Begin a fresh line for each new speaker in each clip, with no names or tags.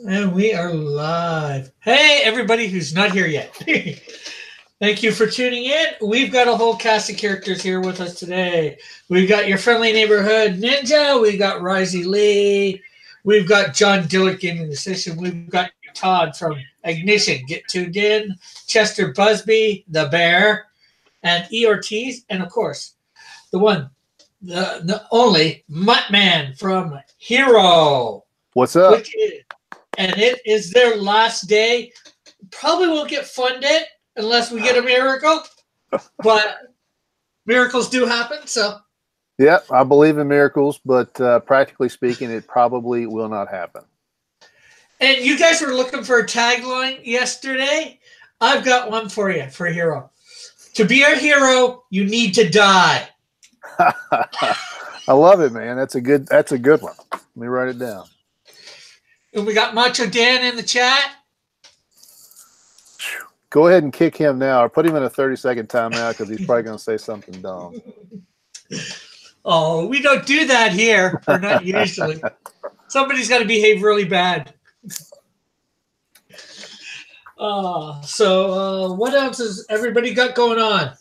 And we are live. Hey, everybody who's not here yet. Thank you for tuning in. We've got a whole cast of characters here with us today. We've got your friendly neighborhood ninja. We've got Risey Lee. We've got John Dillick in the session. We've got Todd from Ignition. Get tuned in. Chester Busby, the bear, and E. Ortiz. And of course, the one, the only Mutt Man from Hero.
What's up?
Which is, and it is their last day. Probably won't get funded unless we get a miracle, but miracles do happen. So,
yep, I believe in miracles, but practically speaking, it probably will not happen.
And you guys were looking for a tagline yesterday. I've got one for you for Hero. To be a hero, you need to die.
I love it, man. That's a good one. Let me write it down.
And we got Macho Dan in the chat.
Go ahead and kick him now, or put him in a 30-second timeout because he's probably going to say something dumb.
Oh, we don't do that here, or not usually. Somebody's got to behave really bad. So what else has everybody got going on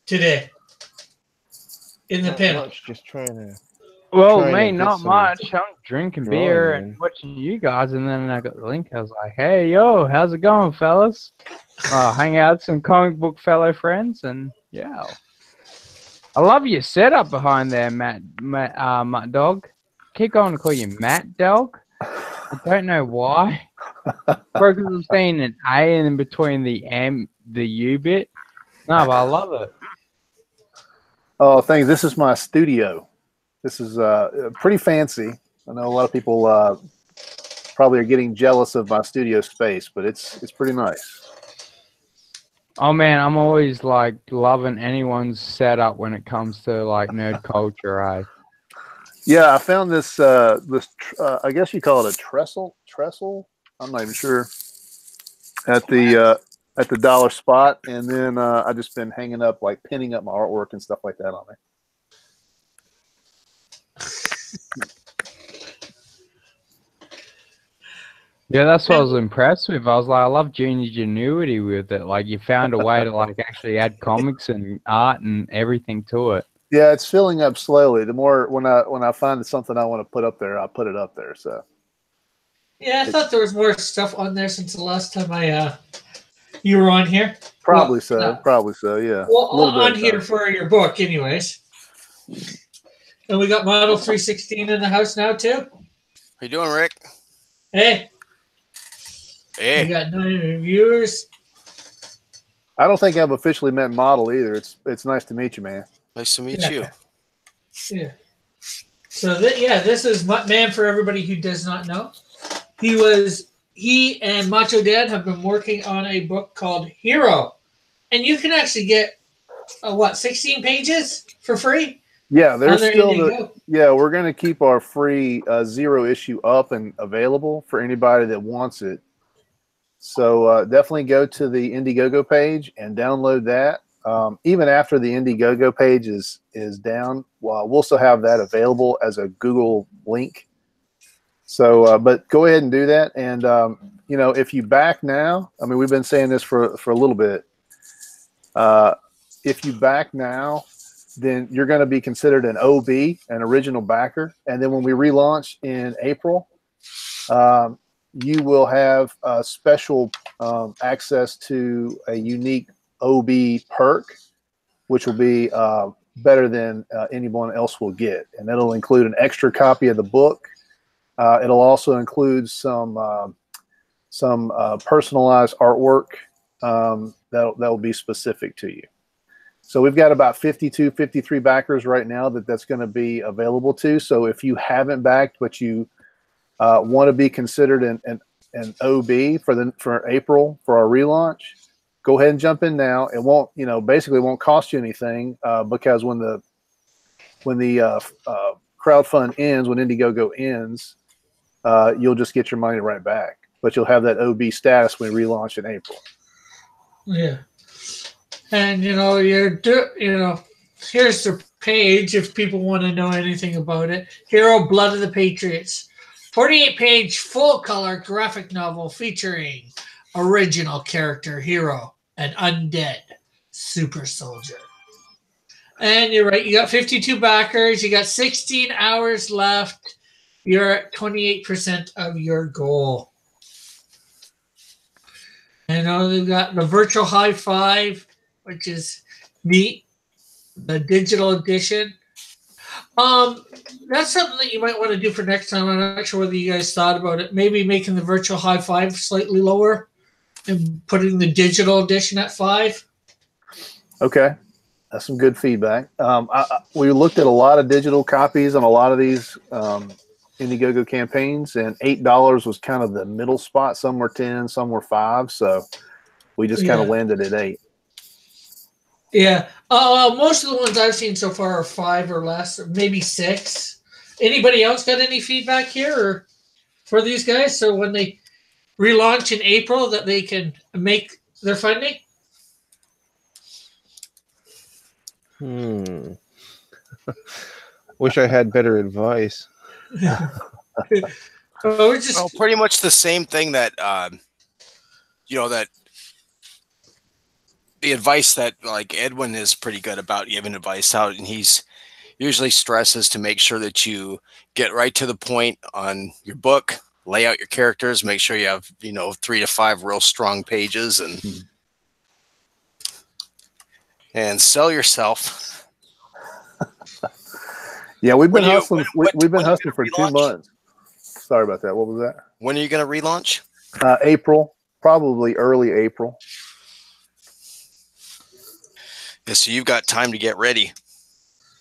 today in the panel?
Just trying to.
Well, me, not much. I'm drinking beer and watching you guys, and then I got the link. I was like, hey, yo, how's it going, fellas? Hang out with some comic book fellow friends, and yeah. I love your setup behind there, Matt Dog. Keep going to call you Matt Dog. I don't know why. Because I'm seeing an A in between the M, the U bit. No, but I love it.
Oh, thanks. This is my studio. This is pretty fancy. I know a lot of people probably are getting jealous of my studio space, but it's pretty nice.
Oh man, I'm always like loving anyone's setup when it comes to like nerd culture.
Yeah, I found this I guess you call it a trestle. I'm not even sure. At the dollar spot, and then I just been hanging up, like pinning up my artwork and stuff like that on it.
Yeah, that's what I was impressed with. I was like, I love Junior ingenuity with it. Like, you found a way to like actually add comics and art and everything to it.
Yeah, it's filling up slowly. The more when I find something I want to put up there, I'll put it up there. So.
Yeah, I thought there was more stuff on there since the last time you were on here.
Probably so. Yeah.
Well, on here for your book, anyways. And we got Model 316 in the house now too.
How you doing, Rick?
Hey.
Hey.
We got 9 reviewers.
I don't think I've officially met Model either. It's nice to meet you, man.
Nice to meet you.
Yeah. So this is Mutt Man for everybody who does not know. He and Macho Dad have been working on a book called Hero, and you can actually get 16 pages for free.
Yeah, there's still we're going to keep our free 0 issue up and available for anybody that wants it. So definitely go to the IndieGOGO page and download that. Even after the IndieGOGO page is down, we'll still have that available as a Google link. So, but go ahead and do that. And, if you back now, I mean, we've been saying this for a little bit. If you back now, then you're going to be considered an OB, an original backer. And then when we relaunch in April, you will have special access to a unique OB perk, which will be better than anyone else will get. And that'll include an extra copy of the book. It'll also include some personalized artwork that will be specific to you. So we've got about 52, 53 backers right now that's going to be available to. So if you haven't backed, but you want to be considered an OB for April for our relaunch, go ahead and jump in now. It won't, basically won't cost you anything because when the crowdfund ends, when IndieGOGO ends, you'll just get your money right back. But you'll have that OB status when we relaunch in April.
Yeah. And here's the page if people want to know anything about it. Hero Blood of the Patriots. 48-page full-color graphic novel featuring original character Hero, an undead super soldier. And you're right, you got 52 backers. You got 16 hours left. You're at 28% of your goal. I know they've got the virtual high five, which is neat. The digital edition. That's something that you might want to do for next time. I'm not sure whether you guys thought about it. Maybe making the virtual high five slightly lower and putting the digital edition at 5.
Okay. That's some good feedback. We looked at a lot of digital copies on a lot of these IndieGOGO campaigns, and $8 was kind of the middle spot. Some were 10, some were 5. So we just kind of landed at 8.
Yeah. Most of the ones I've seen so far are 5 or less, or maybe 6. Anybody else got any feedback here or for these guys? So when they relaunch in April, that they can make their funding?
Wish I had better advice.
Well,
pretty much the same thing that that the advice that like Edwin is pretty good about giving advice out, and he's usually stresses to make sure that you get right to the point on your book, lay out your characters, make sure you have 3 to 5 real strong pages, and sell yourself. Yeah,
we've been hustling. We've been hustling for 2 months. Sorry about that. What was that?
When are you going to relaunch?
April, probably early April.
Yeah, so you've got time to get ready.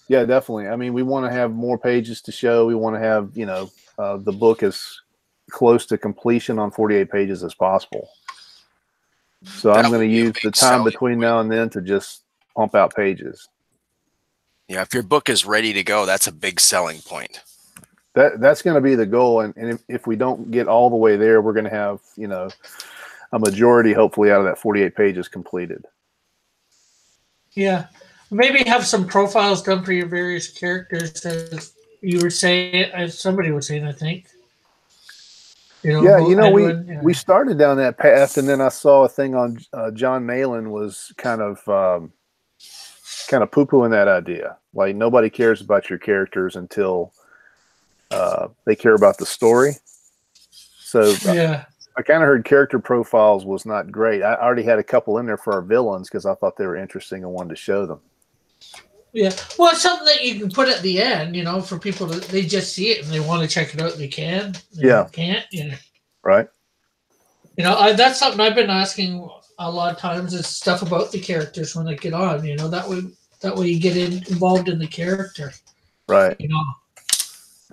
Yeah, definitely. I mean, we want to have more pages to show. We want to have the book as close to completion on 48 pages as possible. So I'm going to use the time between now and then to just pump out pages.
Yeah, if your book is ready to go, that's a big selling point.
That's going to be the goal, and if we don't get all the way there, we're going to have a majority, hopefully, out of that 48 pages completed.
Yeah, maybe have some profiles done for your various characters, as you were saying, as somebody was saying, I think.
We started down that path, and then I saw a thing on John Malin was kind of poo-pooing that idea. Like, nobody cares about your characters until they care about the story. So I kind of heard character profiles was not great. I already had a couple in there for our villains because I thought they were interesting and wanted to show them.
Yeah, well, it's something that you can put at the end, for people they just see it and they want to check it out. They can. They can't.
Right.
That's something I've been asking a lot of times is stuff about the characters when they get on. That way you get involved in the character.
Right.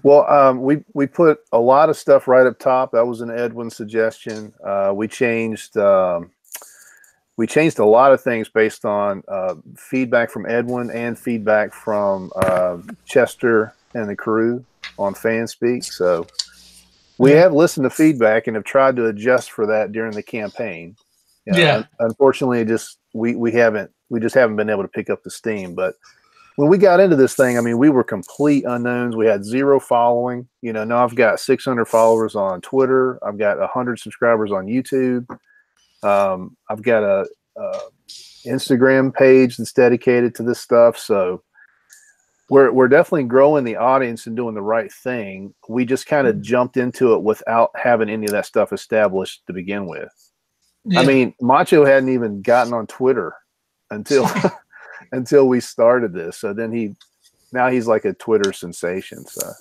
Well, we put a lot of stuff right up top. That was an Edwin suggestion. We changed a lot of things based on feedback from Edwin and feedback from Chester and the crew on FanSpeak. So we have listened to feedback and have tried to adjust for that during the campaign. Unfortunately, we just haven't been able to pick up the steam. But when we got into this thing, I mean, we were complete unknowns. We had 0 following. Now I've got 600 followers on Twitter. I've got 100 subscribers on YouTube. I've got a Instagram page that's dedicated to this stuff. So we're definitely growing the audience and doing the right thing. We just kind of jumped into it without having any of that stuff established to begin with. Yeah. I mean, Macho hadn't even gotten on Twitter until until we started this. So then he's like a Twitter sensation. So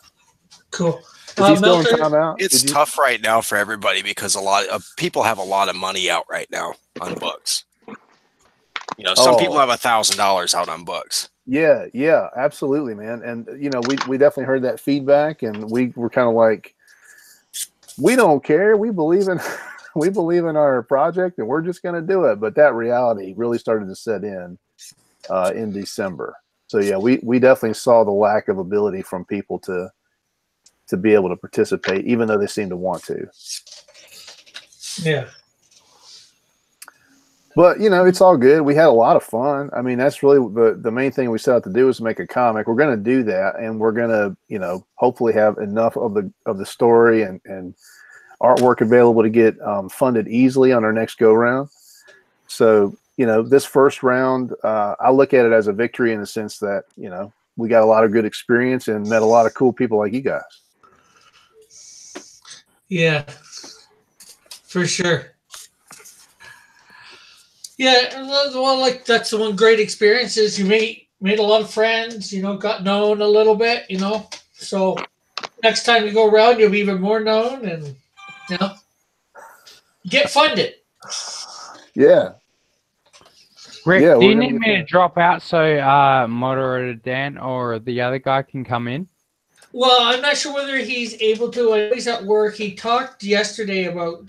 cool.
Is he still in timeout?
It's tough right now for everybody because a lot of people have a lot of money out right now on books. Some people have $1,000 out on books.
Yeah, absolutely, man. And we definitely heard that feedback, and we were kind of like, we don't care. We believe in our project, and we're just going to do it. But that reality really started to set in December. So yeah, we definitely saw the lack of ability from people to be able to participate, even though they seem to want to.
Yeah.
But it's all good. We had a lot of fun. I mean, that's really the main thing we set out to do is make a comic. We're going to do that, and we're going to hopefully have enough of the story and artwork available to get funded easily on our next go round. So this first round, I look at it as a victory in the sense that we got a lot of good experience and met a lot of cool people like you guys.
Yeah, for sure. Yeah, well, like that's the one great experience is you made a lot of friends, got known a little bit, So next time you go around, you'll be even more known and get funded.
Yeah.
Rick, do you need me to drop out so moderator Dan or the other guy can come in?
Well, I'm not sure whether he's able to. I know he's at work. He talked yesterday about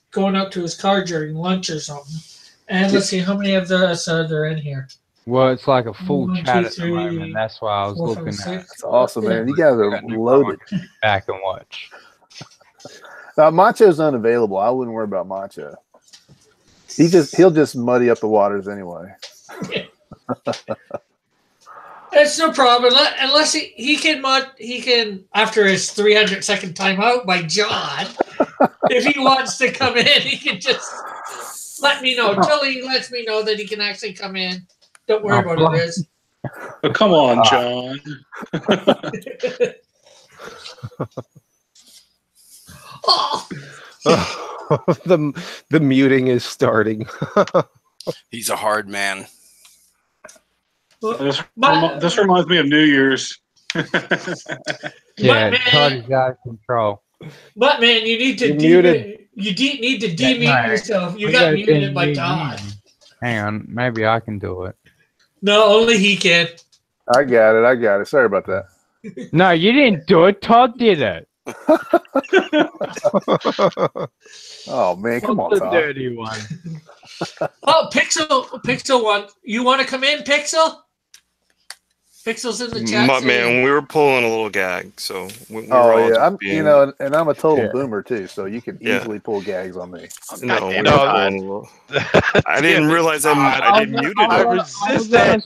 going out to his car during lunch or something. And let's see, how many of us are in here?
Well, it's like a full chat at the moment. That's why I was looking at it.
That's awesome, man. You guys are loaded.
Back and watch.
Macho's unavailable. I wouldn't worry about Macho. He'll just muddy up the waters anyway.
It's no problem unless he can after his 300-second timeout by John. If he wants to come in, he can just let me know. Till he lets me know that he can actually come in. Don't worry about it, Riz.
Oh, come on, John.
Oh.
The muting is starting.
He's a hard man.
This reminds me of New Year's.
Yeah, Todd's out of control.
But man, you need to
muted.
You need to demute yourself. You got muted by Todd.
Hang on, maybe I can do it.
No, only he can.
I got it. Sorry about that.
No, you didn't do it. Todd did it.
Oh man, come on, Todd.
Dirty one.
Oh, Pixel one. You want to come in, Pixel? Pixel's in the chat.
Mutt man, we were pulling a little gag, so we were
all
all
I'm
being...
and I'm a total boomer too, so you can easily pull gags on me.
I didn't realize I didn't mute it.
I resisted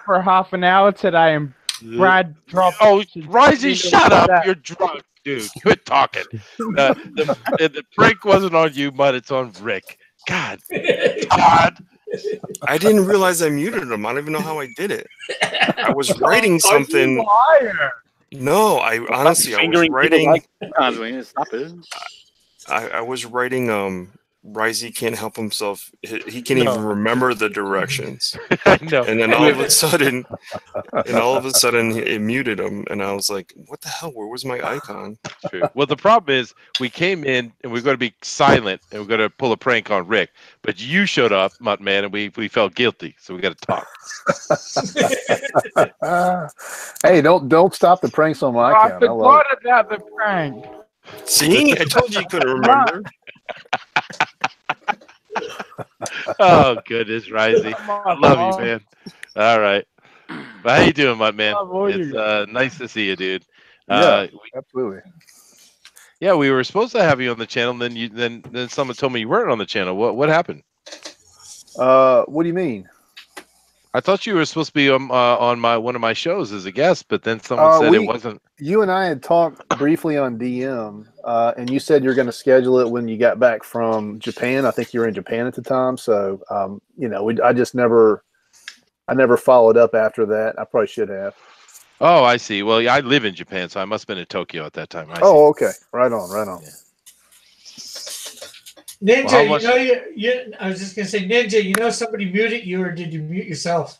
for half an hour today, and Brad dropped.
Oh, Risey, shut up! You're drunk, dude. Quit talking. The prank wasn't on you, Mutt. It's on Rick. God,
I didn't realize I muted him. I don't even know how I did it. I was writing something. No, I honestly I was writing. I was writing. Risey can't help himself. He can't even remember the directions.
No.
And then all of a sudden, it muted him, and I was like, "What the hell? Where was my icon?"
Well, the problem is we came in and we're going to be silent and we're going to pull a prank on Rick, but you showed up, Mutt man, and we felt guilty, so we got to
talk. Hey, don't stop the pranks on my account.
I forgot about the prank.
See, I told you couldn't remember.
Oh goodness, Risey, I love you, man. All right, but how you doing, my man? It's nice to see you, dude.
Yeah, absolutely.
Yeah, we were supposed to have you on the channel, then someone told me you weren't on the channel. What happened?
What do you mean?
I thought you were supposed to be on one of my shows as a guest, but then someone said it wasn't.
You and I had talked briefly on DM, and you said you're going to schedule it when you got back from Japan. I think you were in Japan at the time, so I never followed up after that. I probably should have.
Oh, I see. Well, I live in Japan, so I must have been in Tokyo at that time.
Okay. Right on.
Yeah.
Ninja, I was just gonna say, Ninja, somebody muted you, or did you mute yourself?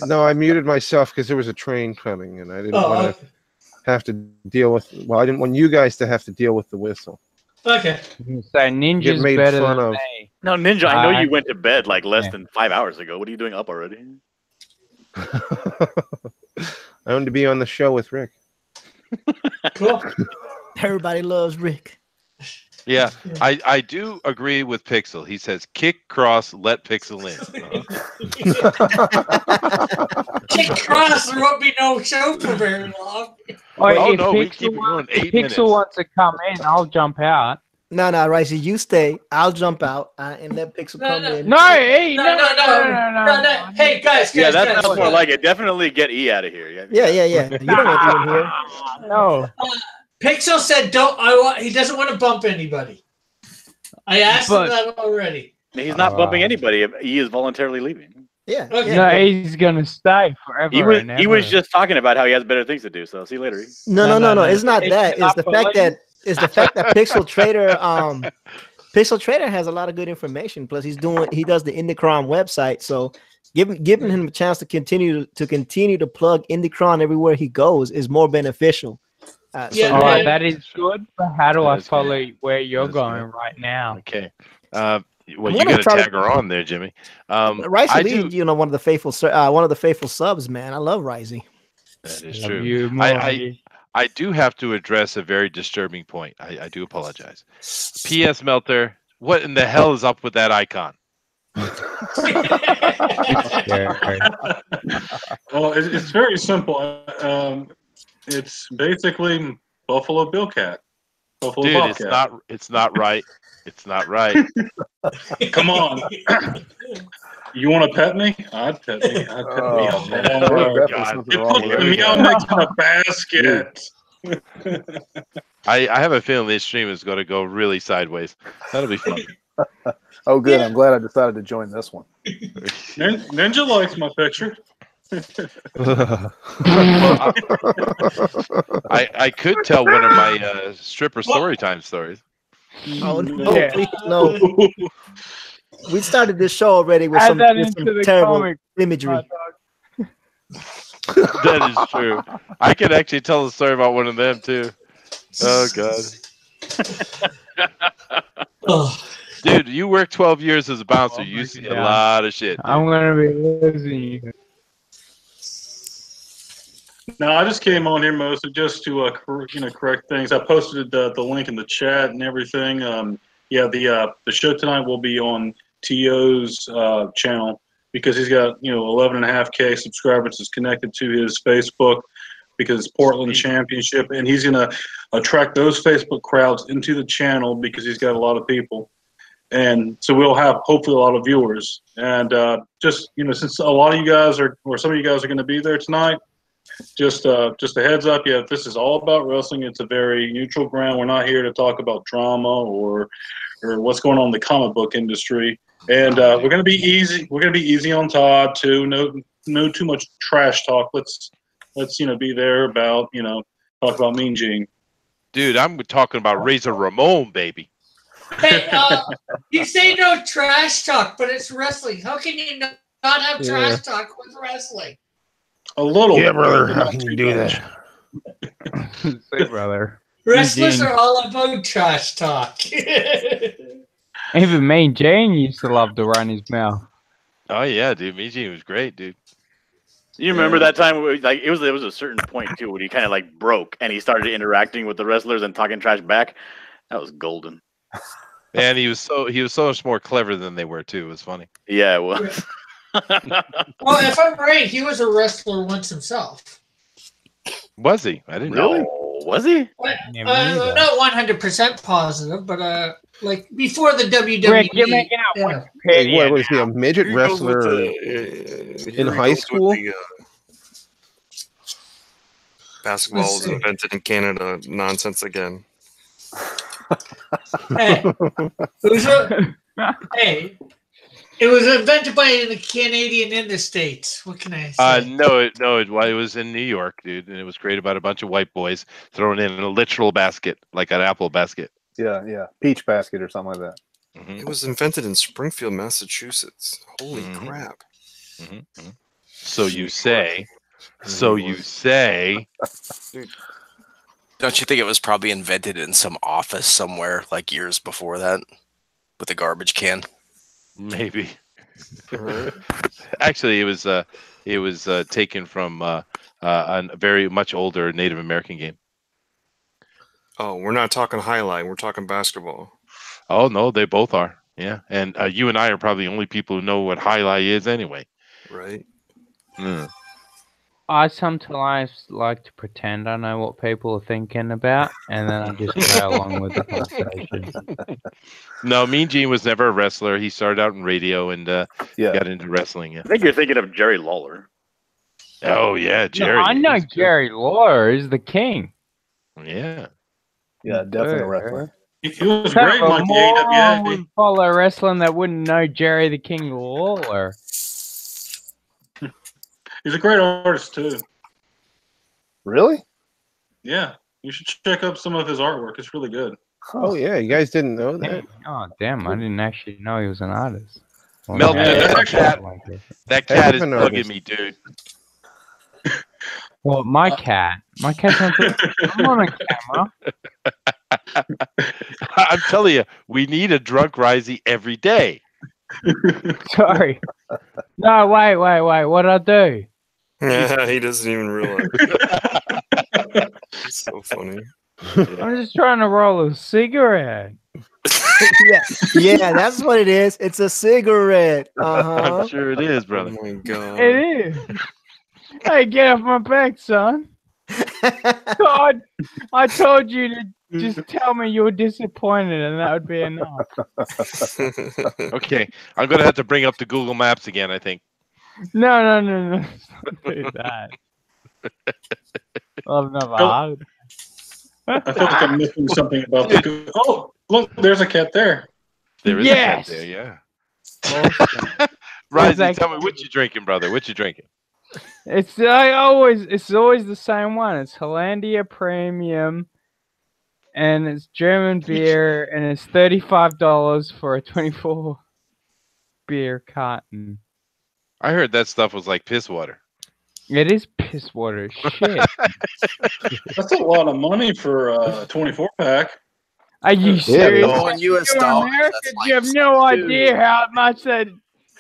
No, I muted myself because there was a train coming, and I didn't want to have to deal with. Well, I didn't want you guys to have to deal with the whistle.
Okay.
So Ninja's better than me.
No, Ninja, I know you went to bed like less than 5 hours ago. What are you doing up already?
I wanted to be on the show with Rick.
Cool.
Everybody loves Rick.
Yeah, I do agree with Pixel. He says, kick, cross, let Pixel in.
Kick, cross, there won't be no show for very long.
No, we keep it going 8 minutes.
Pixel wants to come in, I'll jump out.
No, Ricey, you stay. I'll jump out and let Pixel come in.
No, hey,
no. Hey, guys,
Yeah, that
guys,
sounds more like it. Definitely get E out of here.
Yeah. You don't want E in here.
No.
Pixel said he doesn't want to bump anybody. I asked him that already.
He's not bumping anybody if E is voluntarily leaving.
Yeah.
Okay.
No, he's gonna stay forever.
He was just talking about how he has better things to do. So see you later. E.
No. It's not that. It's the fact that Pixel Trader has a lot of good information. Plus, he does the Indicron website. So giving him a chance to continue to plug Indicron everywhere he goes is more beneficial.
That is good. But how do I follow where you're going right now?
Okay. Well, you got to tag her on there, Jimmy.
Risey, one of the faithful subs, man. I love Risey.
That is true. I do have to address a very disturbing point. I do apologize. P.S. Melter, what in the hell is up with that icon?
Well, it's very simple. It's basically Buffalo Bill Cat. Buffalo
Dude,
Bobcat.
it's not right. It's not right.
Come on. You want to pet me? I'd pet me. I'd pet me.
Oh, God.
They put the meow mix in a basket.
I have a feeling this stream is going to go really sideways. That'll be fun.
Oh, good. I'm glad I decided to join this one.
Ninja likes my picture.
I could tell one of my stripper story time stories.
Oh no! Please, no. We started this show already with some terrible imagery.
That is true. I could actually tell a story about one of them too. Oh God. Dude, you worked 12 years as a bouncer. You see a lot of shit. Dude.
I'm gonna be losing you.
No, I just came on here mostly just to correct things. I posted the link in the chat and everything. The show tonight will be on T.O.'s channel because he's got 11.5K subscribers. Is connected to his Facebook because it's Portland Championship, and he's gonna attract those Facebook crowds into the channel because he's got a lot of people. And so we'll have hopefully a lot of viewers. And just since a lot of you guys or some of you guys are going to be there tonight, just a heads up. Yeah, this is all about wrestling. It's a very neutral ground. We're not here to talk about drama or what's going on in the comic book industry. And we're going to be easy. We're going to be easy on Todd too. No too much trash talk. Let's be there about talk about Mean Gene.
Dude, I'm talking about Razor Ramon, baby.
Hey, you say no trash talk, but it's wrestling. How can you not have trash talk with wrestling?
A little.
Yeah, brother. How can you do that?
Say, brother.
Wrestlers are all about trash talk.
Even Mean Gene used to love to run his mouth.
Oh yeah, dude. Mean Gene was great, dude.
You remember that time where it was a certain point too when he kind of broke and he started interacting with the wrestlers and talking trash back. That was golden.
And he was so much more clever than they were too. It was funny.
Yeah, it was.
Well, if I'm right, he was a wrestler once himself.
Was he? I didn't
know.
know.
Was he?
Not 100% positive, but before the WWE.
Rick, you're making out
what was he, a midget wrestler in high school?
Basketball was invented in Canada. Nonsense again.
It was invented by the Canadian in the States. What can I say?
It was in New York, dude, and it was created by a bunch of white boys thrown in a literal basket, like an apple basket.
Yeah, peach basket or something like that.
Mm-hmm. It was invented in Springfield, Massachusetts. Holy crap!
Mm-hmm. So you say. So you say.
Dude. Don't you think it was probably invented in some office somewhere, years before that, with a garbage can?
Maybe. Actually, it was taken from a very much older Native American game.
Oh, we're not talking highlight. We're talking basketball.
Oh no, they both are. Yeah, and you and I are probably the only people who know what highlight is anyway.
Right.
Mm.
I sometimes like to pretend I know what people are thinking about, and then I just go along with the conversation.
No, Mean Gene was never a wrestler. He started out in radio and got into wrestling. Yeah.
I think you're thinking of Jerry Lawler.
Oh yeah, Jerry.
No, I know Jerry Lawler is the king.
Yeah.
Yeah, definitely a wrestler.
He was great in like the AWA.
Would follow wrestling that wouldn't know Jerry the King Lawler.
He's a great artist too.
Really?
Yeah, you should check up some of his artwork. It's really good.
Oh yeah, you guys didn't know that?
Oh damn, I didn't actually know he was an artist. Well,
Melton,
yeah,
that cat is bugging me, dude.
Well, my cat. My cat's on I'm on a camera.
I'm telling you, we need a drunk Risey every day.
Sorry. No, wait. What'd I do?
Yeah, he doesn't even realize. It's so funny.
I'm just trying to roll a cigarette.
yeah, that's what it is. It's a cigarette.
I'm sure it is, brother.
Oh my god.
It is. Hey, get off my back, son. God, I told you to just tell me you were disappointed, and that would be enough.
Okay, I'm gonna have to bring up the Google Maps again, I think.
No. Don't do that. I've never heard.
I feel like I'm missing something about the. Oh, look, there's a cat there.
There is a cat there, yeah. Risey, tell me what you drinking, brother. What you drinking?
It's always the same one. It's Hollandia Premium, and it's German beer, and it's $35 for a 24 beer carton.
I heard that stuff was like piss water.
It is piss water. Shit.
That's a lot of money for a 24 pack.
Are you serious?
Oh, in US dollars.
You have no idea how much that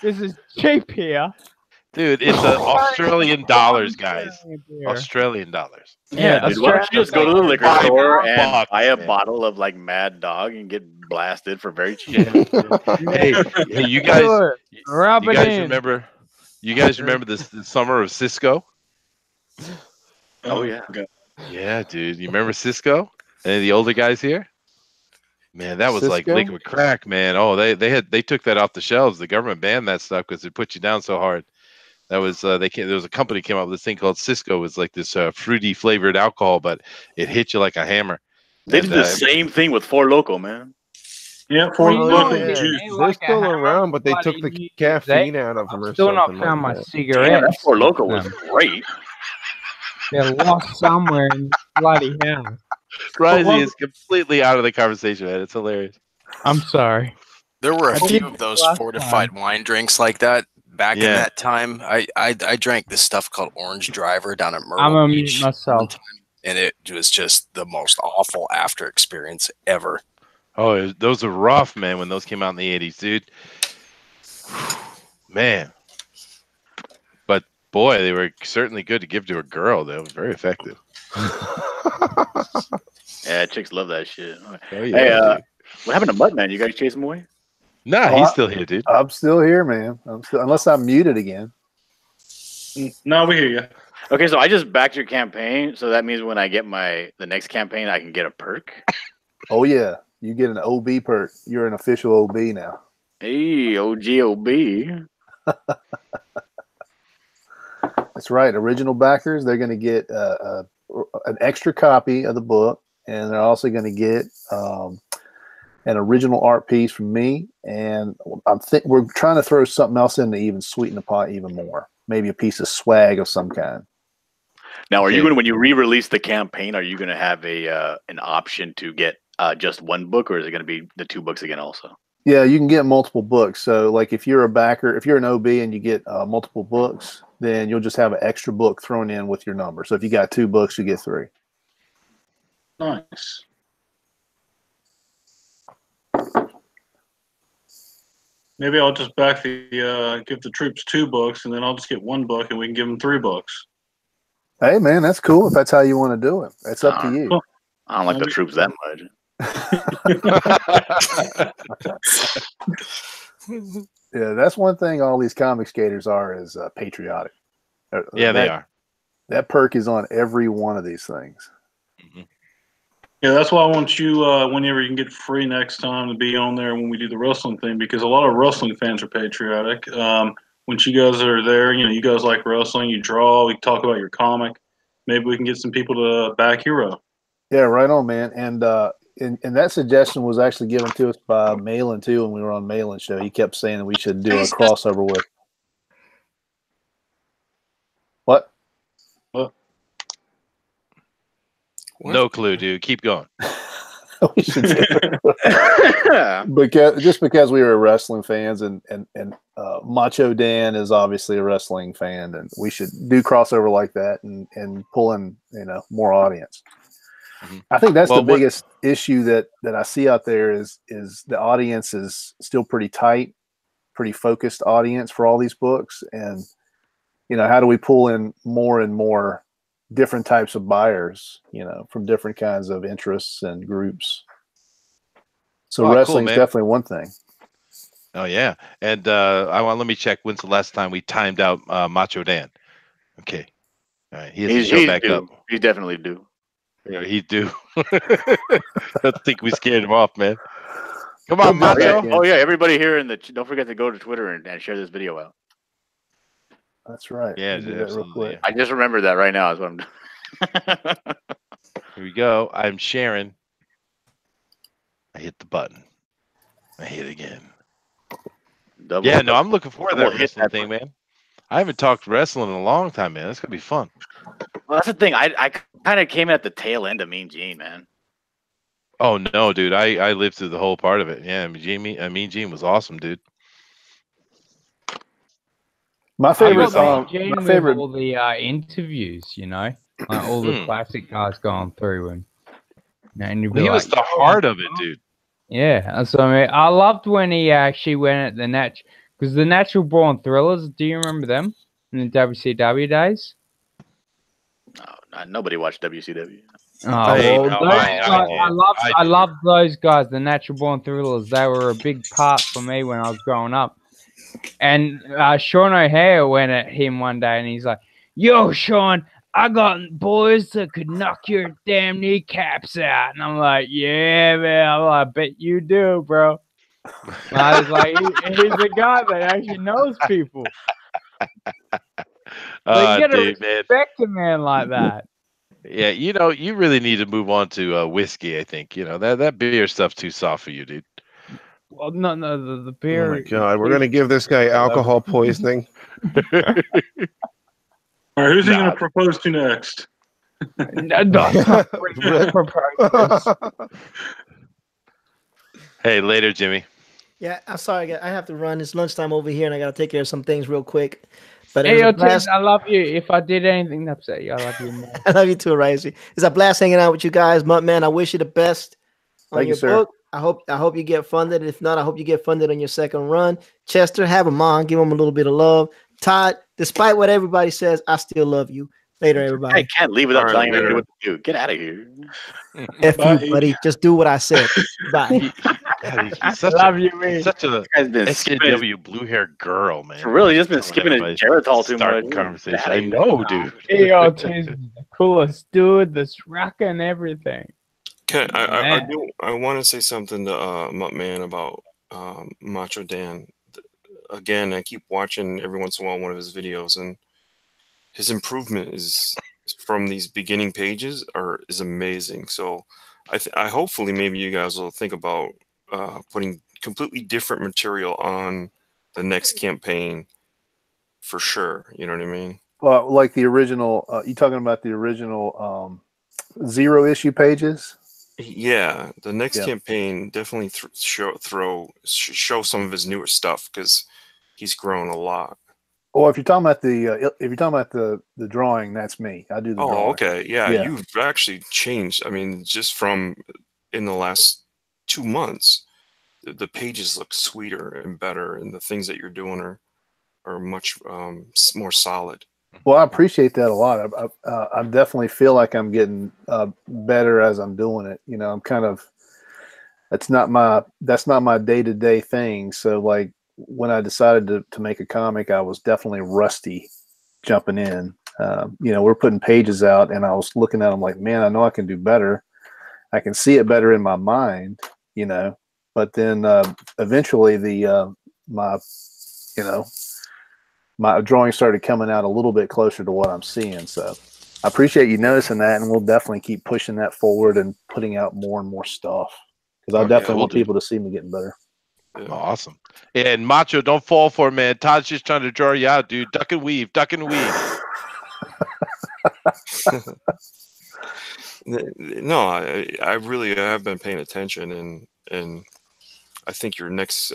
this is cheap here.
Dude, it's Australian dollars, guys. Australian dollars.
Yeah, dude, why don't you just go to the liquor store and buy a bottle of like Mad Dog and get blasted for very cheap?
hey, you guys remember? You guys remember the summer of Cisco?
Oh yeah.
Yeah, dude. You remember Cisco? Any of the older guys here? Man, that was
Cisco?
like liquid crack, man. Oh, they took that off the shelves. The government banned that stuff because it put you down so hard. That was there was a company came up with this thing called Cisco. It was like this fruity flavored alcohol, but it hit you like a hammer.
They did the same thing with Four Loko, man.
Yeah, Four Loko.
They're still around, but they took the caffeine out of them or
still
something.
Not found
like
my
that.
cigarette.
Yeah, that Four Loko was great.
They're lost somewhere in bloody hell.
Risey is completely out of the conversation, man. It's hilarious.
I'm sorry.
There were a few of those fortified wine drinks like that back in that time. I drank this stuff called Orange Driver down at Myrtle
I'm gonna
Beach
mute myself.
and it was just the most awful after experience ever.
Oh, those are rough, man, when those came out in the 80s, dude. Man. But, boy, they were certainly good to give to a girl. They were very effective.
Yeah, chicks love that shit.
Oh, yeah,
hey, what happened to Mutt, man? You guys chase him away?
Nah, he's still here, dude.
I'm still here, man. Unless I'm muted again.
No, we hear you.
Okay, so I just backed your campaign, so that means when I get the next campaign, I can get a perk.
Oh yeah, you get an OB perk. You're an official OB now.
Hey, OGOB.
That's right. Original backers, they're going to get an extra copy of the book, and they're also going to get an original art piece from me. And we're trying to throw something else in to even sweeten the pot even more. Maybe a piece of swag of some kind.
Now, are you going to, when you re-release the campaign, are you going to have an option to get just one book, or is it going to be the 2 books again also?
Yeah, you can get multiple books. So like if you're a backer, if you're an OB and you get multiple books, then you'll just have an extra book thrown in with your number. So if you got 2 books, you get 3.
Nice. Maybe I'll just back give the troops 2 books, and then I'll just get 1 book, and we can give them 3 books.
Hey man, that's cool if that's how you want to do it. It's up to you.
I don't like the troops that much.
Yeah, that's one thing all these comic skaters are is patriotic.
Yeah, they are.
That perk is on every one of these things.
Yeah, that's why I want you, whenever you can get free next time, to be on there when we do the wrestling thing, because a lot of wrestling fans are patriotic. When you guys are there, you guys like wrestling, you draw, we talk about your comic. Maybe we can get some people to back Hero.
Yeah, right on, man. And that suggestion was actually given to us by Malin too when we were on Malin's show. He kept saying that we should do a crossover with. What?
No clue, dude. Keep going.
We should do because we were wrestling fans, and Macho Dan is obviously a wrestling fan, and we should do crossover like that and pull in more audience. I think that's the biggest issue that I see out there is the audience is still pretty tight, pretty focused audience for all these books, and how do we pull in more and more different types of buyers, from different kinds of interests and groups. So wrestling is definitely one thing.
Oh yeah, and let me check. When's the last time we timed out Macho Dan? Okay, all right. He's back
due.
up.
He's definitely due.
Yeah, he's due. I think we scared him off, man. Come on, Macho.
Oh yeah, everybody here don't forget to go to Twitter and share this video out.
That's right.
Yeah, absolutely. Yeah.
I just remembered that right now. Is what I'm doing.
Here we go. I'm sharing. I hit the button. I hit again. I'm looking forward to that wrestling thing, man. I haven't talked wrestling in a long time, man. That's gonna be fun.
Well, that's the thing. I kind of came at the tail end of Mean Gene, man.
Oh no, dude! I lived through the whole part of it. Yeah, Mean Gene was awesome, dude.
My favorite
all the interviews, like all the classic guys going through, and he
was the heart of it, dude.
Yeah, that's what I mean. I loved when he actually went at the because the Natural Born Thrillers. Do you remember them in the WCW days?
No, nobody watched WCW.
Oh, I loved those guys, the Natural Born Thrillers. They were a big part for me when I was growing up. And Sean O'Hare went at him one day, and he's like, "Yo, Sean, I got boys that could knock your damn kneecaps out." And I'm like, "Yeah, man." I bet you do, bro. And I was like, he's a guy that actually knows people. So you gotta respect a man like that.
Yeah, you really need to move on to whiskey. I think that beer stuff's too soft for you, dude.
Well, no, the beer.
Oh my God, we're gonna give this guy alcohol poisoning.
All right, who's he gonna propose to next?
Hey, later, Jimmy.
Yeah, I'm sorry, I have to run. It's lunchtime over here, and I gotta take care of some things real quick. But
hey, I love you. If I did anything to upset you, I love you more.
I love you too, Risey. It's a blast hanging out with you guys, Mutt, man. I wish you the best on your book. I hope you get funded. If not, I hope you get funded on your second run. Chester, have him on. Give him a little bit of love. Todd, despite what everybody says, I still love you. Later, everybody.
I can't leave without telling you what to do. Get out of here.
F you, buddy. Just do what I said. Bye.
I love you, man. Such a SKW blue-haired girl, man.
Really, just been skipping a Geritol too much.
Conversation. I know, dude.
He's the coolest dude, this rock and everything.
I want to say something to Muttman about Macho Dan. Again, I keep watching every once in a while one of his videos, and his improvement is from these beginning pages is amazing. So I hopefully maybe you guys will think about putting completely different material on the next campaign for sure. You know what I mean?
Well, like the original, you talking about the original 0 issue pages?
Yeah, the next campaign definitely show some of his newer stuff because he's grown a lot.
Well, if you're talking about the drawing, that's me. I do the drawing.
Okay, yeah, you've actually changed. I mean, just from in the last 2 months, the pages look sweeter and better, and the things that you're doing are much more solid.
Well, I appreciate that a lot. I definitely feel like I'm getting better as I'm doing it. I'm kind of that's not my day-to-day thing. So like when I decided to make a comic, I was definitely rusty jumping in. You know, we're putting pages out, and I was looking at them like, man, I know I can do better. I can see it better in my mind, you know. But then eventually my drawing started coming out a little bit closer to what I'm seeing. So I appreciate you noticing that, and we'll definitely keep pushing that forward and putting out more and more stuff, because I definitely want people to see me getting better.
Yeah. Awesome. And Macho, don't fall for it, man. Todd's just trying to draw you out, dude. Duck and weave, duck and weave.
No, I really have been paying attention, and I think your next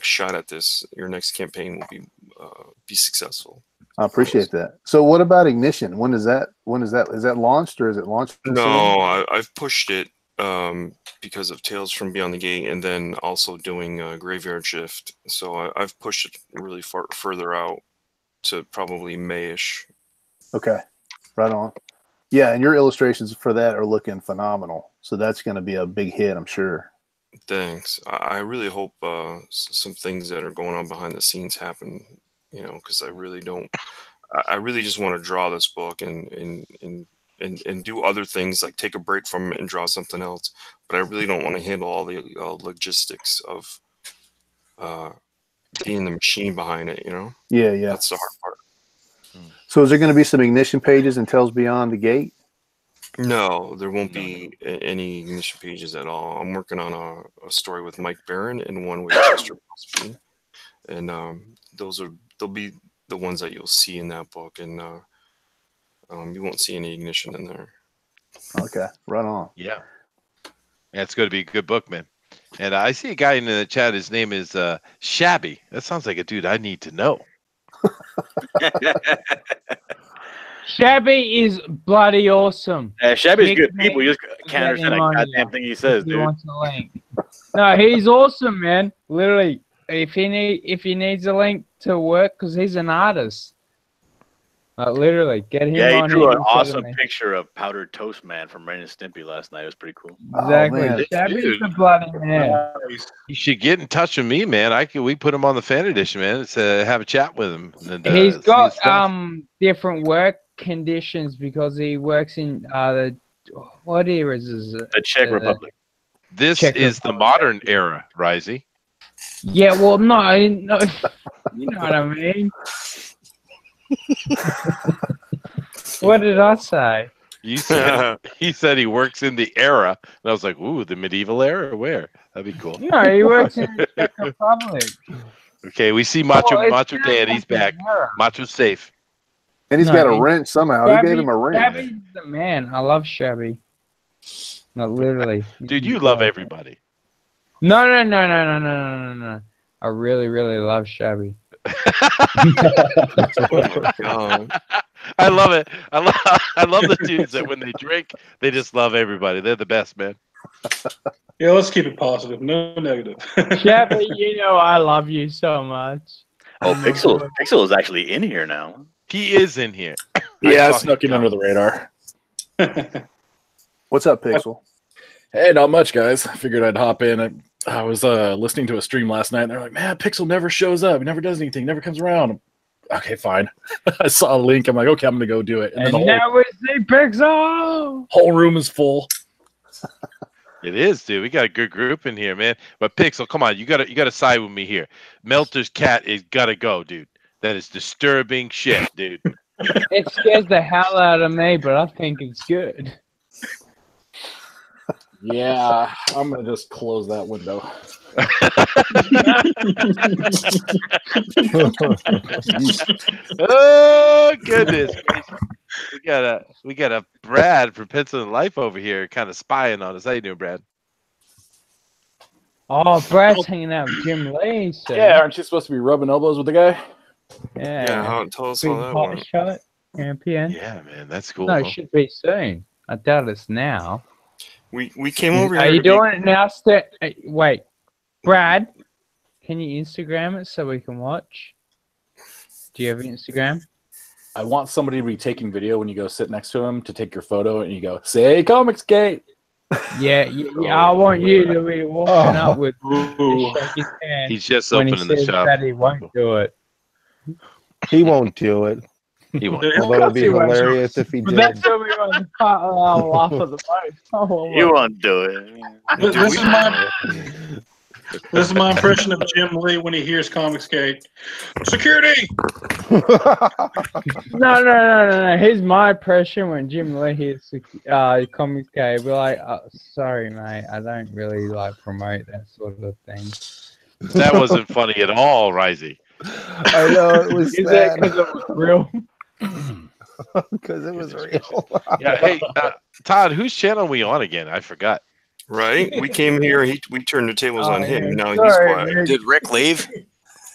shot at this, your next campaign will be successful.
I appreciate that. So what about Ignition? When is that is that launched, or is it launched?
No, I've pushed it because of Tales from Beyond the Gate, and then also doing Graveyard Shift. So I've pushed it really further out to probably May-ish.
Okay, right on. Yeah, and your illustrations for that are looking phenomenal. So that's going to be a big hit, I'm sure.
Thanks. I really hope some things that are going on behind the scenes happen, you know, because I really don't. I really just want to draw this book and do other things, like take a break from it and draw something else. But I really don't want to handle all the logistics of being the machine behind it, you know?
Yeah.
That's the hard part.
So is there going to be some Ignition pages in Tales Beyond the Gate?
No, there won't be any Ignition pages at all. I'm working on a story with Mike Barron and one with Chester Busby. And they'll be the ones that you'll see in that book, and you won't see any Ignition in there.
Okay, right on.
Yeah, it's going to be a good book, man. And I see a guy in the chat. His name is Shabby. That sounds like a dude I need to know.
Shabby is bloody awesome.
Shabby's good people. You just can't understand a goddamn thing he says, dude.
Wants a link. No, he's awesome, man. Literally, if he needs a link to work, because he's an artist. Literally, get him on.
Yeah, he drew an awesome picture of Powdered Toast Man from Ren and Stimpy last night. It was pretty cool.
Exactly.
Oh,
Shabby's the bloody man.
You should get in touch with me, man. We put him on the fan edition, man. Let's have a chat with him. And,
he's got different work conditions because he works in what era is it?
The Czech Republic.
This is the modern era, Risey.
Yeah, well, no, you know what I mean. What did I say?
You said he said he works in the era, and I was like, "Ooh, the medieval era? Where? That'd be cool."
No, he works in the Czech Republic.
Okay, we see Macho Dan. He's back. Macho's safe,
and he's got a wrench somehow. He gave him a wrench.
Shabby's the man. I love Shabby. No, literally,
dude. You love everybody.
No. I really, really love Shabby.
I love it. I love the dudes that when they drink, they just love everybody. They're the best, man.
Yeah, let's keep it positive. No negative.
Shabby, you know I love you so much.
Oh, Pixel is actually in here now.
He is in here.
Yeah, I snuck in under the radar.
What's up, Pixel?
Hey, not much, guys. I figured I'd hop in. I was listening to a stream last night, and they're like, man, Pixel never shows up. He never does anything. Never comes around. Okay, fine. I saw a link. I'm like, okay, I'm going to go do it.
And now we see Pixel.
Whole room is full.
It is, dude. We got a good group in here, man. But Pixel, come on. You gotta side with me here. Melter's cat is got to go, dude. That is disturbing shit, dude.
It scares the hell out of me, but I think it's good.
Yeah, I'm going to just close that window.
Oh, goodness. We got a Brad from Pencil and Life over here kind of spying on us. How you doing, Brad?
Oh, Brad's hanging out with Jim Lee. So.
Yeah, aren't you supposed to be rubbing elbows with the guy?
Yeah.
Tell us how that went.
Shot, champion.
Yeah, man, that's cool.
No, it should be soon. I doubt it's now.
We came over here.
Are you doing it now? Wait, Brad, can you Instagram it so we can watch? Do you have Instagram?
I want somebody to be taking video when you go sit next to him to take your photo and you go, say Comics Gate.
Yeah, I want you to be walking up with his hand.
He's just opening the shop.
That he won't do it.
He won't do it.
He won't.
Although it'd be hilarious if he
But
did.
that's where we want to laugh at the most. Oh,
You won't do it.
This is my impression of Jim Lee when he hears Comicsgate. Security!
No. Here's my impression when Jim Lee hears Comicsgate. We're like, sorry, mate, I don't really like promote that sort of thing.
That wasn't funny at all, Risey.
I know it was.
Is that because it was real?
Because it was real.
Yeah. Hey, Todd, whose channel are we on again? I forgot.
Right? We came here. We turned the tables on him. Now he's
Sorry,
quiet.
Did Rick leave?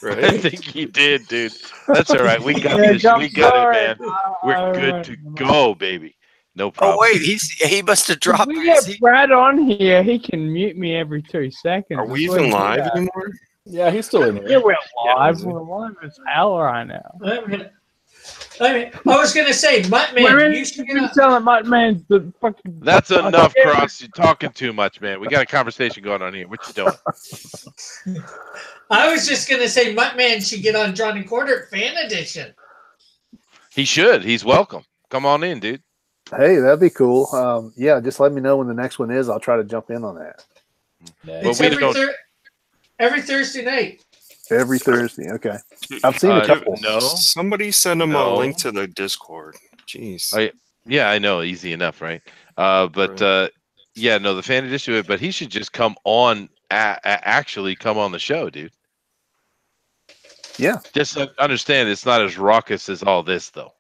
I
Right?
think he did, dude. That's all right. We got this. We got it, man. We're good to go, baby. No problem.
Oh wait, he must have dropped.
We get Brad on here. He can mute me every 2 seconds.
Are we even live anymore?
Yeah, he's still in here.
Yeah, we're live. We're live as hell right now.
I was gonna say, Muttman, you should
be telling Muttman's the fucking.
That's enough, Cross. You're talking too much, man. We got a conversation going on here. What you doing?
I was just gonna say, Muttman should get on John and Quarter Fan Edition.
He should. He's welcome. Come on in, dude.
Hey, that'd be cool. Yeah, just let me know when the next one is. I'll try to jump in on that.
It's every Thursday night.
Every Thursday, okay. I've seen a couple.
No,
somebody send him a link to the Discord. Jeez.
Yeah, I know, easy enough, right? Yeah, no, the fan edition. But he should just come on. Actually, come on the show, dude.
Yeah.
Just understand, it's not as raucous as all this, though.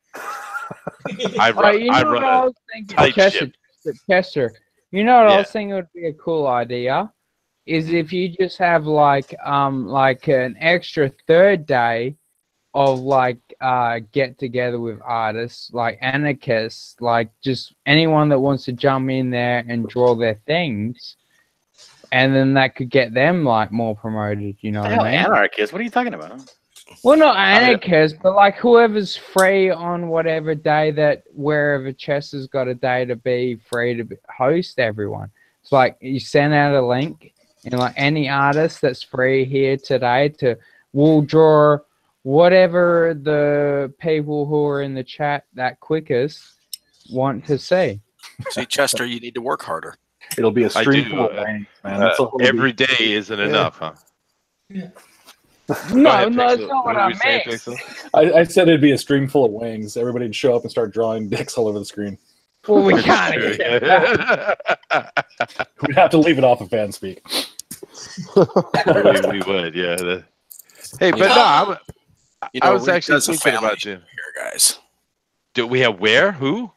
I run
I was thinking, Chester. You know what I was thinking would be a cool idea? Is if you just have like an extra third day of get together with artists, like anarchists, like just anyone that wants to jump in there and draw their things, and then that could get them like more promoted. You know what I mean?
Anarchists? What are you talking about?
Well, not anarchists, but like whoever's free on whatever day that wherever Chester's got a day to be free to host everyone. It's like you send out a link. And like any artist that's free here today we'll draw whatever the people who are in the chat that quickest want to see.
See, Chester, you need to work harder.
It'll be a stream full of things, man.
Every day isn't enough, huh?
Yeah.
No, that's not what I meant.
I said it'd be a stream full of wings. Everybody'd show up and start drawing dicks all over the screen.
Well, we can't accept that.
We'd have to leave it off of fan speak.
we would, yeah. Hey, but no, I was actually thinking about you
here, guys.
Do we have where? Who?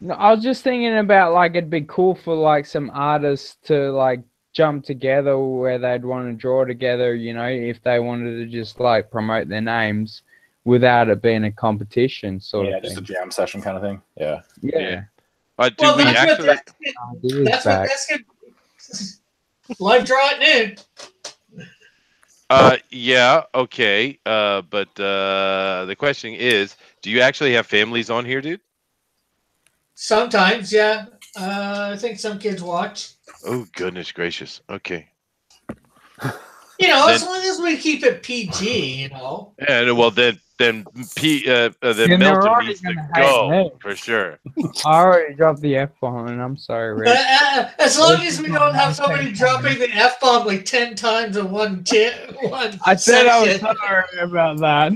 No, I was just thinking about like it'd be cool for like some artists to like jump together where they'd want to draw together, you know, if they wanted to just like promote their names without it being a competition sort of thing.
Yeah, just a jam session kind of thing. Yeah.
Yeah.
But do we actually?
That's good. Live draw at noon.
Yeah, okay. But the question is, do you actually have families on here, dude?
Sometimes, yeah. I think some kids watch.
Oh, goodness gracious. Okay.
You know, as long as we keep it PG, you know.
Yeah, well, then Milton needs to go for sure.
I already dropped the F-bomb, and I'm sorry, Rick.
As long as we don't have somebody dropping the F-bomb like 10 times in one
I said I was sorry about that.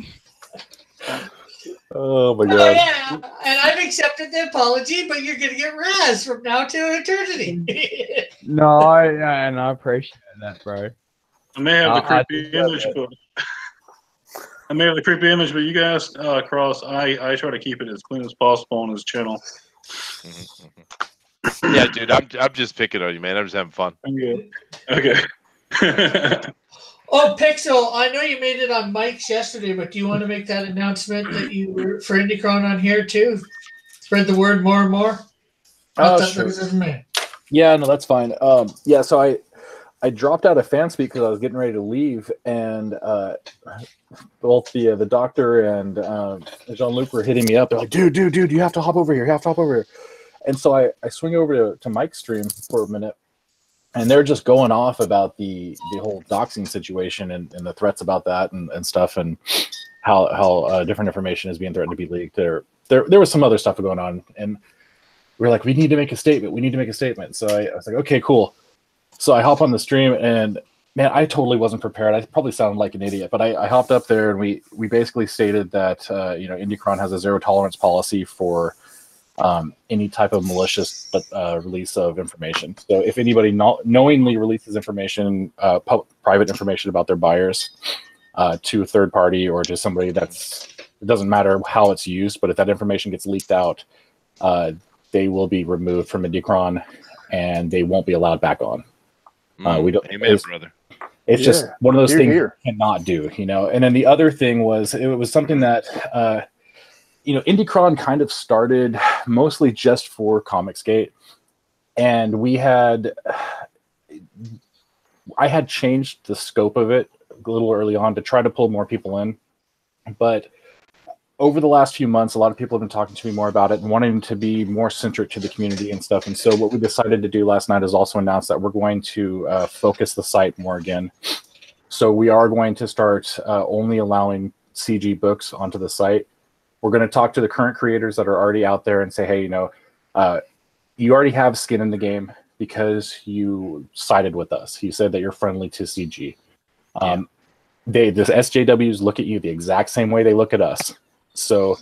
Oh my
God!
God!
Yeah, and I've accepted the apology, but you're gonna get Raz from now to eternity.
No, I appreciate that, bro.
I may have the creepy image, but you guys, Cross, I try to keep it as clean as possible on his channel.
Yeah, dude, I'm just picking on you, man. I'm just having fun.
Okay.
Oh, Pixel, I know you made it on Mike's yesterday, but do you want to make that announcement that you were for IndieCron on here too? Spread the word more and more.
Sure. Yeah, no, that's fine. Yeah, so I dropped out of Fanspeak because I was getting ready to leave, and both the doctor and Jean-Luc were hitting me up. They're like, dude, you have to hop over here. You have to hop over here. And so I swing over to Mike's stream for a minute, and they're just going off about the whole doxing situation and the threats about that and stuff. And how different information is being threatened to be leaked. There was some other stuff going on, and we were like, we need to make a statement. We need to make a statement. So I was like, okay, cool. So I hop on the stream, and man, I totally wasn't prepared. I probably sounded like an idiot, but I hopped up there, and we basically stated that Indicron has a zero tolerance policy for any type of malicious release of information. So if anybody knowingly releases information, private information about their buyers to a third party or to somebody it doesn't matter how it's used, but if that information gets leaked out, they will be removed from Indicron and they won't be allowed back on. We don't.
Amen, brother.
It's just one of those things you cannot do, And then the other thing was, it was something that, Indicron kind of started mostly just for Comicsgate, and I had changed the scope of it a little early on to try to pull more people in, but over the last few months, a lot of people have been talking to me more about it and wanting to be more centric to the community and stuff. And so what we decided to do last night is also announce that we're going to focus the site more again. So we are going to start only allowing CG books onto the site. We're going to talk to the current creators that are already out there and say, hey, you already have skin in the game because you sided with us. You said that you're friendly to CG. The SJWs look at you the exact same way they look at us. So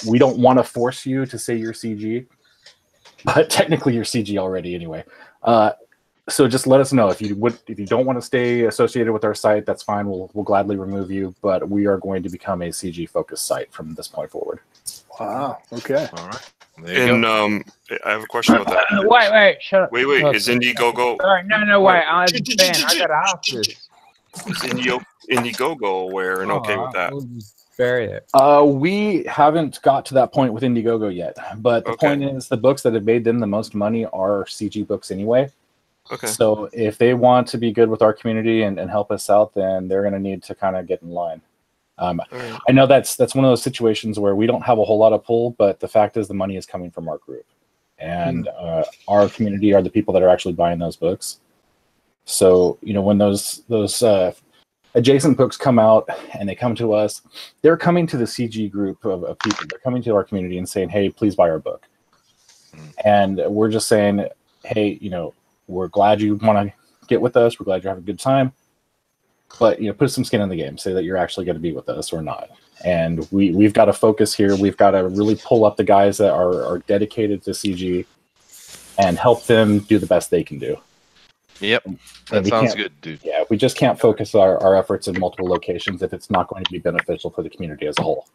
we don't want to force you to say you're CG, but technically you're CG already anyway. So just let us know if you don't want to stay associated with our site. That's fine. We'll gladly remove you. But we are going to become a CG focused site from this point forward.
Wow. Okay.
All right.
And I have a question about that.
Wait, shut up.
Wait, is IndieGOGO?
Sorry, no, wait. I gotta ask this.
Is IndieGOGO aware and okay with that?
We'll just bury it.
We haven't got to that point with IndieGOGO yet, but the point is the books that have made them the most money are CG books anyway.
Okay.
So if they want to be good with our community and help us out, then they're going to need to kind of get in line. I know that's one of those situations where we don't have a whole lot of pull, but the fact is the money is coming from our group, and our community are the people that are actually buying those books. So when those adjacent books come out and they come to us, they're coming to the CG group of people. They're coming to our community and saying, hey, please buy our book. And we're just saying, hey, we're glad you want to get with us. We're glad you're having a good time. But, put some skin in the game. Say that you're actually going to be with us or not. And we've got to focus here. We've got to really pull up the guys that are dedicated to CG and help them do the best they can do.
Yep. That sounds good, dude.
Yeah, we just can't focus our efforts in multiple locations if it's not going to be beneficial for the community as a whole.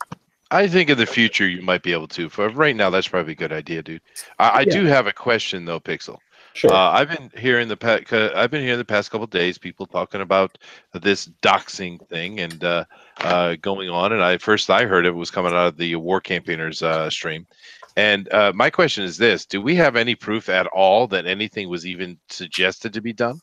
I think in the future you might be able to. For right now, that's probably a good idea, dude. I do have a question though, Pixel.
Sure.
I've been here in the past couple of days, people talking about this doxing thing and going on. And I heard it was coming out of the War Campaigners stream. And my question is this: do we have any proof at all that anything was even suggested to be done?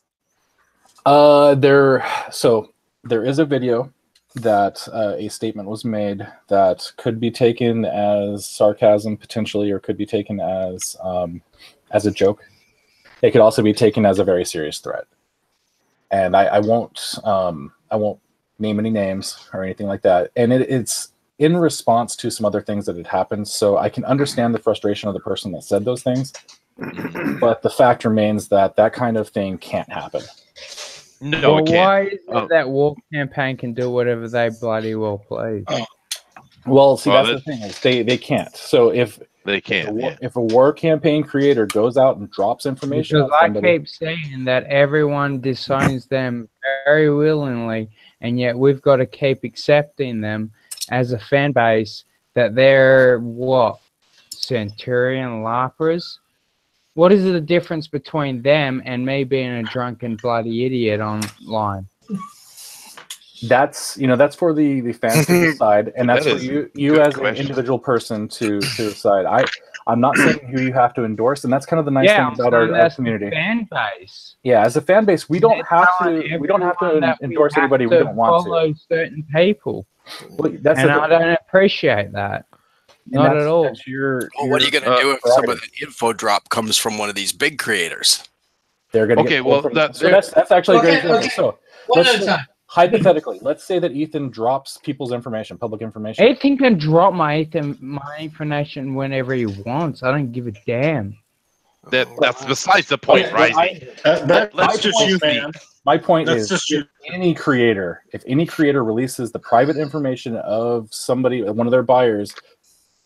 There is a video that a statement was made that could be taken as sarcasm potentially, or could be taken as a joke. It could also be taken as a very serious threat. And I won't name any names or anything like that. And it's in response to some other things that had happened. So I can understand the frustration of the person that said those things, but the fact remains that kind of thing can't happen.
No, it can't.
Why is it that War Campaign can do whatever they bloody well please?
Well, see, that's the thing, is they can't. So if a War Campaign creator goes out and drops information,
because I keep saying that everyone disowns them very willingly, and yet we've got to keep accepting them as a fan base that they're Centurion LARPers. What is the difference between them and me being a drunken bloody idiot online?
That's for the fans to decide, and that's for you as an individual person to decide. I'm not saying who you have to endorse, and that's kind of the nice thing about our community.
Fan base.
Yeah, as a fan base, we don't have to endorse anybody we don't want to.
Follow certain people,
well,
I don't appreciate that. Not at all.
What are you going to do if some of the info drop comes from one of these big creators?
They're going to that's actually a great example. So
one at a time.
hypothetically, let's say that Ethan drops people's information, public information.
Ethan can drop my information whenever he wants. I don't give a damn.
That's besides the point, right?
That's just you, man.
My point
That's
is,
just
if any creator releases the private information of somebody, one of their buyers,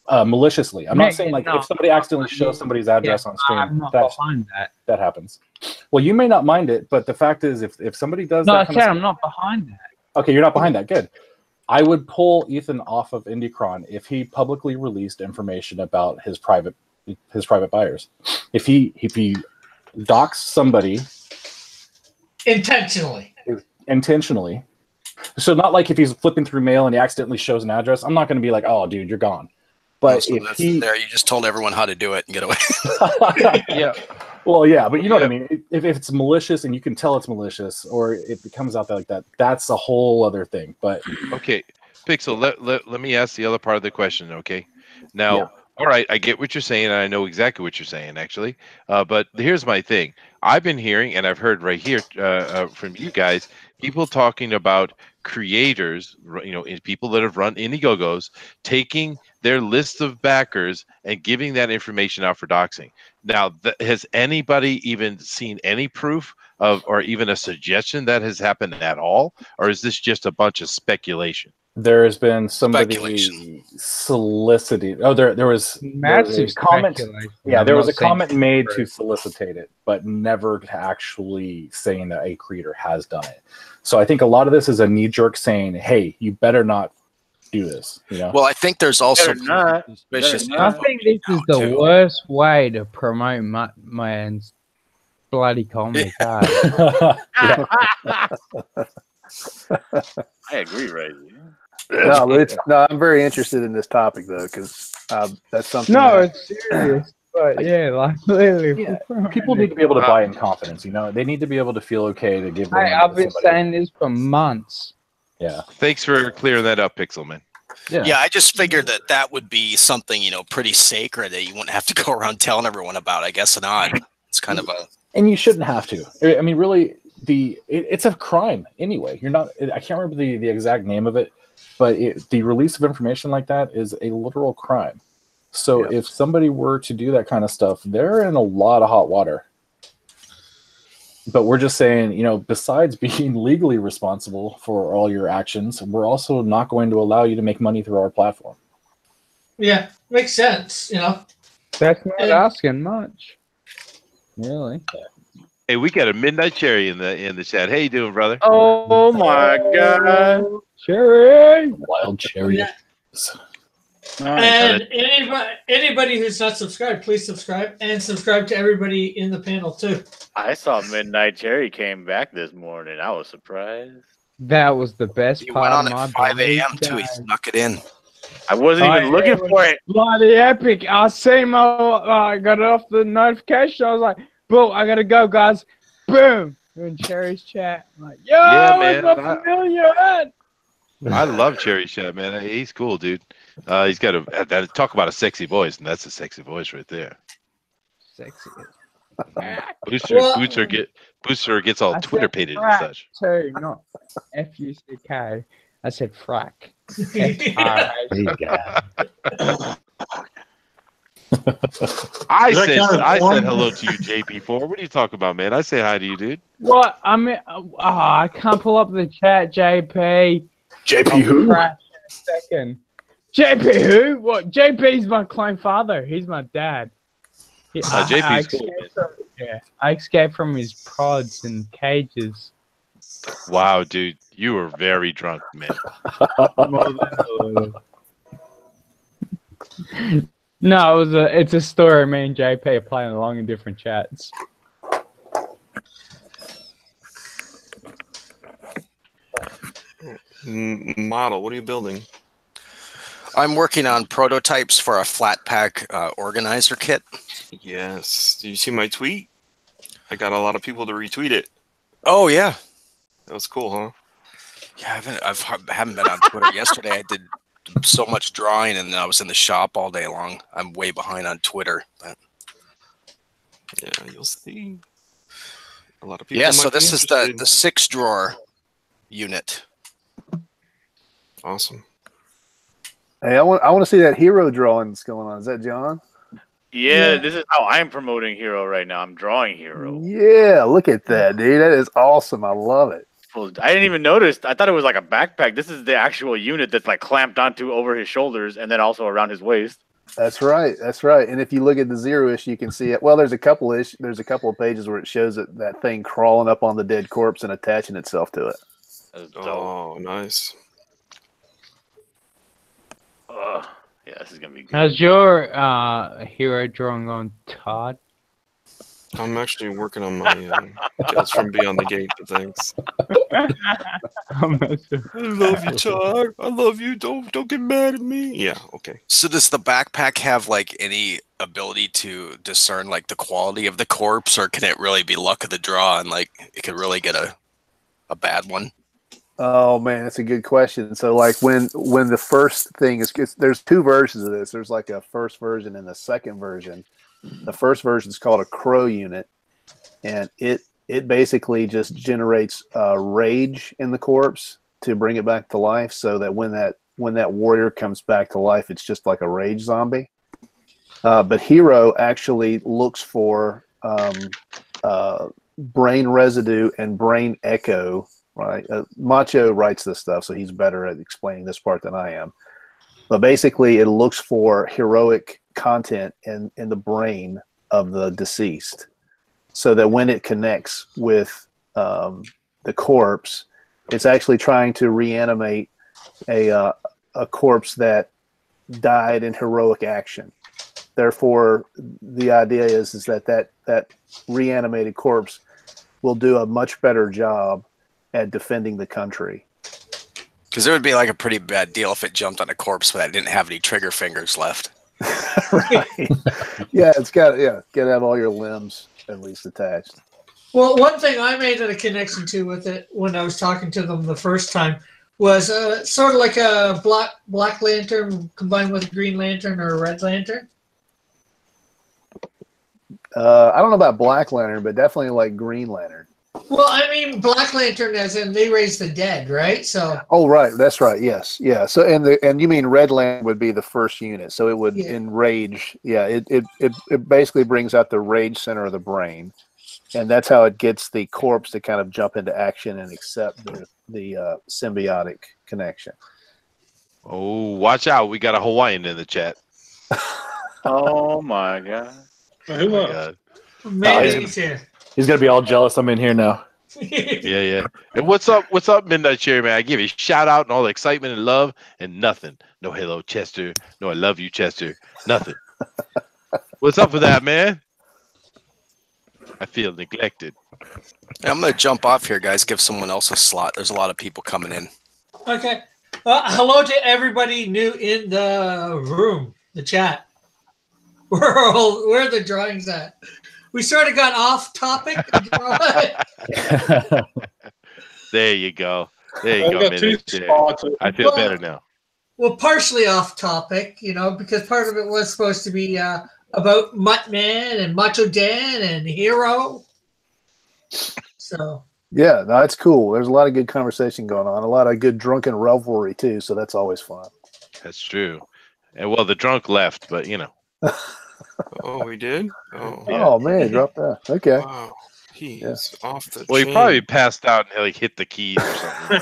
maliciously. I'm not saying like if somebody accidentally shows somebody's address on stream,
I'm not behind that.
That happens. Well, you may not mind it, but the fact is, if somebody does that,
I'm not behind that.
Okay, you're not behind that. Good. I would pull Ethan off of IndieCron if he publicly released information about his private buyers. If he docs somebody intentionally, so not like if he's flipping through mail and he accidentally shows an address, I'm not going to be like, oh dude, you're gone. But if
you just told everyone how to do it and get away.
Yeah.
Well, yeah, but you know what I mean. If it's malicious and you can tell it's malicious, or it becomes out there like that, that's a whole other thing. But
okay, Pixel, let me ask the other part of the question. Okay, now, all right, I get what you're saying, and I know exactly what you're saying, actually. But here's my thing: I've been hearing, and I've heard right here from you guys, people talking about creators, people that have run IndieGOGOs, taking their list of backers and giving that information out for doxing. Now, has anybody even seen any proof of, or even a suggestion that has happened at all? Or is this just a bunch of speculation?
There has been somebody soliciting. Oh, there was
massive
comment. Yeah, there was a comment made
first.
To solicitate it, but never actually saying that a creator has done it. So I think a lot of this is a knee-jerk saying, "Hey, you better not do this."
Well, I think there's also
I think this is the worst way to promote Muttman's bloody comedy card.
I agree, Ray.
No, I'm very interested in this topic though, because that's something.
No, it's serious. But yeah, like literally,
people need to be able to buy in confidence. They need to be able to feel okay to give.
I've been saying this for months.
Yeah.
Thanks for clearing that up, Pixel Man.
Yeah, I just figured that would be something pretty sacred that you wouldn't have to go around telling everyone about. I guess not. It's kind of a.
And you shouldn't have to. I mean, really, it's a crime anyway. You're not. I can't remember the exact name of it, but the release of information like that is a literal crime. So if somebody were to do that kind of stuff, they're in a lot of hot water. But we're just saying, besides being legally responsible for all your actions, we're also not going to allow you to make money through our platform.
Yeah, makes sense,
That's not asking much. Really?
Hey, we got a Midnight Cherry in the chat. How you doing, brother?
Oh my God,
Cherry!
Wild cherry.
Yeah. And anybody who's not subscribed, please subscribe, and subscribe to everybody in the panel too.
I saw Midnight Cherry came back this morning. I was surprised.
That was the best part
went
of my
on at 5 a.m. too. He snuck it in.
I wasn't even looking for it.
Bloody epic! I seen I got it off the notification. I was like, "Bro, I gotta go, guys!" Boom! You're in Cherry's chat. I'm like, yo,
man,
it's a familiar head.
I love Cherry Chat, man. He's cool, dude. He's got a talk about a sexy voice, and that's a sexy voice right there.
Sexy.
Booster gets all Twitter pated and such.
Too, not F-U-C-K. I said frack.
I said hello to you, JP4. What are you talking about, man? I say hi to you, dude.
What? I mean, I can't pull up the chat, JP.
JP who?
Second. JP who? What? JP's my clone father. He's my dad.
JP's cool.
I escaped from his prods and cages.
Wow, dude, you were very drunk, man.
No, it's a story. Me and JP are playing along in different chats.
Model, what are you building?
I'm working on prototypes for a flat pack organizer kit.
Yes. Did you see my tweet? I got a lot of people to retweet it.
Oh yeah,
that was cool, huh?
Yeah, I haven't been on Twitter. Yesterday I did so much drawing, and I was in the shop all day long. I'm way behind on Twitter. But...
yeah, you'll see. A lot of people.
Yeah, so this is the 6 drawer unit.
Awesome.
Hey, I want to see that hero drawing that's going on. Is that John?
Yeah, this is how I'm promoting Hero right now. I'm drawing Hero.
Yeah, look at that, dude. That is awesome. I love it.
Well, I didn't even notice. I thought it was like a backpack. This is the actual unit that's like clamped onto over his shoulders and then also around his waist.
That's right. That's right. And if you look at the zero issue, you can see it. Well, there's a couple of pages where it shows that thing crawling up on the dead corpse and attaching itself to it.
Oh, nice.
Yeah, this is gonna be good.
How's your hero drawing on, Todd?
I'm actually working on my Tales from Beyond the Gate. Thanks.
I
love you, Todd. I love you. Don't get mad at me. Yeah. Okay.
So does the backpack have like any ability to discern like the quality of the corpse, or can it really be luck of the draw and like it could really get a bad one?
Oh man, that's a good question. So like when the first thing is, there's two versions of this. There's like a first version and the second version. The first version is called a crow unit, and it basically just generates rage in the corpse to bring it back to life, so that when that warrior comes back to life, it's just like a rage zombie. But Hero actually looks for brain residue and brain echo. Right, Macho writes this stuff, so he's better at explaining this part than I am. But basically, it looks for heroic content in the brain of the deceased, so that when it connects with the corpse, it's actually trying to reanimate a corpse that died in heroic action. Therefore, the idea is that reanimated corpse will do a much better job at defending the country.
Because it would be like a pretty bad deal if it jumped on a corpse that didn't have any trigger fingers left.
Right. Yeah, it's got to have all your limbs at least attached.
Well, one thing I made a connection to with it when I was talking to them the first time was sort of like a black lantern combined with a green lantern or a red lantern.
I don't know about Black Lantern, but definitely like Green Lantern.
Well, I mean Black Lantern as in they raise the dead, right? So.
Oh, right. That's right. Yes. Yeah. So and you mean Red Lantern would be the first unit. So it would enrage. Yeah. It basically brings out the rage center of the brain, and that's how it gets the corpse to kind of jump into action and accept the symbiotic connection.
Oh, watch out! We got a Hawaiian in the chat.
Oh my god!
Who knows?
Man, he's here.
He's gonna be all jealous I'm in here now.
Yeah. And what's up, Midnight Cherry Man? I give you a shout out and all the excitement and love and nothing. No hello, Chester. No, I love you, Chester. Nothing. What's up with that, man? I feel neglected.
I'm gonna jump off here, guys. Give someone else a slot. There's a lot of people coming in.
Okay. Hello to everybody new in the room, the chat. Where are the drawings at? We sort of got off topic.
There you go. There you go. I feel better now.
Well, partially off topic, because part of it was supposed to be about Mutt Man and Macho Dan and Hero. So.
Yeah, no, that's cool. There's a lot of good conversation going on. A lot of good drunken revelry too. So that's always fun.
That's true. And well, the drunk left, but
Oh, we did? Oh,
yeah. Oh man, drop that. Okay.
Wow. He's off the
Well,
chain.
he probably passed out and like hit the keys or something.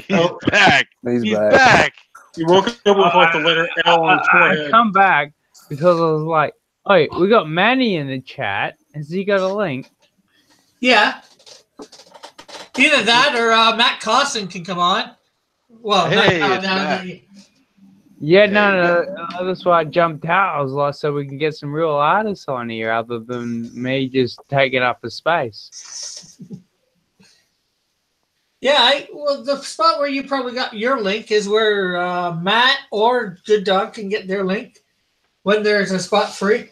He's back.
He's
back.
He woke up with like the letter L on his forehead.
I come back because I was like, "Oh, we got Manny in the chat. Has he got a link?"
Yeah. Either that or Matt Costin can come on. Well,
hey,
no, that's why I jumped out. I was like, so we can get some real artists on here other than me just taking up the space.
Yeah, well, the spot where you probably got your link is where Matt or Good Dog can get their link when there's a spot free.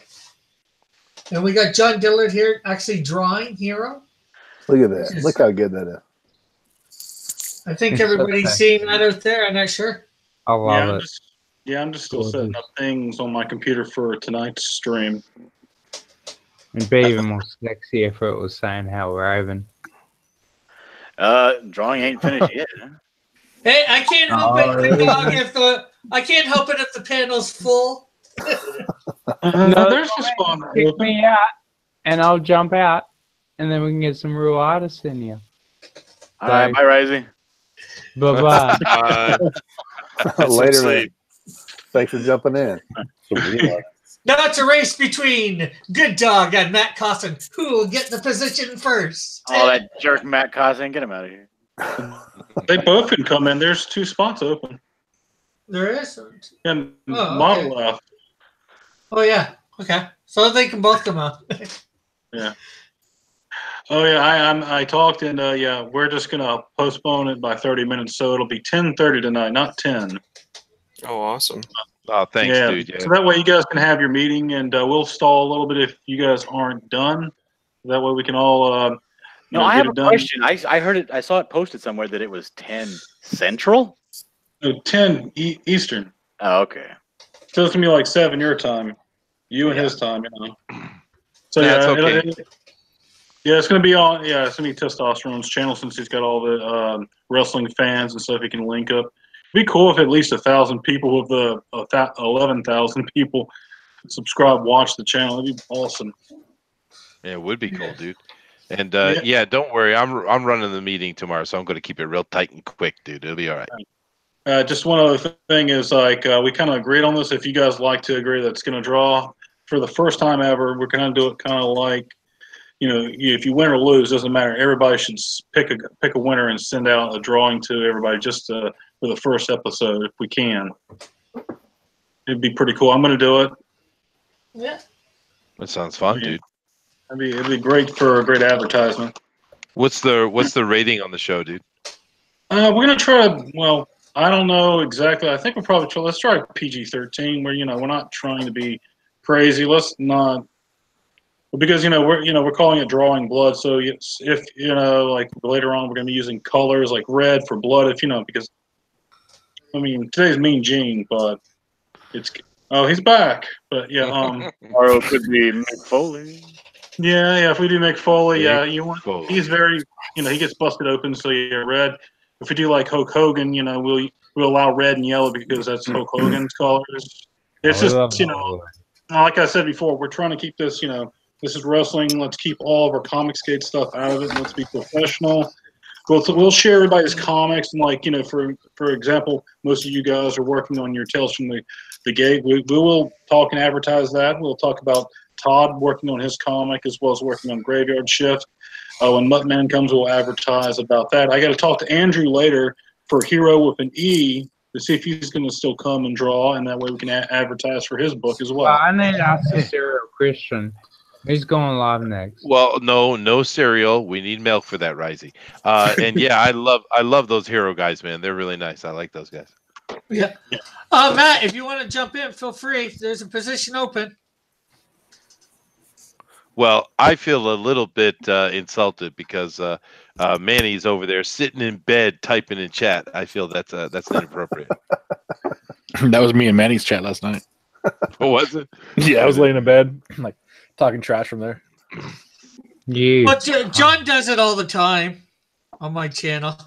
And we got John Dillard here actually drawing Hero.
Look at that. Look how good that is.
I think everybody's seeing that out there. I'm not sure.
I love it.
I'm just still setting up things on my computer for tonight's stream.
It'd be even more sexy if it was saying how we're even.
Drawing ain't finished yet. Huh?
Hey, I can't help it, dog, I can't help it if the panel's full.
No,
there's a spawn.
Kick me out, and I'll jump out, and then we can get some real artists in here.
All right, bye, Risey.
Bye-bye.
Later, man. Thanks for jumping in.
Now it's a race between Good Dog and Matt Cosson. Who will get the position first?
Oh, that jerk Matt Cosson. Get him out of here.
They both can come in. There's 2 spots open.
There is?
And model left.
Oh, yeah. Okay. So they can both come out.
Yeah. Oh, yeah. I talked, and yeah, we're just going to postpone it by 30 minutes. So it'll be 10:30 tonight, not 10.
Oh, awesome.
Oh, thanks,
yeah.
dude. Yeah.
So that way you guys can have your meeting, and we'll stall a little bit if you guys aren't done. That way we can all
No, I have a question. I heard it. I saw it posted somewhere that it was 10 Central.
No, 10 Eastern.
Oh, okay.
So it's gonna be like 7 your time, you and his time, you know. So
That's
yeah,
okay.
it's gonna be on. Yeah, it's gonna be Testosterone's channel since he's got all the wrestling fans and stuff. He can link up. It'd be cool if at least 1,000 people of the 11,000 people subscribe, watch the channel. It'd be awesome.
Yeah, it would be cool, dude. And yeah, don't worry. I'm running the meeting tomorrow, so I'm going to keep it real tight and quick, dude. It'll be all right.
Just one other thing is like we kind of agreed on this. If you guys like to agree that's going to draw for the first time ever, we're going to do it kind of like, you know, if you win or lose, doesn't matter. Everybody should pick a winner and send out a drawing to everybody just for the first episode if we can. It'd be pretty cool. I'm going to do it.
Yeah.
That sounds fun, dude.
It'd be great for a great advertisement.
What's the rating on the show, dude?
We're gonna try to. Well, I don't know exactly. I think we'll probably try. Let's try PG-13, where we're not trying to be crazy. Let's not, because we're calling it drawing blood. So if like later on we're gonna be using colors like red for blood. Because I mean today's Mean Gene, but it's he's back. But yeah,
Tomorrow could be Mick Foley.
Yeah. If we do McFoley,
Foley.
He's very, he gets busted open, so you're red. If we do like Hulk Hogan, we'll allow red and yellow because that's Hulk Hogan's colors. It's just, like I said before, we're trying to keep this, this is wrestling. Let's keep all of our comic skate stuff out of it. Let's be professional. We'll share everybody's comics, and like, for example, most of you guys are working on your Tales from the Gate. We will talk and advertise that. We'll talk about Todd working on his comic as well as working on Graveyard Shift. When Muttman comes, we'll advertise about that. I got to talk to Andrew later for Hero with an E to see if he's going to still come and draw, and that way we can advertise for his book as well.
I need to ask the Serial Christian. He's going live next.
Well, no cereal. We need milk for that, Risey. And yeah, I love those Hero guys, man. They're really nice. I like those guys.
Yeah. Matt, if you want to jump in, feel free. There's a position open.
Well, I feel a little bit insulted because Manny's over there sitting in bed typing in chat. I feel that's inappropriate.
That was me and Manny's chat last night.
Oh, was it?
Yeah, I was laying in bed, like talking trash from there.
Yeah.
But John does it all the time on my channel.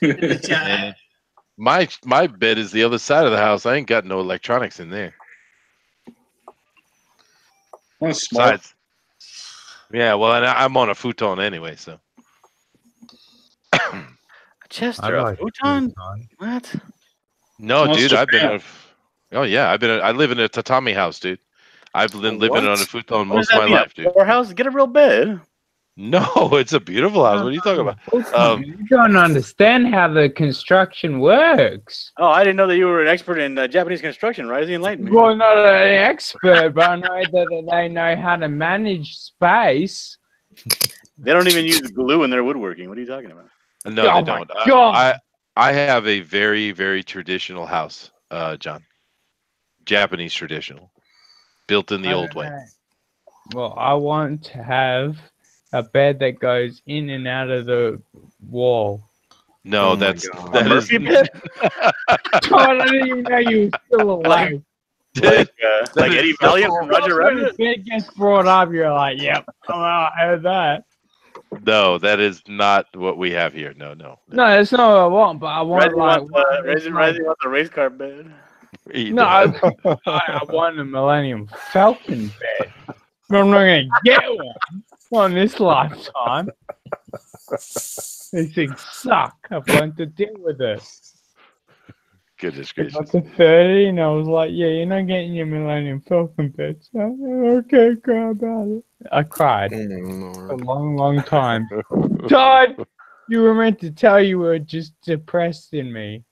Yeah. My bed is the other side of the house. I ain't got no electronics in there.
That's smart.
Besides, yeah, well, and I'm on a futon anyway, so.
Chester, a futon? What?
No, dude, I've been. I live in a tatami house, dude. I've been living on a futon most of my life, dude.
House, get a real bed.
No, it's a beautiful house. What are you talking about?
You don't understand how the construction works.
Oh, I didn't know that you were an expert in Japanese construction, right? Enlighten me.
Well, not an expert, but I know that they know how to manage space.
They don't even use glue in their woodworking. What are you talking about?
No, they don't. I have a very, very traditional house, John. Japanese traditional. Built in the old way.
Well, I want to have a bed that goes in and out of the wall.
No, that
Murphy bed?
I didn't even know you were still alive.
Like Eddie Valiant from Roger Rabbit?
When the bed gets brought up, you're like, yep, I heard that.
No, that is not what we have here. No.
No, that's not what I want. But I want
Reggie wants a race car bed.
No, I want a Millennium Falcon bed. But I'm not gonna get one on this lifetime. These things suck. I've learned to deal with it.
Goodness
I
gracious.
got to 30 and I was like, yeah, you're not getting your Millennium Falcon bed. So, okay, cry about it. I cried for a long time. Todd, you were meant to tell you were just depressed in me.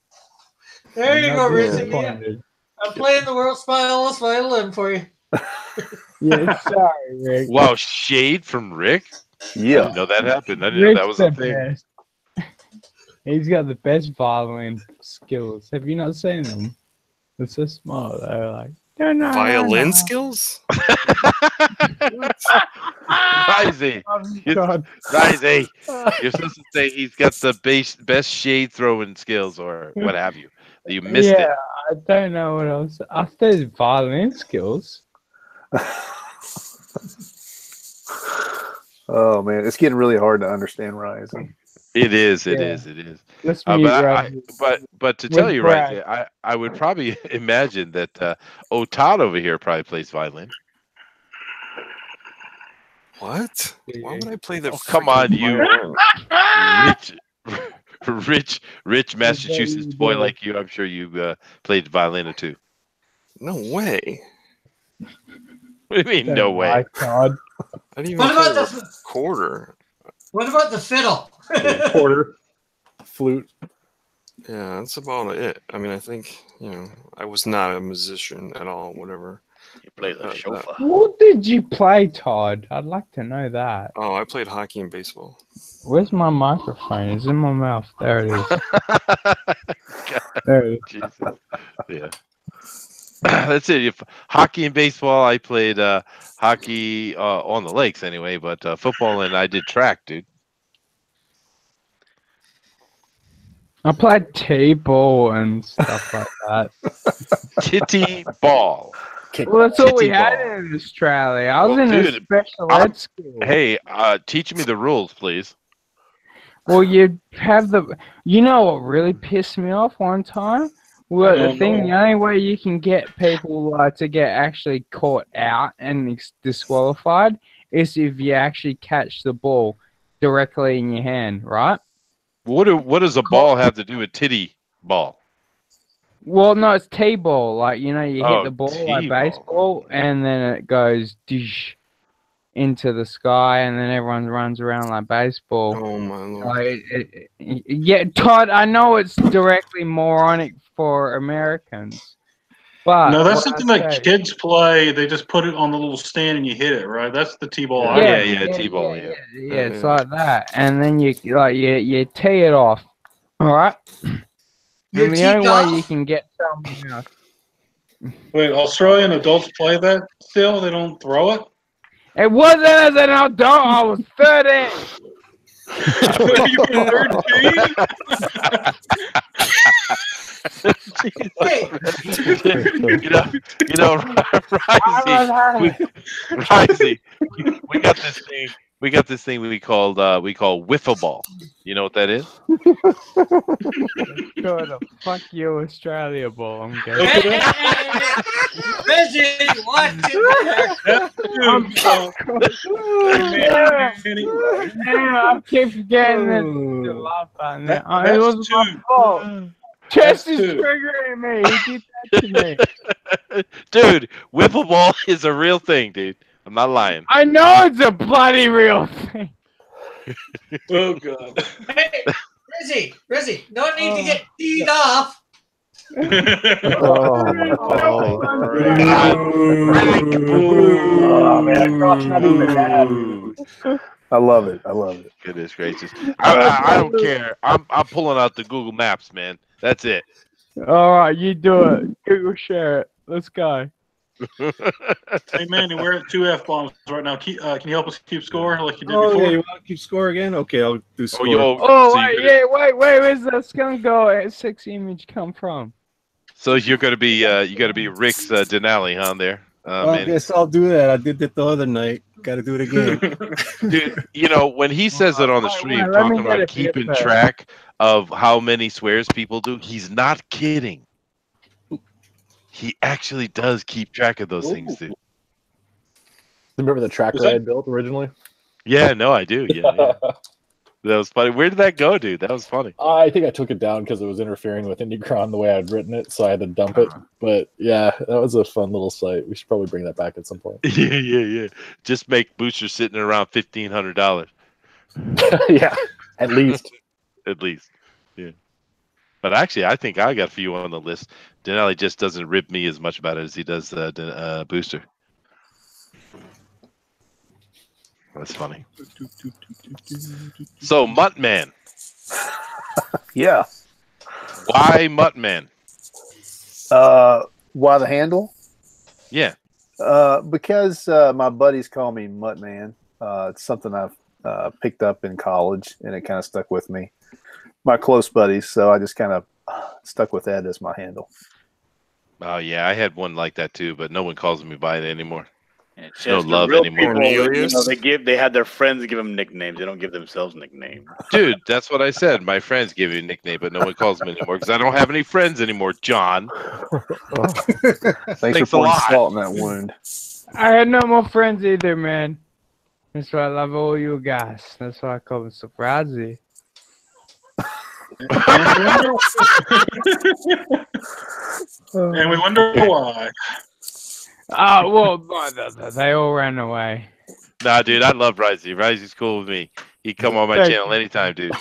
There you go, Rizzy.
disappointed.
I'm playing the world's smallest violin for you.
Yeah, sorry, Rick.
Wow, shade from Rick?
Yeah.
I didn't know that happened. I didn't know that was a thing.
Best. He's got the best violin skills. Have you not seen them? They're so smart. They're like,
Violin skills?
Risey. Risey. You're supposed to say he's got the best shade throwing skills or what have you. You missed it.
Yeah, I don't know what else. I said violin skills.
Oh man, it's getting really hard to understand Ryzen.
It is.
Let's mute
but to tell you, right, I would probably imagine that Todd over here probably plays violin.
What? Why would I play the?
Oh, come on, you rich Massachusetts boy like you. I'm sure you played violin or two.
No way.
What do you mean, no way?
I didn't even play the quarter.
What about the fiddle?
Quarter, flute.
Yeah, that's about it. I mean, I think, I was not a musician at all, whatever.
You play the chauffeur.
What did you play, Todd? I'd like to know that.
Oh, I played hockey and baseball.
Where's my microphone? It's in my mouth. There it is. There it is.
Jesus. Yeah. That's it. If hockey and baseball, I played hockey on the lakes anyway, but football and I did track, dude.
I played T-ball and stuff like that.
Titty ball.
Well, that's all we had in Australia. I was in a special ed school.
Hey, teach me the rules, please.
Well, you have the... You know what really pissed me off one time? Well, the only way you can get people to get actually caught out and disqualified is if you actually catch the ball directly in your hand, right?
What does a ball have to do with titty ball?
Well, no, it's T-ball. Like, you hit the ball like baseball, and then it goes dish into the sky, and then everyone runs around like baseball.
Oh, my Lord.
Like, yeah, Todd, I know it's directly moronic for Americans. But
no, that's something that kids play. They just put it on the little stand and you hit it, right? That's the T-ball.
Yeah, T-ball. Yeah,
it's like that, and then you tee it off. All right. And the only way you can get something else.
Wait, Australian adults play that still? They don't throw it?
It wasn't as an adult. I was 13.
You were 13?
Risey, we got this thing. We got this thing we call wiffle ball. You know what that is?
Go to fuck you, Australia ball. I'm good.
Reggie, watch
I keep forgetting to laugh at that. It was my fault. Chest is triggering me. He did that to me.
Dude, wiffle ball is a real thing, dude. I'm not lying.
I know it's a bloody real thing.
Oh, God.
Hey, Rizzy, no need to get teed off.
I love it.
Goodness gracious. I don't care. I'm pulling out the Google Maps, man. That's it.
All right, you do it. Google share it. Let's go.
Hey, Manny, we're at 2 F-bombs right now. Can you help us keep score like you did before?
Yeah, you want to keep score again? Okay, I'll do score.
Wait, where's the skunk go? 6 image come from?
So you're gonna be Rick's Denali, huh? There.
I guess I'll do that. I did that the other night. Got to do it again.
Dude, you know, when he says it on the stream,
let me
talking
get
about
it
keeping
first.
track of how many swears people do, he's not kidding. He actually does keep track of those things, dude.
Remember the tracker I had built originally?
Yeah, no, I do. Yeah. That was funny. Where did that go, dude? That was funny.
I think I took it down because it was interfering with IndieGOGO the way I'd written it, so I had to dump it. But yeah, that was a fun little site. We should probably bring that back at some point.
Yeah. Just make boosters sitting around $1,500.
Yeah, at least.
At least. Yeah. But actually, I think I got a few on the list. Denali just doesn't rib me as much about it as he does Booster. That's funny. So, Muttman.
Yeah.
Why Muttman?
Why the handle?
Yeah.
Because my buddies call me Muttman. It's something I've picked up in college, and it kind of stuck with me. My close buddies, so I just kind of stuck with that as my handle.
Oh yeah, I had one like that too, but no one calls me by it anymore.
It's
No
just the
love
real
anymore.
people, you know, they had their friends give them nicknames. They don't give themselves nicknames.
Dude, that's what I said. My friends give you a nickname, but no one calls me anymore because I don't have any friends anymore, John.
Thanks for pouring salt in that wound.
I had no more friends either, man. That's why I love all you guys. That's why I call them Surprisey.
And we wonder why.
Well, they all ran away.
Nah, dude, I love Risey. Risey's cool with me. He come on my channel anytime, dude.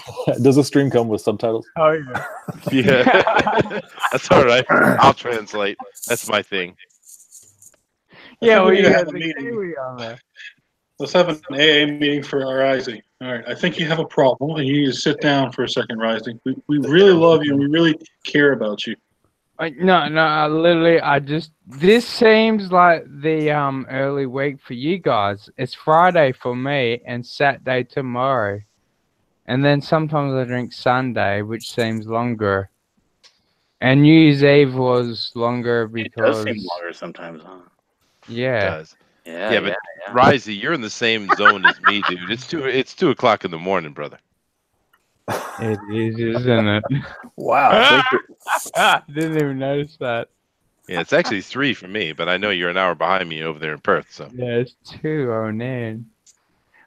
Does the stream come with subtitles?
Oh yeah.
Yeah. That's all right. I'll translate. That's my thing.
Yeah,
we
we
need to
had
have a
the
meeting.
Kiwi on there.
Let's have an AA meeting for our Rising. All right, I think you have a problem, and you need to sit down for a second, Rising. We really love you, and we really care about you.
No, this seems like the early week for you guys. It's Friday for me and Saturday tomorrow. And then sometimes I drink Sunday, which seems longer. And New Year's Eve was longer because
It does seem longer sometimes, huh?
Yeah.
It does.
Yeah,
but Risey, you're in the same zone as me, dude. It's 2 o'clock in the morning, brother.
It is, isn't it?
Wow.
Didn't even notice that.
Yeah, it's actually 3 for me, but I know you're an hour behind me over there in Perth. So
yeah, it's 2 on in.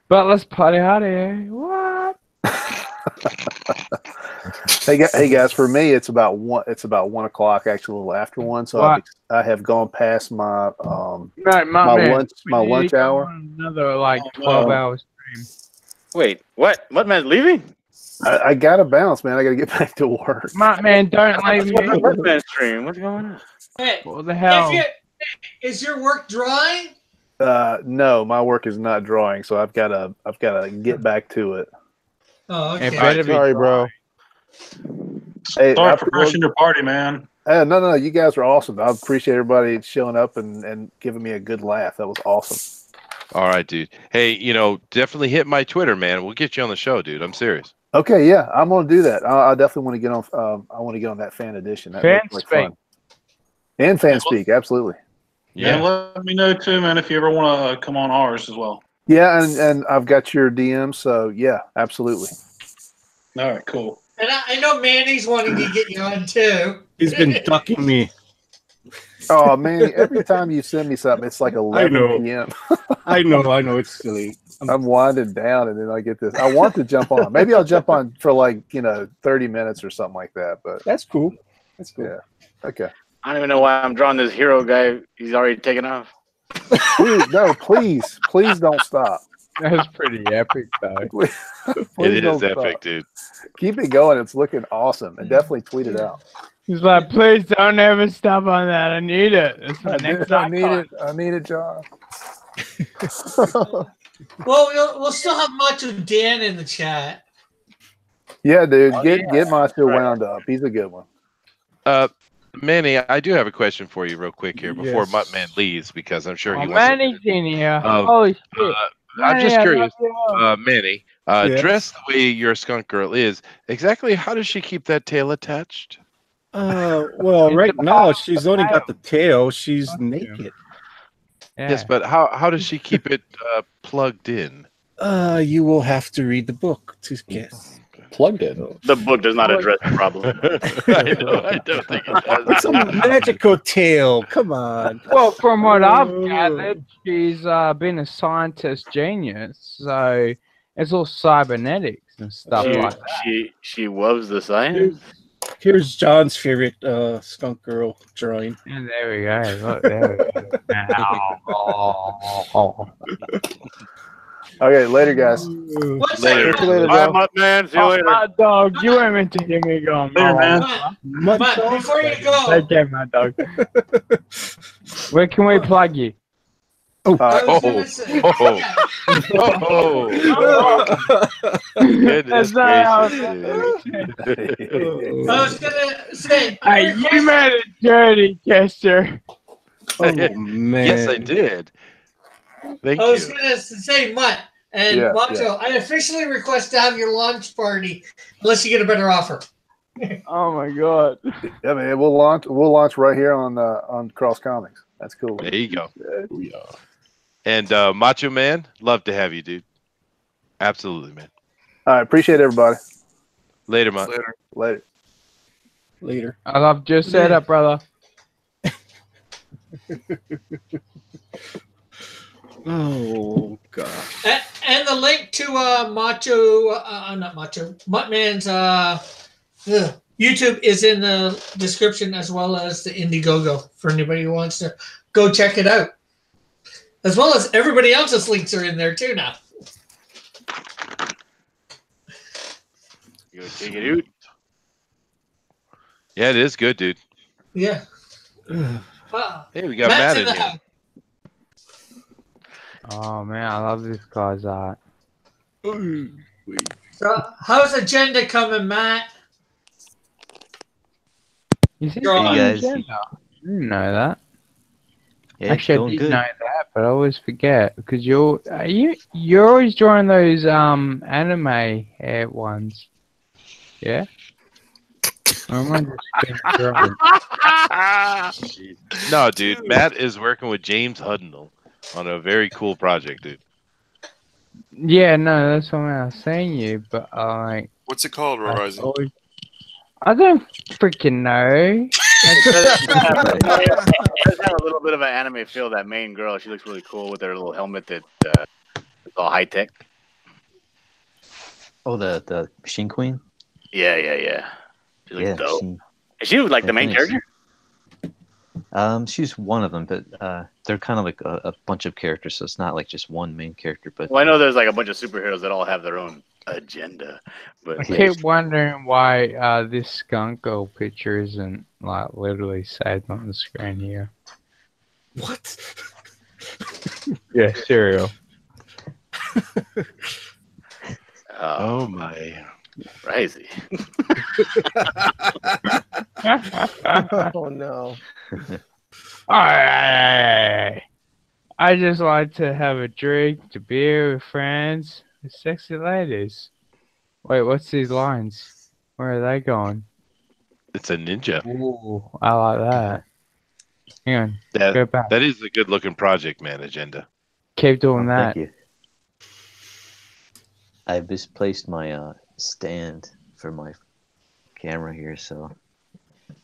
But let's party hardy. What?
Hey guys, for me it's about 1 o'clock, actually a little after 1. So I have gone past my my lunch hour.
Another like 12 hours stream.
Wait, what? Muttman's leaving?
I gotta bounce, man. I gotta get back to work.
Man, don't leave me.
Muttman's stream. What's going on?
Hey,
what the hell?
Is your work drawing?
No, my work is not drawing, so I've gotta get back to it.
Oh, okay.
Sorry, bro.
Hey,
sorry for crashing your party, man.
No, you guys are awesome. I appreciate everybody showing up and giving me a good laugh. That was awesome.
all right, dude. Hey, definitely hit my Twitter, man. We'll get you on the show, dude. I'm serious.
Okay, yeah, I'm gonna do that. I definitely want to get on. I want to get on that fan edition. That
fan
looks
speak.
fun. And fan speak, absolutely.
Yeah, and let me know too, man, if you ever want to come on ours as well.
Yeah, and I've got your DM, so yeah, absolutely.
All right, cool.
And I know Manny's wanting to get you on too.
He's been ducking me.
Oh man, every time you send me something, it's like 11 p.m.
I know, it's silly.
I'm winding down, and then I get this. I want to jump on. Maybe I'll jump on for 30 minutes or something like that. But
that's cool. That's cool.
Yeah. Okay.
I don't even know why I'm drawing this hero guy. He's already taken off.
Dude, no, please don't stop.
That's pretty epic, though.
It is epic, dude.
Keep it going. It's looking awesome, and definitely tweet it out.
He's like, please don't ever stop on that. I need it. It's my next icon.
I need it, John.
Well, we'll still have Macho Dan in the chat.
Yeah, dude. Get Macho wound up. He's a good one.
Manny, I do have a question for you real quick here before Muttman leaves, because I'm sure he wants
Manny's in here. Holy shit.
I'm just curious, Manny, dressed the way your skunk girl is, exactly how does she keep that tail attached?
Well, right now she's only got the tail. She's naked.
Yeah.
Yes, but how does she keep it plugged in?
You will have to read the book to guess.
Plugged in.
The book does not address the problem.
I know. I don't think it does.
It's a magical tale. Come on.
Well, from what I've gathered, she's been a scientist genius, so it's all cybernetics and stuff like that.
She loves the science.
Here's John's favorite skunk girl drawing.
And there we go. Look, there we go.
Okay, later, guys.
Later.
Bye, Mutt man. See you later.
Mad dog, you weren't meant to hear me go.
Later, man.
Matt, before you go,
Okay, Mad dog. Where can we plug you?
I was gonna say,
Goodness
Hey, you made it dirty, Chester.
Oh, man.
Yes, I did. Thank
I was
you.
gonna say, Mutt and Macho, I officially request to have your launch party, unless you get a better offer.
Oh my god.
Yeah, man, we'll launch right here on Cross Comics. That's cool.
There you go. And Macho Man, love to have you, dude. Absolutely, man.
All right, appreciate everybody.
Later, Mutt.
Later.
I love your setup, brother.
Oh god.
And the link to Muttman's YouTube is in the description, as well as the IndieGOGO for anybody who wants to go check it out. As well as everybody else's links are in there too now.
You gonna take it out?
Yeah, it is good, dude.
Yeah.
Hey, we got
Matt's
Matt in here.
Oh man, I love this guy's art.
So, how's agenda coming, Matt?
You see,
guys.
I didn't know that.
Yeah,
Actually, I did
good.
know that, but I always forget because you're always drawing those anime ones. Yeah.
No, dude. Matt is working with James Hudnall on a very cool project, dude.
Yeah, no, that's what I was saying you, but like.
What's it called, Horizon?
I don't freaking know.
It does have a little bit of an anime feel. That main girl, she looks really cool with her little helmet that it's all high tech.
Oh, the Machine Queen?
Yeah. She looks dope. Is she like the main
thanks.
character?
She's one of them, but they're kind of like a bunch of characters, so it's not like just one main character. But
Well, I know there's like a bunch of superheroes that all have their own agenda, but
I keep wondering why this skunk girl picture isn't like literally saved on the screen here.
What?
Yeah, cereal.
Oh my.
Crazy.
Oh no.
I just like to have a drink, to beer with friends, with sexy ladies. Wait, what's these lines? Where are they going?
It's a ninja.
Ooh, I like that. Hang on, go back.
That is a good looking project, man. Agenda.
Keep doing that.
Thank you. I've misplaced my stand for my camera here, so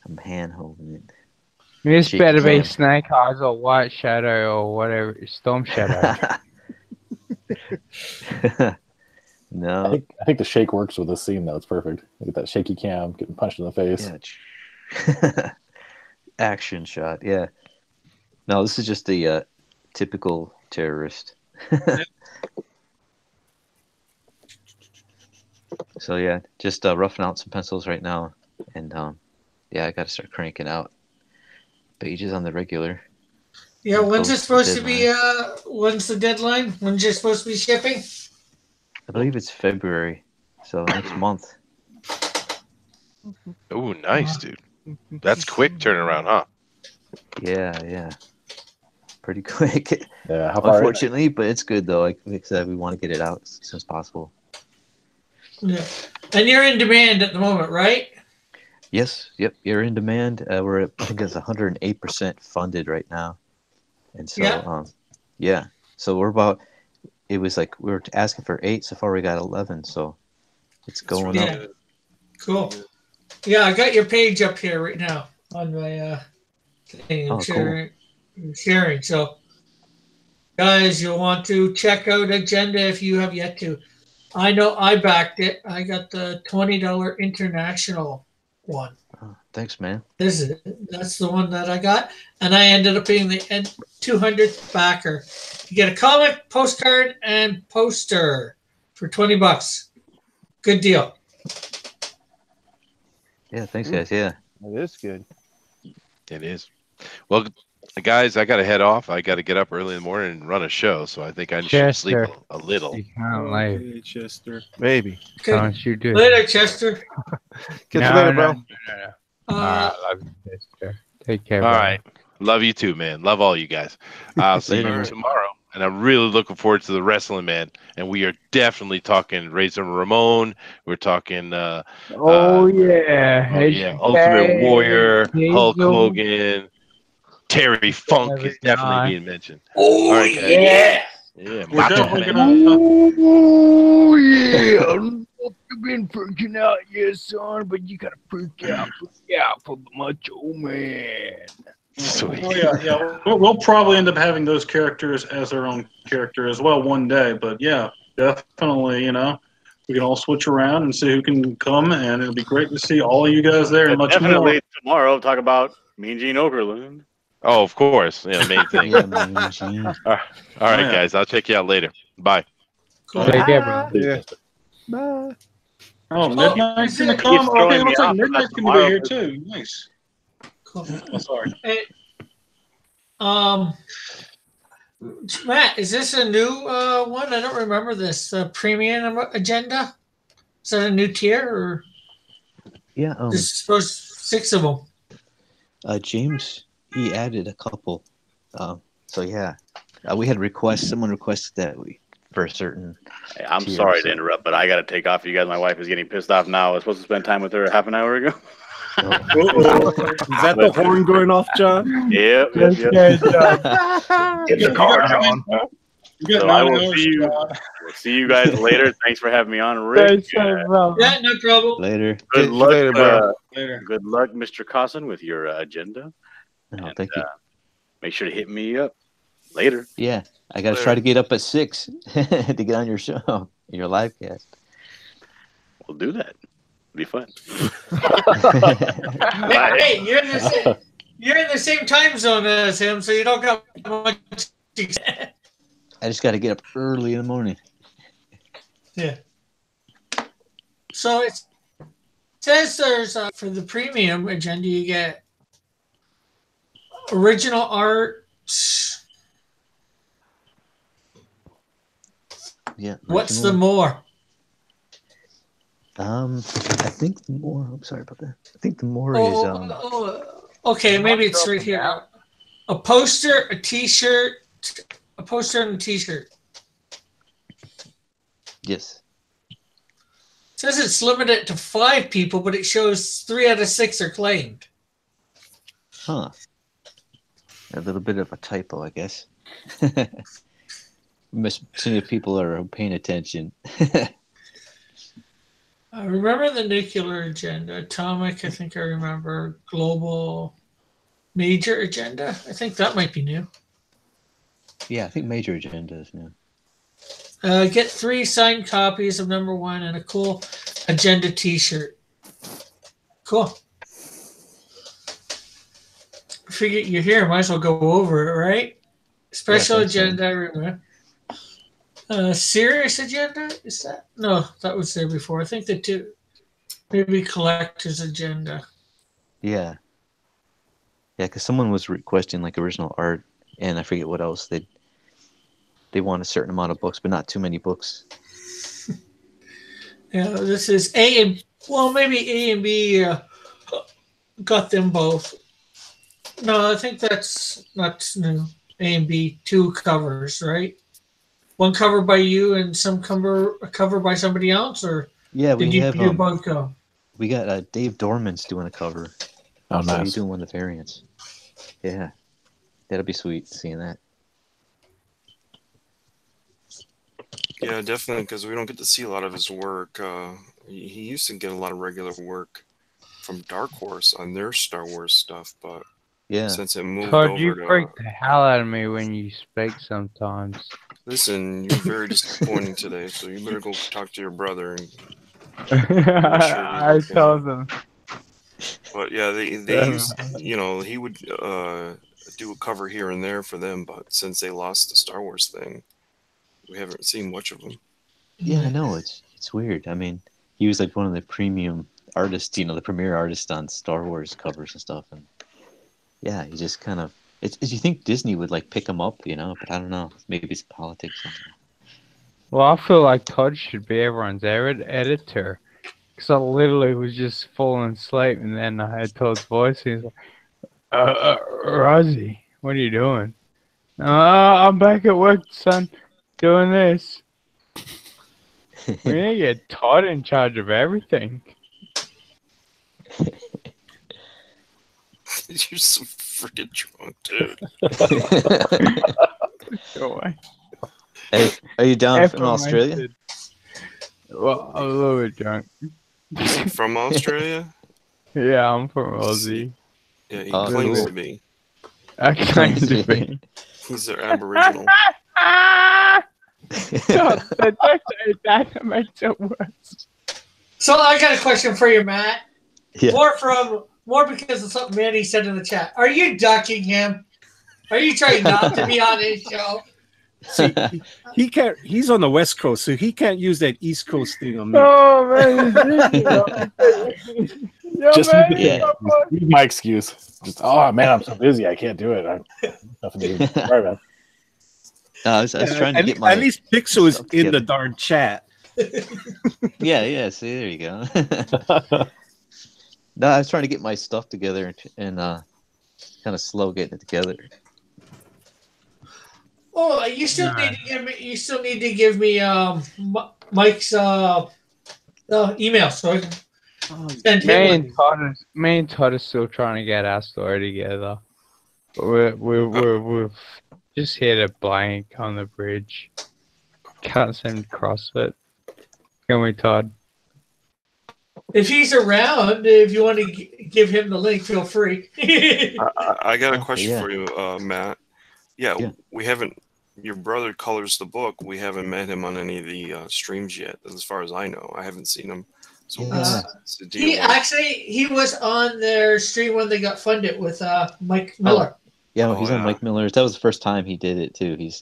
I'm hand holding it.
This
Shaky
better be
cam.
Snake Eyes or White Shadow or whatever, Storm Shadow.
No.
I think the shake works with this scene, though. It's perfect. Look at that shaky cam getting punched in the face.
Yeah. Action shot, yeah. No, this is just the typical terrorist. So yeah, just roughing out some pencils right now, and yeah, I got to start cranking out pages on the regular.
Yeah, when's
Close
it
to
supposed to
deadline.
be? When's the deadline? When's it supposed to be shipping?
I believe it's February, so next month.
Oh, nice, dude. That's quick turnaround, huh?
Yeah. Pretty quick.
Yeah, how far?
Unfortunately, but it's good though. Like I said, we want to get it out as soon as possible.
Yeah. And you're in demand at the moment, right?
Yes, yep, you're in demand. We're at, I think it's 108% funded right now, and so
Yeah.
Yeah. So we're about. It was like we were asking for 8. So far we got 11. So it's going up.
Cool. Yeah, I got your page up here right now on my thing. I'm sharing. So, guys, you'll want to check out Agenda if you have yet to. I know I backed it. I got the $20 international one.
Oh, thanks, man.
That's the one that I got, and I ended up being the 200th backer. You get a comic, postcard, and poster for $20. Good deal.
Yeah, thanks, guys. Yeah,
that is good.
It is. Well, guys, I got to head off. I got to get up early in the morning and run a show, so I think I should sleep a little.
You can't leave.
Okay, Chester.
Maybe.
Okay.
Don't you do
Later, Chester.
Catch you later, bro.
No. All right, love you, Chester. Take care.
All
brother.
right. Love you too, man. Love all you guys. I'll see you tomorrow. And I'm really looking forward to the wrestling, man. And we are definitely talking Razor Ramon. We're talking Ultimate Warrior, Hulk Hogan, Terry Funk is definitely being mentioned.
Oh,
all right, guys. Yeah.
We're definitely
Oh yeah. You've been freaking out, yes, son, but you gotta freak out for the Macho Man.
Sweet.
Oh yeah. We'll probably end up having those characters as their own character as well one day. But yeah, definitely, we can all switch around and see who can come, and it'll be great to see all of you guys there and much
definitely
more.
Tomorrow, talk about Mean Gene Okerlund.
Oh, of course. Yeah, main thing. All right, guys. I'll check you out later. Bye.
Cool.
Take care, bro.
Yeah.
Bye.
Oh, Midnight's gonna come. Okay, it looks like Midnight's gonna be here too. Nice.
Cool.
Oh, sorry.
Hey, Matt, is this a new one? I don't remember this. Premium Agenda? Is that a new tier or?
Yeah.
There's supposed 6 of them.
James, he added a couple. So yeah, we had requests. Someone requested that for a certain.
Hey, I'm
tier,
sorry
so.
to interrupt, but I got to take off. You guys, my wife is getting pissed off now. I was supposed to spend time with her half an hour ago.
Is that the horn going off, John?
Yep.
Get the car on.
So I will see you guys later. Thanks for having me on, Rick.
Yeah, no problem.
Later.
Good luck,
later, bro.
Later.
Luck, Mr. Cosson, with your agenda.
Oh, thank you.
Make sure to hit me up later.
Yeah, I got to try to get up at 6 to get on your show, your live cast.
We'll do that. It'll be fun.
Hey, you're in the same time zone as him, so you don't got much.
I just got to get up early in the morning.
Yeah. So it says there's for the premium agenda you get original art.
Yeah.
What's the more?
I think the more. I'm sorry about that. I think the more is
okay, maybe it's right here. A poster, a T-shirt, a poster, and a T-shirt.
Yes.
It says it's limited to 5 people, but it shows 3 out of 6 are claimed.
Huh. A little bit of a typo, I guess. Seeing if people are paying attention.
I remember the nuclear agenda, atomic. I think I remember global, major agenda. I think that might be new.
Yeah, I think major agenda is new.
Get 3 signed copies of number 1 and a cool agenda T-shirt. Cool. I figure you're here. Might as well go over it, right? Special agenda. I remember. Serious agenda? Is that? No, that was there before. I think the 2, maybe collector's agenda.
Yeah. Yeah, because someone was requesting like original art, and I forget what else. They want a certain amount of books, but not too many books.
Yeah, this is A and maybe A and B got them both. No, I think that's not new. A and B, 2 covers, right? One cover by you and some cover by somebody else, or
yeah,
did you do both go?
We got Dave Dorman's doing a cover.
Oh, nice.
He's doing one of the variants. Yeah, that'll be sweet seeing that.
Yeah, definitely, because we don't get to see a lot of his work. He used to get a lot of regular work from Dark Horse on their Star Wars stuff, but since it moved
Todd,
over
you
to...
freak the hell out of me when you speak sometimes.
Listen, you're very disappointing today, so you better go talk to your brother and
I told them.
But yeah, they used, you know, he would do a cover here and there for them, but since they lost the Star Wars thing, we haven't seen much of him.
Yeah, I know, it's weird. I mean, he was like one of the premium artists, you know, the premier artist on Star Wars covers and stuff, and yeah, he just kind of. You think Disney would like pick him up, you know, but I don't know. Maybe it's politics. I don't know.
Well, I feel like Todd should be everyone's editor. Because I literally was just falling asleep, and then I had Todd's voice. He's like, Rozzy, what are you doing? I'm back at work, son, doing this. We need to get Todd in charge of everything.
You're so freaking drunk, dude.
Go away.
Hey, are you down from Australia?
Well, I'm a little bit drunk.
From Australia?
Yeah, I'm from Aussie.
Yeah, he claims to be.
I claim to be.
He's an Aboriginal.
Don't say that makes it worse.
So I got a question for you, Matt.
Yeah.
More because of something Manny said in the chat. Are you ducking him? Are you trying not to be on his show?
See, he can't. He's on the West Coast, so he can't use that East Coast thing on me.
Oh man, just use my excuse. Just, oh man, I'm so busy, I can't do it. Nothing to do. Sorry, man.
I was trying to get my.
At least Pixel is in the darn chat.
Yeah. See, there you go. No, I was trying to get my stuff together and kind of slow getting it together.
Oh, you still need to give me. You still need to give me Mike's email so I can send him.
Me and Todd are still trying to get our story together. But we've just hit a blank on the bridge. Can't seem to cross it. Can we, Todd?
If he's around, if you want to give him the link, feel free.
I got a question for you, Matt. Yeah, we haven't. Your brother colors the book. We haven't met him on any of the streams yet, as far as I know. I haven't seen him. So what's the deal?
He was on their stream when they got funded with Mike Miller.
Yeah, he's on Mike Miller's. That was the first time he did it too. He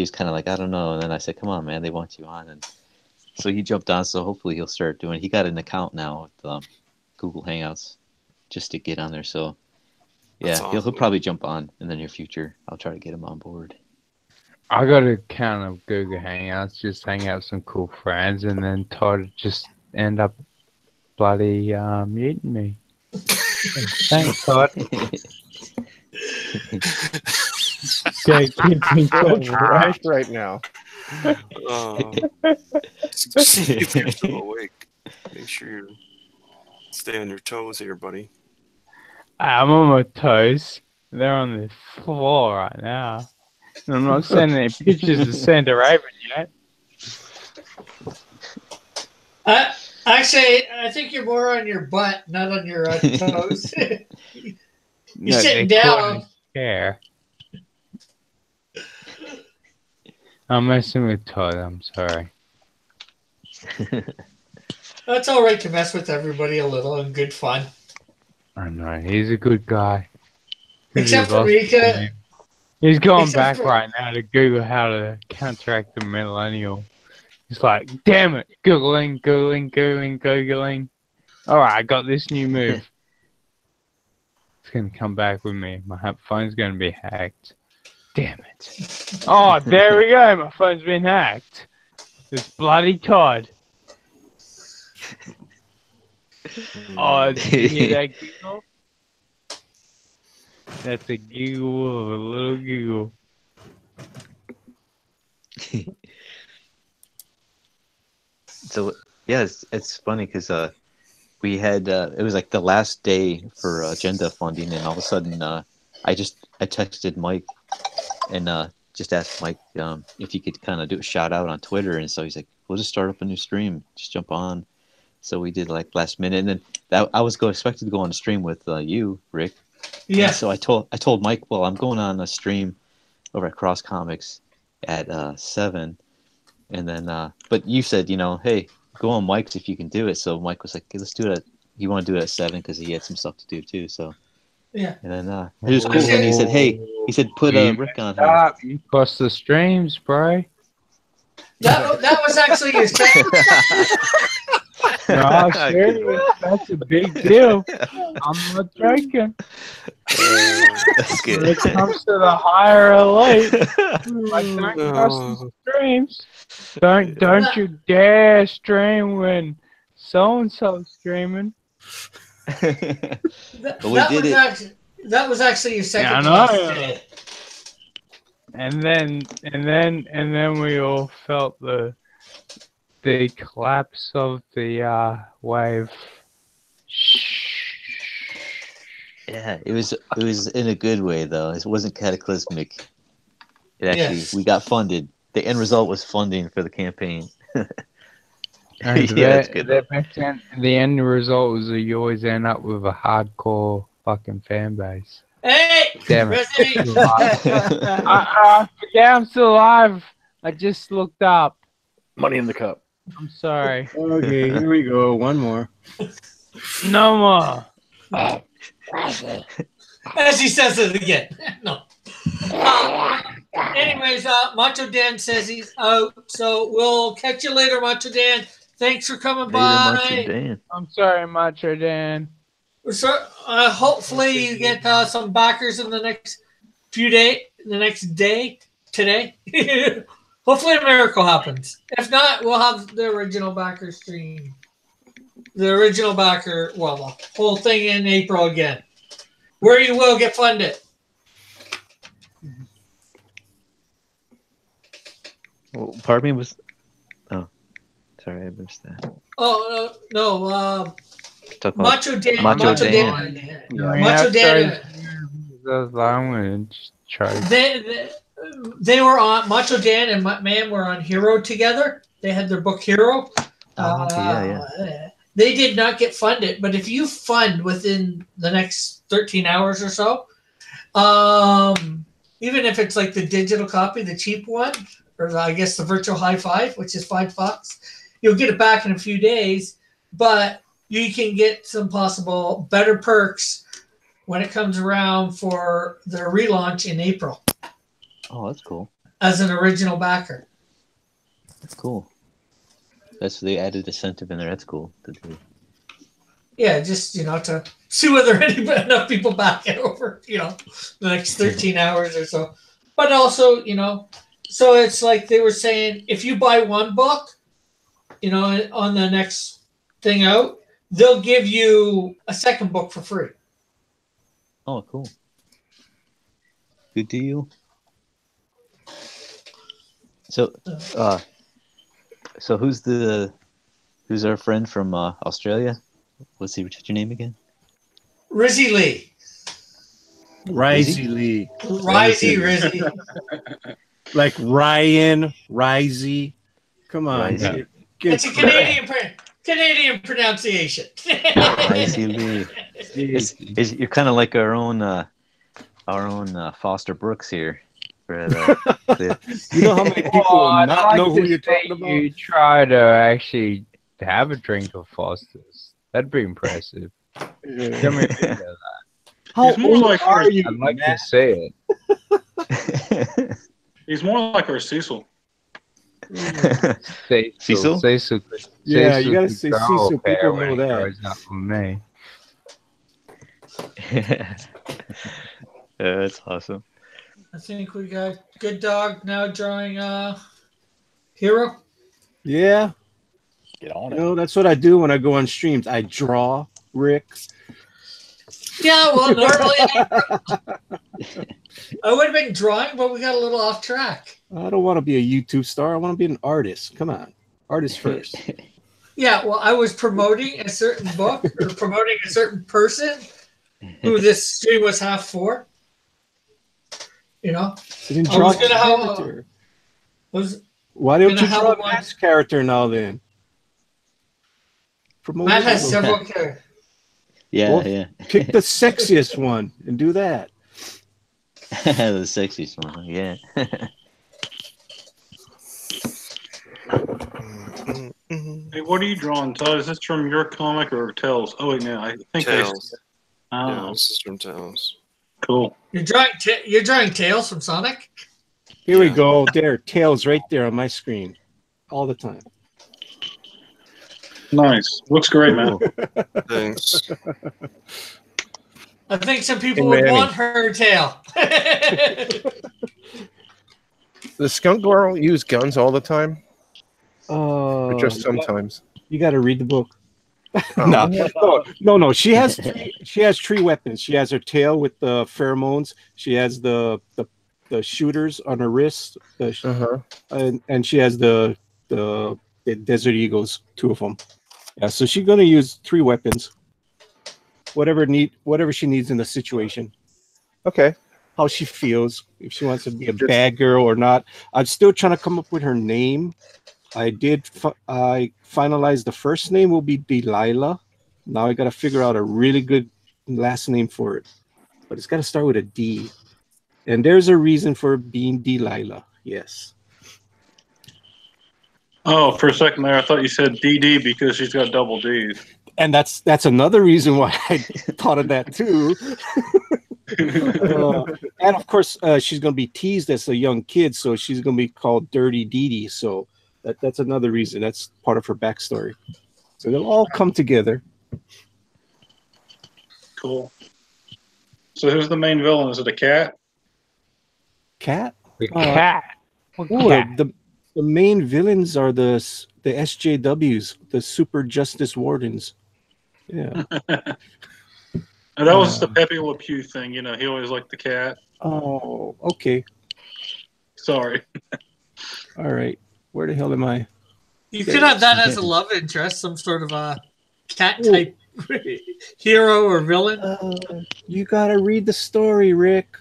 was kind of like, I don't know, and then I said, come on, man, they want you on, and so he jumped on. So hopefully he'll start doing. He got an account now with Google Hangouts just to get on there. So yeah, awesome. He'll probably jump on in the near future. I'll try to get him on board.
I got an account of Google Hangouts, just hang out with some cool friends, and then Todd just end up bloody muting me. Thanks, Todd.
Right now.
If you're still awake, make sure you stay on your toes here, buddy.
I'm on my toes. They're on the floor right now. I'm not sending any pictures to Santa Raven yet.
Actually, I think you're more on your butt, not on your toes. You're sitting down.
Chair. I'm messing with Todd. I'm sorry.
That's all right to mess with everybody a little and good fun.
I know. He's a good guy.
Except for Rika.
He's going back right now to Google how to counteract the millennial. He's like, damn it, Googling. All right, I got this new move. It's going to come back with me. My phone's going to be hacked. Damn it. Oh, there we go. My phone's been hacked. It's bloody Todd. Oh, did you hear that giggle? That's a giggle of a little giggle.
So yeah, it's funny because we had it was like the last day for agenda funding, and all of a sudden I texted Mike and just asked Mike if he could kind of do a shout out on Twitter, and so he's like, "We'll just start up a new stream. Just jump on." So we did like last minute, and then I was expected to go on a stream with you, Rick.
Yeah.
And so I told Mike, well, I'm going on a stream over at Cross Comics at 7, and then but you said, hey, go on Mike's if you can do it. So Mike was like, hey, let's do it. You want to do it at 7 because he had some stuff to do too. So
yeah.
And then it was cool. And he said, hey, put Rick on here.
You bust the streams, bro.
That was actually your second.
No, serious. That's a big deal. I'm not joking.
That's good.
When it comes to the higher elite, like don't bust the streams. Don't you dare stream when so and so's streaming.
But we did it.
That was actually your second.
Yeah, I know. And then we all felt the collapse of the wave.
Yeah, it was in a good way though. It wasn't cataclysmic. It actually we got funded. The end result was funding for the campaign.
That's good. The end result was that you always end up with a hardcore fucking fan base.
Hey!
Damn it. I forget I'm still alive. I just looked up.
Money in the cup.
I'm sorry.
Okay, here we go. One more.
No more.
As he says it again. No. Anyways, Macho Dan says he's out. So we'll catch you later, Macho Dan. Thanks for coming by.
Macho Dan.
I'm sorry, Macho Dan.
So, hopefully you get some backers in the next day, today. Hopefully a miracle happens. If not, we'll have the original backer stream. The original backer, well, the whole thing in April again. Where you will get funded.
Well, pardon me, oh, sorry, I missed that.
Oh, no.
Macho Dan.
Macho Dan. They were on, Macho Dan and Mutt Man were on Hero together. They had their book Hero. They did not get funded, but if you fund within the next 13 hours or so, even if it's like the digital copy, the cheap one, or I guess the virtual high five, which is $5, you'll get it back in a few days, but you can get some possible better perks when it comes around for their relaunch in April.
Oh, that's cool.
As an original backer.
That's cool. They added incentive in there. That's cool to do.
Yeah, just, to see whether enough people back it over, the next 13 hours or so. But also, so it's like they were saying, if you buy one book, on the next thing out, they'll give you a second book for free.
Oh, cool. Good deal. So, who's our friend from Australia? What's your name again?
Rizzy Lee.
Rizzy Lee.
Rizzy.
Like Ryan, Rizzy. Come on.
It's a Canadian pronunciation.
Rizzy Lee. You're kind of like our own Foster Brooks here. You
know how many people not know who you're talking about?
You try to actually have a drink of Foster's. That'd be impressive. Tell me a bit of that.
How old are you?
I'd like to say
it. He's more like our Cecil.
Cecil.
Yeah, you gotta say Cecil. People know that.
It's not from me.
That's awesome.
I think we got Good Dog now drawing Hero.
Yeah.
Get on it.
No, that's what I do when I go on streams. I draw Rick.
Yeah, well, normally I would have been drawing, but we got a little off track.
I don't want to be a YouTube star. I want to be an artist. Come on. Artist first.
Yeah, well, I was promoting a certain book or promoting a certain person who this stream was half for. You know,
So then draw a character. Why don't you draw Matt's character now then?
Matt has several characters.
Yeah, yeah.
Pick the sexiest one and do that.
The sexiest one, yeah.
Hey, what are you drawing, Todd? Is this from your comic or Tales? Oh wait, no, I think
Tales.
Oh,
Yeah, this is from Tales.
Cool.
You're drawing Tails from Sonic.
Here we go. There, Tails right there on my screen, all the time.
Nice. Looks great, man.
Thanks.
I think some people would want her tail.
Does Skunk Girl use guns all the time? Or just
Yeah.
sometimes?
You got to read the book.
Oh.
No. She has three weapons. She has her tail with the pheromones. She has the shooters on her wrist. And she has the Desert Eagles, 2 of them. Yeah, so she's gonna use 3 weapons. Whatever she needs in the situation.
Okay.
How she feels, if she wants to be a bad girl or not. I'm still trying to come up with her name. I finalized the first name will be Delilah. Now I got to figure out a really good last name for it. But it's got to start with a D. And there's a reason for being Delilah. Yes.
Oh, for a second there, I thought you said DD because she's got double Ds.
And that's another reason why I thought of that too. And of course, she's going to be teased as a young kid, so she's going to be called Dirty Dee Dee. So that's another reason. That's part of her backstory. So they'll all come together.
Cool. So who's the main villain? Is it a cat?
Cat?
The cat.
The main villains are the SJWs, the Super Justice Wardens. Yeah.
And that was the Pepe Le Pew thing. You know, he always liked the cat.
Oh, okay.
Sorry.
All right. Where the hell am I?
You could have that as a love interest, some sort of a cat type hero or villain.
You gotta read the story, Rick.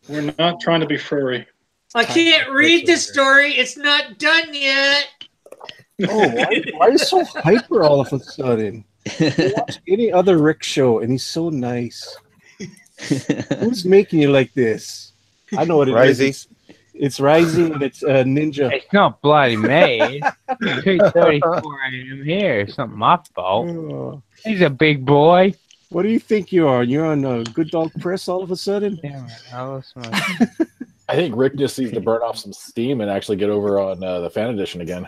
We're not trying to be furry.
I can't read the story. It's not done yet.
Oh, why are you so hyper all of a sudden? You watch any other Rick show, and he's so nice. Who's making you like this? I know what it is. It's Rising, and it's Ninja.
It's not bloody me. It's 2:34 a.m. here. It's not my fault. He's a big boy.
What do you think you are? You're on Good Dog Press all of a sudden?
Damn it.
I think Rick just needs to burn off some steam and actually get over on the fan edition again.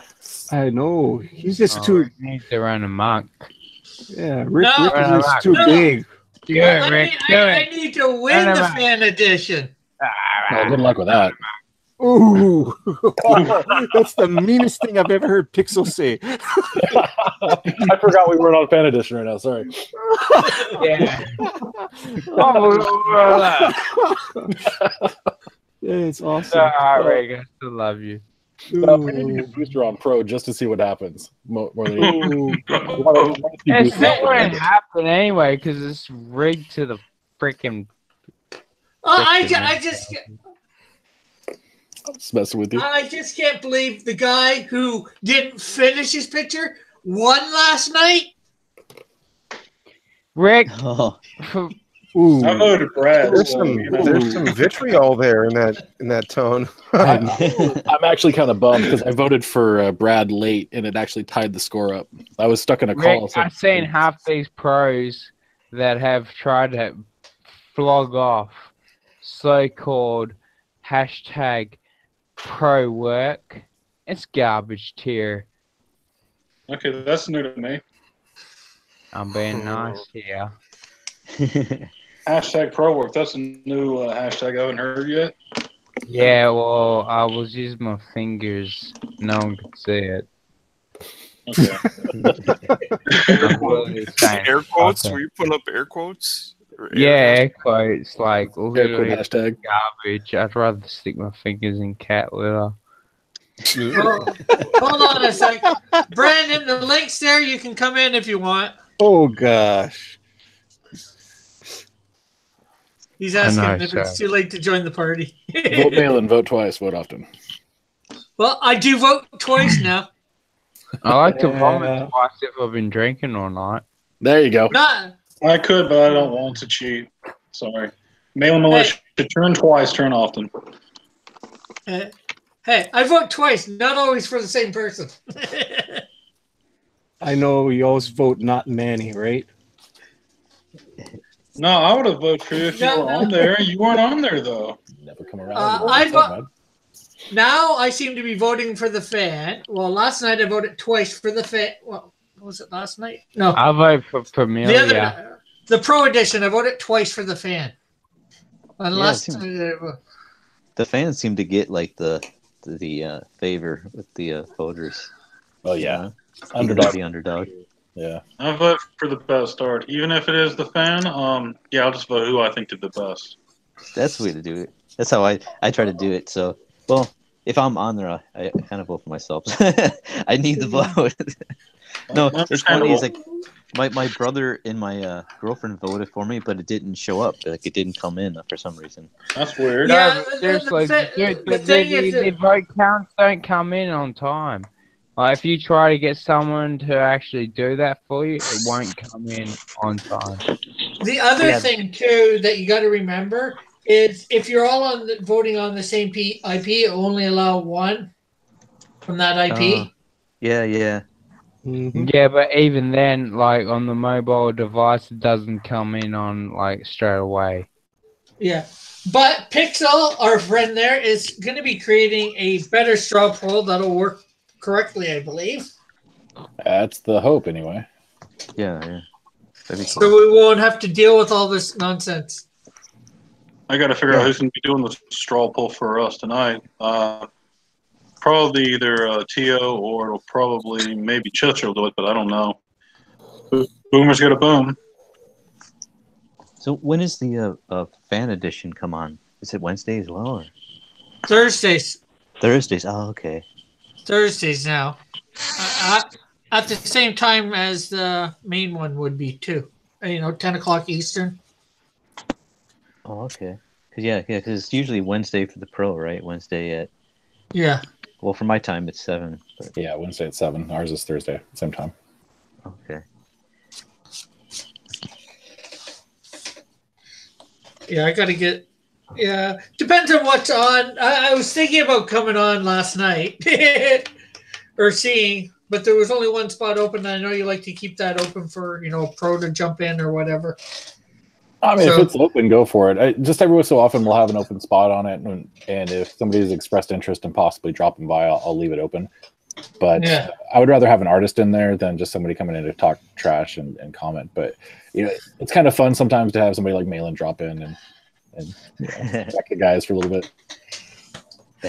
I know. He's just too...
Rick needs to run amok.
Yeah, Rick is just too big.
Do it, Rick. Do
I
it.
need to win the fan edition.
Well, good luck with that.
Ooh, that's the meanest thing I've ever heard Pixel say.
I forgot we weren't on fan edition right now. Sorry.
Yeah.
Yeah, it's awesome.
Rick, I still love you.
We need to get Booster on Pro just to see what happens. More than
It's not going to happen anyway because it's rigged to the freaking.
I just
messing with you.
I just can't believe the guy who didn't finish his picture won last night.
Rick.
Ooh.
I voted Brad.
There's some vitriol there in that tone.
I'm actually kind of bummed because I voted for Brad late and it actually tied the score up. I was stuck in a call.
Rick, I've seen half these pros that have tried to flog off so-called hashtag pro work. It's garbage tier.
Okay, that's new to me.
I'm being nice here.
Hashtag pro work. That's a new hashtag I haven't heard yet.
Yeah, well, I was using my fingers. No one could see it.
Okay.
Air quotes? Were you putting up air quotes?
Yeah, air quotes. Like, literally
hashtag.
garbage. I'd rather stick my fingers in cat litter.
Hold on a sec. Brandon, the link's there. You can come in if you want.
Oh, gosh.
He's asking if it's too late to join the party.
Vote mail-in, vote twice, vote often.
Well, I do vote twice now.
I like to vomit twice if I've been drinking or not.
There you go.
Not.
I could, but I don't want to cheat. Sorry. Mail-in militia, turn twice, turn often.
Hey, I vote twice, not always for the same person.
I know you always vote not Manny, right?
No, I would have voted for you if you were on there. You weren't on there, though.
Never come around.
Now I seem to be voting for the fan. Well, last night I voted twice for the fan. Well, was it last night? No.
I vote for Familia.
The Pro Edition, I voted twice for the fan. Unless
the fans seem to get like the favor with the voters.
Oh yeah,
underdog. The underdog.
Yeah,
I vote for the best art, even if it is the fan. Yeah, I'll just vote who I think did the best.
That's the way to do it. That's how I try to do it. So, well, if I'm on there, I kind of vote for myself. I need the vote. No, it's funny. It's like my brother and my girlfriend voted for me, but it didn't show up. Like it didn't come in for some reason.
That's weird.
Yeah, seriously, the vote counts don't come in on time. If you try to get someone to actually do that for you, it won't come in on time.
The other thing too that you got to remember is if you're all voting on the same IP, it only allow one from that IP.
Yeah.
Mm-hmm.
Yeah, but even then, like on the mobile device, it doesn't come in on like straight away.
Yeah, but Pixel, our friend there, is going to be creating a better straw poll that'll work correctly, I believe.
That's the hope, anyway.
Yeah. That'd be cool.
So we won't have to deal with all this nonsense.
I got to figure out who's going to be doing the straw poll for us tonight. Probably either Tio or it'll probably maybe Chester will do it, but I don't know. Boomer's got a boom.
So when is the fan edition come on? Is it Wednesday as well? Or?
Thursdays.
Thursdays. Oh, okay.
Thursdays now. At the same time as the main one would be too. 10 o'clock Eastern.
Oh, okay. Because it's usually Wednesday for the Pro, right? Wednesday at.
Yeah.
Well, for my time, it's 7. But...
Yeah, Wednesday at 7. Ours is Thursday, same time.
Okay.
Yeah, I got to get... Yeah, depends on what's on. I was thinking about coming on last night. Or seeing, but there was only one spot open. And I know you like to keep that open for, Pro to jump in or whatever.
I mean, if it's open, go for it. Just every so often we'll have an open spot on it, and if somebody's expressed interest in possibly dropping by, I'll leave it open. But I would rather have an artist in there than just somebody coming in to talk trash and comment. But it's kind of fun sometimes to have somebody like Malin drop in and check the guys for a little bit.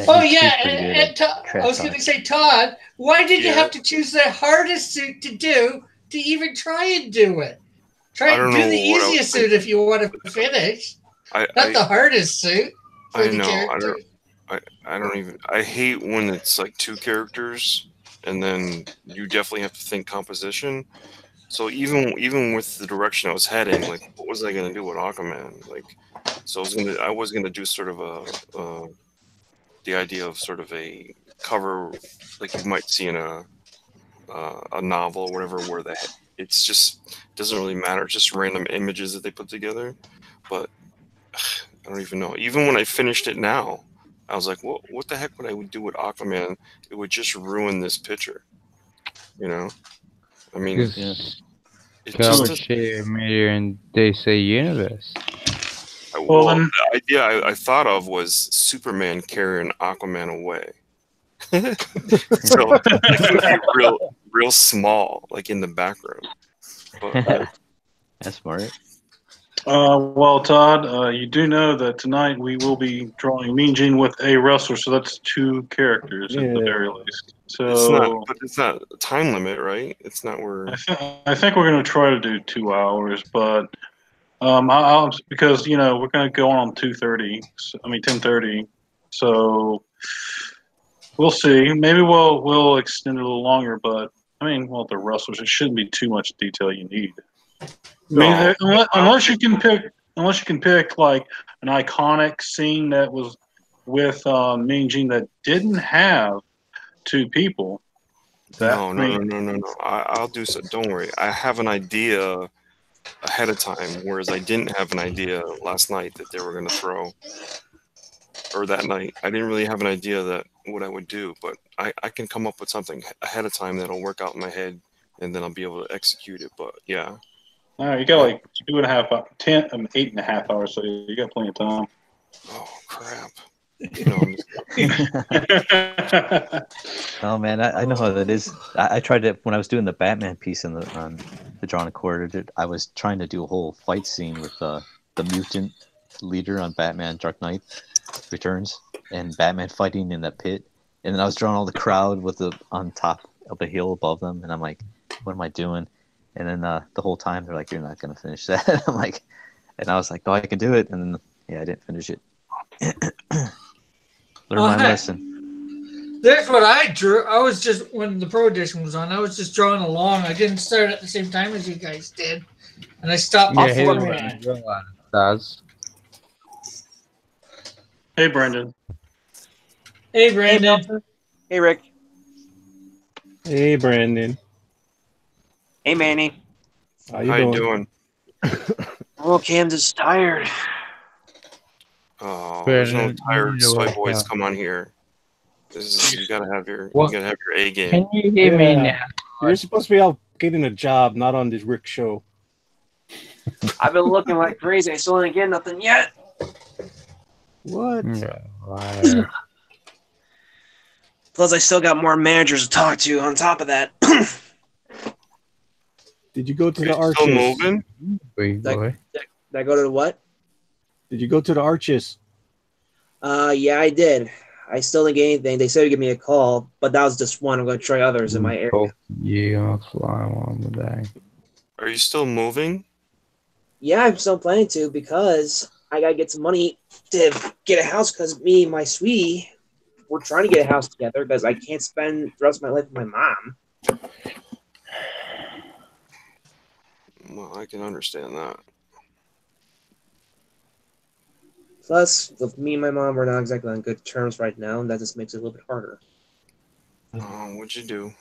Oh yeah, and I was going to say, Todd, why did you have to choose the hardest suit to do to even try and do it? Try and do the easiest suit if you want to finish. Not the hardest suit.
I know. I don't even. I hate when it's like 2 characters, and then you definitely have to think composition. So even with the direction I was heading, like, what was I gonna do with Aquaman? Like, so I was gonna do sort of the idea of sort of a cover like you might see in a novel or whatever, where it's just doesn't really matter. It's just random images that they put together. But I don't even know. Even when I finished it now, I was like, what the heck would I do with Aquaman? It would just ruin this picture. I mean, it's just
share media in DC Universe.
Well, the idea I thought of was Superman carrying Aquaman away. So like, real small, like in the background. But,
that's smart.
Well, Todd, you do know that tonight we will be drawing Mean Gene with a wrestler, so that's 2 characters at the very least. So
it's not a time limit, right? It's not where.
I think we're going to try to do 2 hours, but I'll because we're going to go on 10:30. So we'll see. Maybe we'll extend it a little longer, but the wrestlers, it shouldn't be too much detail you need. Unless you can pick unless you can pick like an iconic scene that was with Mean Gene that didn't have two people.
No. I'll do so. Don't worry. I have an idea ahead of time, whereas I didn't have an idea last night that they were going to throw, or that night. I didn't really have an idea that what I would do, but I can come up with something ahead of time that'll work out in my head, and then I'll be able to execute it. But yeah.
All right, you got like 8.5 hours, so you got plenty of time.
Oh crap!
Oh man, I know how that is. I tried it when I was doing the Batman piece on the Drawn and Quartered. I was trying to do a whole fight scene with the mutant leader on Batman Dark Knight Returns and Batman fighting in that pit, and then I was drawing all the crowd with on top of a hill above them, and I'm like, what am I doing? And then the whole time they're like, you're not gonna finish that. I'm like, and I was like, no, I can do it, and then I didn't finish it. Learn my lesson.
There's what I drew. I was just, when the Pro Edition was on, I was just drawing along. I didn't start at the same time as you guys did. And I stopped beforehand.
Hey, Brendan.
Hey, Brandon.
Hey, Rick.
Hey, Brandon.
Hey, Manny.
How you doing?
Oh, Camden's tired.
Oh, there's no tired soy boys. Come on here. You gotta have your A game.
Can you hear me now?
You're supposed to be out getting a job, not on this Rick show.
I've been looking like crazy. I still didn't get nothing yet.
What?
Plus, I still got more managers to talk to on top of that.
Did you go to the Arches?
Still moving?
Did I go to the what?
Did you go to the Arches?
Yeah, I did. I still didn't get anything. They said to give me a call, but that was just one. I'm going to try others in my area.
Yeah, I'll fly on the day.
Are you still moving?
Yeah, I'm still planning to because I got to get some money to get a house because me and my sweetie, we're trying to get a house together because I can't spend the rest of my life with my mom.
Well, I can understand that.
Plus, with me and my mom, we're not exactly on good terms right now, and that just makes it a little bit harder.
What'd you do?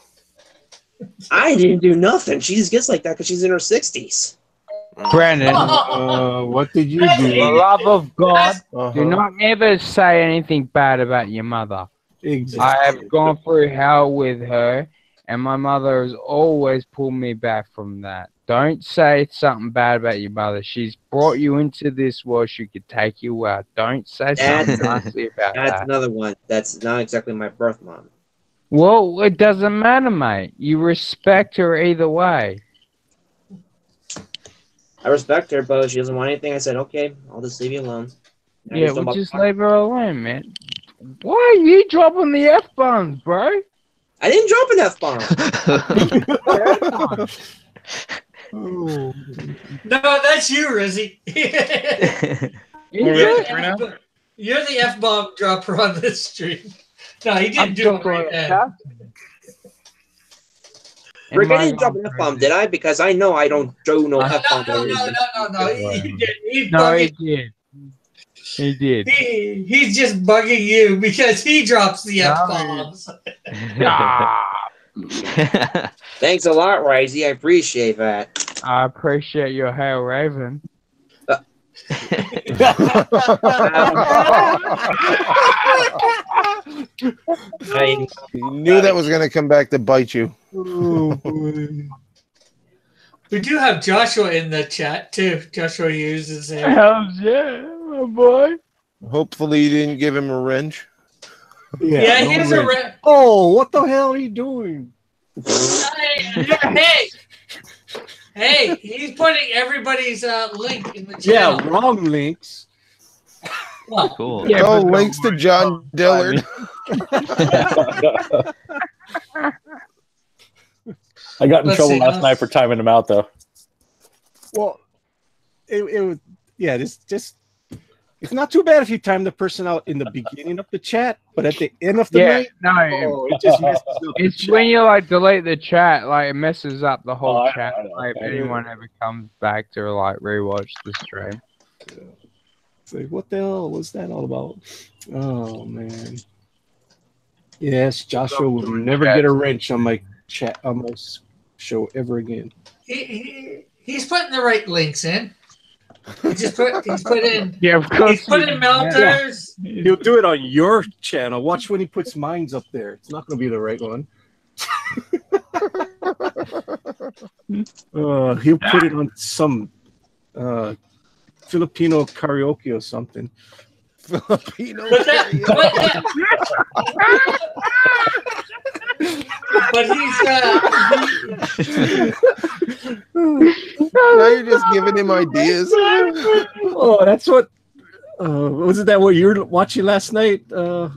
I didn't do nothing. She just gets like that because she's in her 60s.
Brandon,
what did you do?
For the love of God, do not ever say anything bad about your mother.
Exactly.
I have gone through hell with her, and my mother has always pulled me back from that. Don't say something bad about your mother. She's brought you into this world. She could take you out. Don't say something nicely about that.
That's another one. That's not exactly my birth mom.
Well, it doesn't matter, mate. You respect her either way.
I respect her, but if she doesn't want anything, I said, okay, I'll just leave you alone.
Yeah, we'll just leave her alone, man. Why are you dropping the F-bombs, bro?
I didn't drop an F-bomb.
No, that's you, Rizzy. You're the F-bomb dropper on this stream. No, he didn't do it right now.
Rick, I didn't drop an F-bomb, did I? Because I know I don't do no F-bomb.
No. He did.
He did.
He's just bugging you because he drops the F-bombs.
Thanks a lot, Risey. I appreciate that.
I appreciate your hail, Raven.
You knew that was going to come back to bite you.
Oh, boy.
We do have Joshua in the chat too. Joshua uses it.
Hells yeah, my boy.
Hopefully you didn't give him a wrench.
Yeah, he has a wrench.
Oh, what the hell are you doing?
Hey, he's putting everybody's link in the channel.
Yeah, wrong links.
Well,
Cool.
Yeah, links to John Dillard.
I got in trouble last night for timing them out, though.
Well, it was, yeah, it's not too bad if you time the person out in the beginning of the chat, but at the end of the night, it just messes up
it's
the
when
chat.
you like delete the chat, like it messes up the whole chat. Like if anyone ever comes back to like rewatch the stream.
It's like, what the hell was that all about? Oh man. Yes, Joshua will never get a wrench on my chat on my show ever again.
He's putting the right links in. He's put in.
Yeah, of course.
He's put in melters.
Yeah. He'll do it on your channel. Watch when he puts mines up there. It's not going to be the right one. He'll put it on some Filipino karaoke or something.
Filipino
karaoke.
But he's
now you're just giving him ideas.
Oh, that's what wasn't that what you were watching last night? No,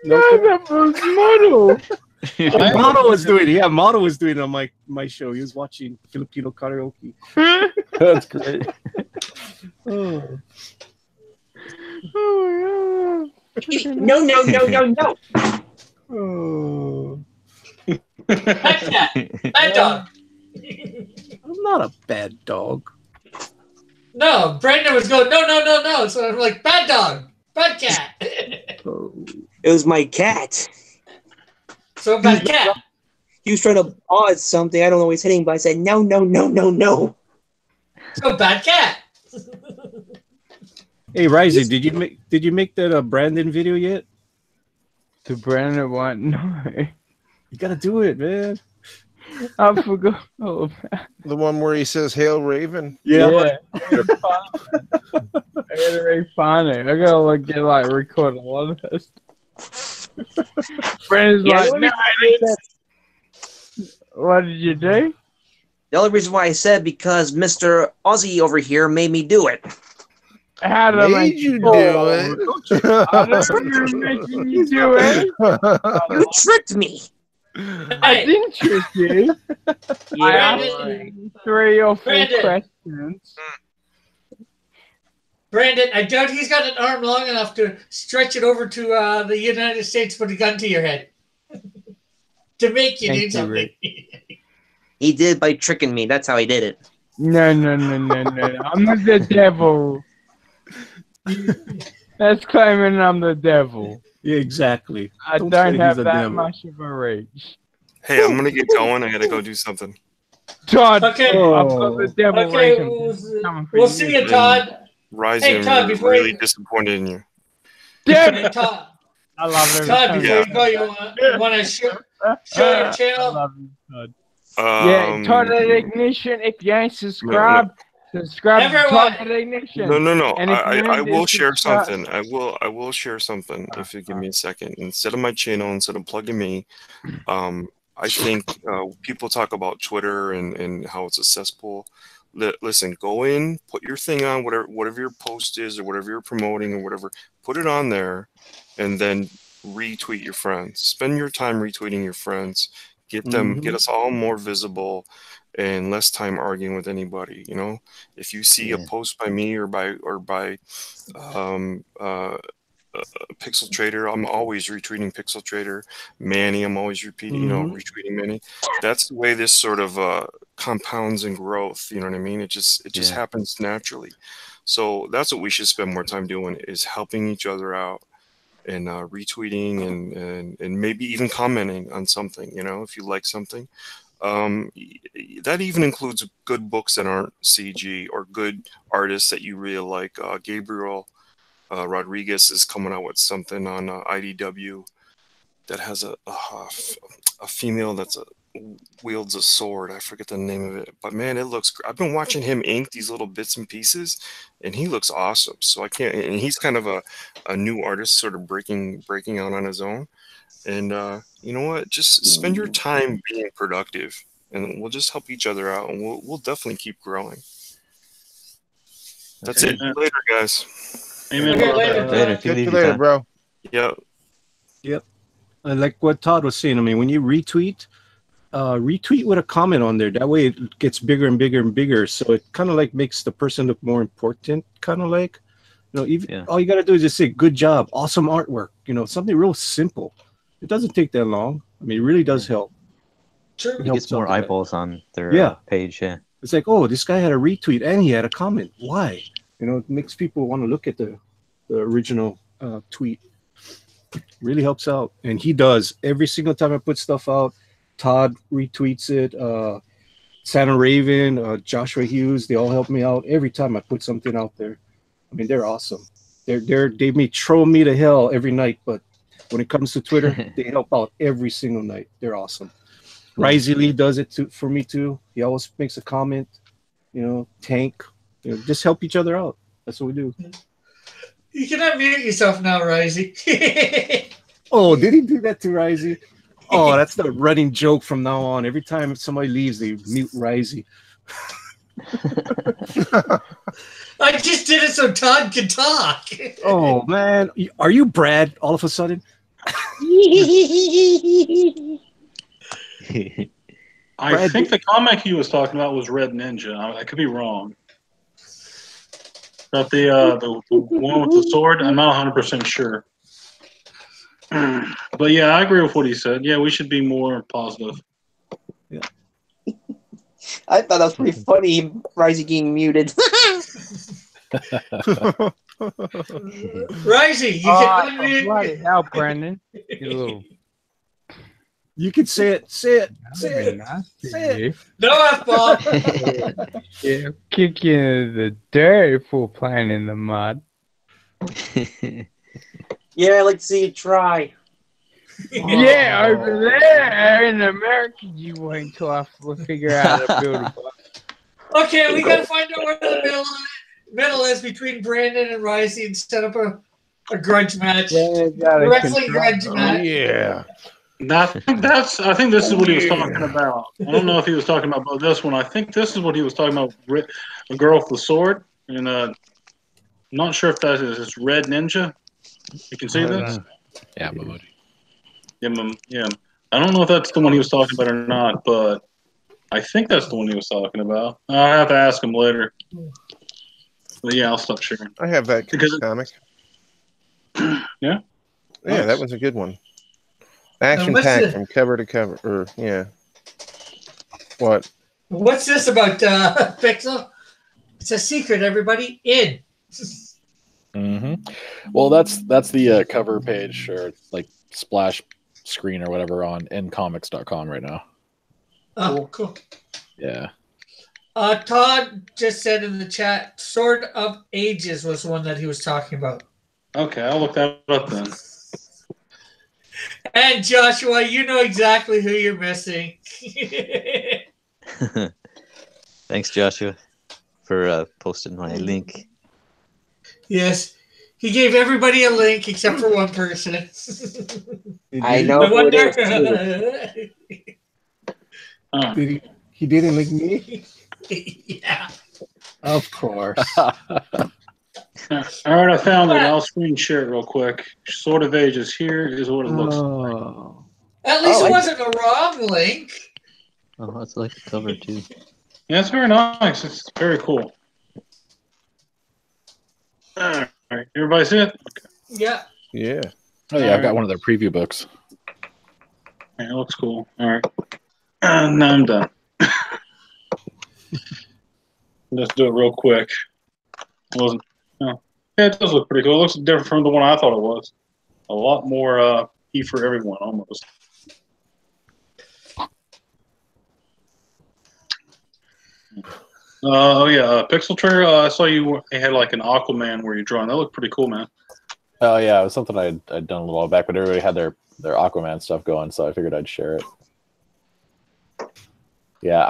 that was Macho.
Macho was doing it. Yeah, Macho was doing it on my show. He was watching Filipino karaoke.
That's great.
Oh.
Oh
yeah. No.
Oh.
Bad dog.
I'm not a bad dog.
No, Brandon was going, no. So I'm like, bad dog, bad cat.
It was my cat.
So bad cat.
He was trying to paw at something. I don't know what he's hitting, but I said, no.
So bad cat.
Hey, Rising, did you make that Brandon video yet?
The Brandon one? No.
You gotta do it, man.
I forgot. Oh,
the one where he says "Hail Raven."
Yeah.
I gotta make funny. I gotta get record a lot of this. Brandon's like, no, I didn't. What did you do?
The only reason why I said because Mr. Aussie over here made me do it.
How did you do it? I don't making you do it.
You tricked me.
I didn't trick you. I asked you 3 or 4 questions.
Brandon, I doubt he's got an arm long enough to stretch it over to the United States, put a gun to your head to make you do something.
He did by tricking me. That's how he did it.
No. I'm the devil. That's claiming I'm the devil.
Yeah, exactly.
I don't have that much of a reach.
Hey, I'm gonna get going. I gotta go do something.
Todd,
okay.
I've got the devil
okay, we'll see you, Todd.
Rising,
hey, Todd,
before really disappointed in you.
Damn
it, Todd.
I love it.
Todd, before you go, you want to show your channel?
I love you, Todd. Yeah, Todd at Ignition. If you ain't subscribed, subscribe to Todd at Ignition.
No.
And
I will share something. I will share something if you give me a second. Instead of my channel, instead of plugging me, I think people talk about Twitter and how it's a cesspool. Listen, go in, put your thing on, whatever your post is or whatever you're promoting or whatever, put it on there, and then retweet your friends. Spend your time retweeting your friends. Get them, get us all more visible, and less time arguing with anybody. You know, if you see a post by me or by Pixel Trader, I'm always retweeting Pixel Trader. Manny, I'm always retweeting Manny. That's the way this sort of compounds and growth. You know what I mean? It just happens naturally. So that's what we should spend more time doing, is helping each other out and retweeting and maybe even commenting on something. You know, if you like something. That even includes good books that aren't CG or good artists that you really like. Gabriel Rodriguez is coming out with something on IDW that has a female that's wields a sword. I forget the name of it, but man, it looks. I've been watching him ink these little bits and pieces, and he looks awesome. So I can't. And he's kind of a new artist, sort of breaking out on his own. And you know what? Just spend your time being productive, and we'll just help each other out, and we'll definitely keep growing. That's it. Later, guys.
Amen.
Catch you later, bro.
Yep.
I like what Todd was saying. I mean, when you retweet with a comment on there. That way it gets bigger and bigger and bigger. So it kind of like makes the person look more important, kind of like, you know, even all you got to do is just say, good job, awesome artwork, you know, something real simple. It doesn't take that long. I mean, it really does help.
Sure. It gets more eyeballs on their page. Yeah.
It's like, oh, this guy had a retweet and he had a comment. Why? You know, it makes people want to look at the original tweet. Really helps out, and he does every single time I put stuff out. Todd retweets it. Santa Raven, Joshua Hughes, they all help me out every time I put something out there. I mean, they're awesome. They may troll me to hell every night, but when it comes to Twitter, they help out every single night. They're awesome. Risey Lee does it for me too. He always makes a comment. You know, Tank. You know, just help each other out. That's what we do.
You can unmute yourself now, Risey.
Oh, did he do that to Risey? Oh, that's the running joke from now on. Every time somebody leaves, they mute Risey.
I just did it so Todd could talk.
Oh, man. Are you Brad all of a sudden?
I think the comic he was talking about was Red Ninja. I could be wrong. About the one with the sword, I'm not 100% sure. But yeah, I agree with what he said. Yeah, we should be more positive.
Yeah.
I thought that was pretty funny, Risey getting muted.
Risey, you can unmute.
Bloody hell, Brandon. You little...
You can say it. Say it. Say it. Say it.
No F-bomb.
Yeah, kick you into the dirt for playing in the mud.
Yeah, I'd like to see you try.
Yeah, over there in America, you wait till I figure out how to build a boat.
Okay, we gotta find out where the middle is between Brandon and Risey and set up a grudge match. Wrestling grudge match.
Yeah.
I think this is what he was talking about. I don't know if he was talking about this one. I think this is what he was talking about. A girl with the sword, and I'm not sure if that is Red Ninja. You can see this.
Yeah, buddy.
Yeah. I don't know if that's the one he was talking about or not, but I think that's the one he was talking about. I'll have to ask him later. But yeah, I'll stop sharing.
I have that comic.
Yeah?
Yeah, that was a good one. Action packed from cover to cover. Or yeah. What?
What's this about, Pixel? It's a secret, everybody. In.
Well, that's the cover page or like splash screen or whatever on ncomics.com right now.
Oh, cool.
Yeah.
Todd just said in the chat, Sword of Ages was one that he was talking about.
Okay, I'll look that up then.
And Joshua, you know exactly who you're missing.
Thanks, Joshua, for posting my link.
Yes. He gave everybody a link except for one person.
I know who it
is. He didn't link me?
Yeah.
Of course.
All right, I found it. I'll screen share it real quick. Sword of Ages. Here is what it looks like.
At least it wasn't a wrong link.
Oh, it's like the cover too.
Yeah, it's very nice. It's very cool. All right, everybody see it? Okay.
Yeah.
Yeah.
Oh yeah, I've got one of their preview books.
Yeah, it looks cool. All right. Now I'm done. Let's do it real quick. It wasn't. Yeah, it does look pretty cool. It looks different from the one I thought it was. A lot more E for everyone, almost. Pixel Trader. I saw you had like an Aquaman where you're drawing. That looked pretty cool, man.
Oh yeah, it was something I'd done a little while back, but everybody had their Aquaman stuff going, so I figured I'd share it. Yeah,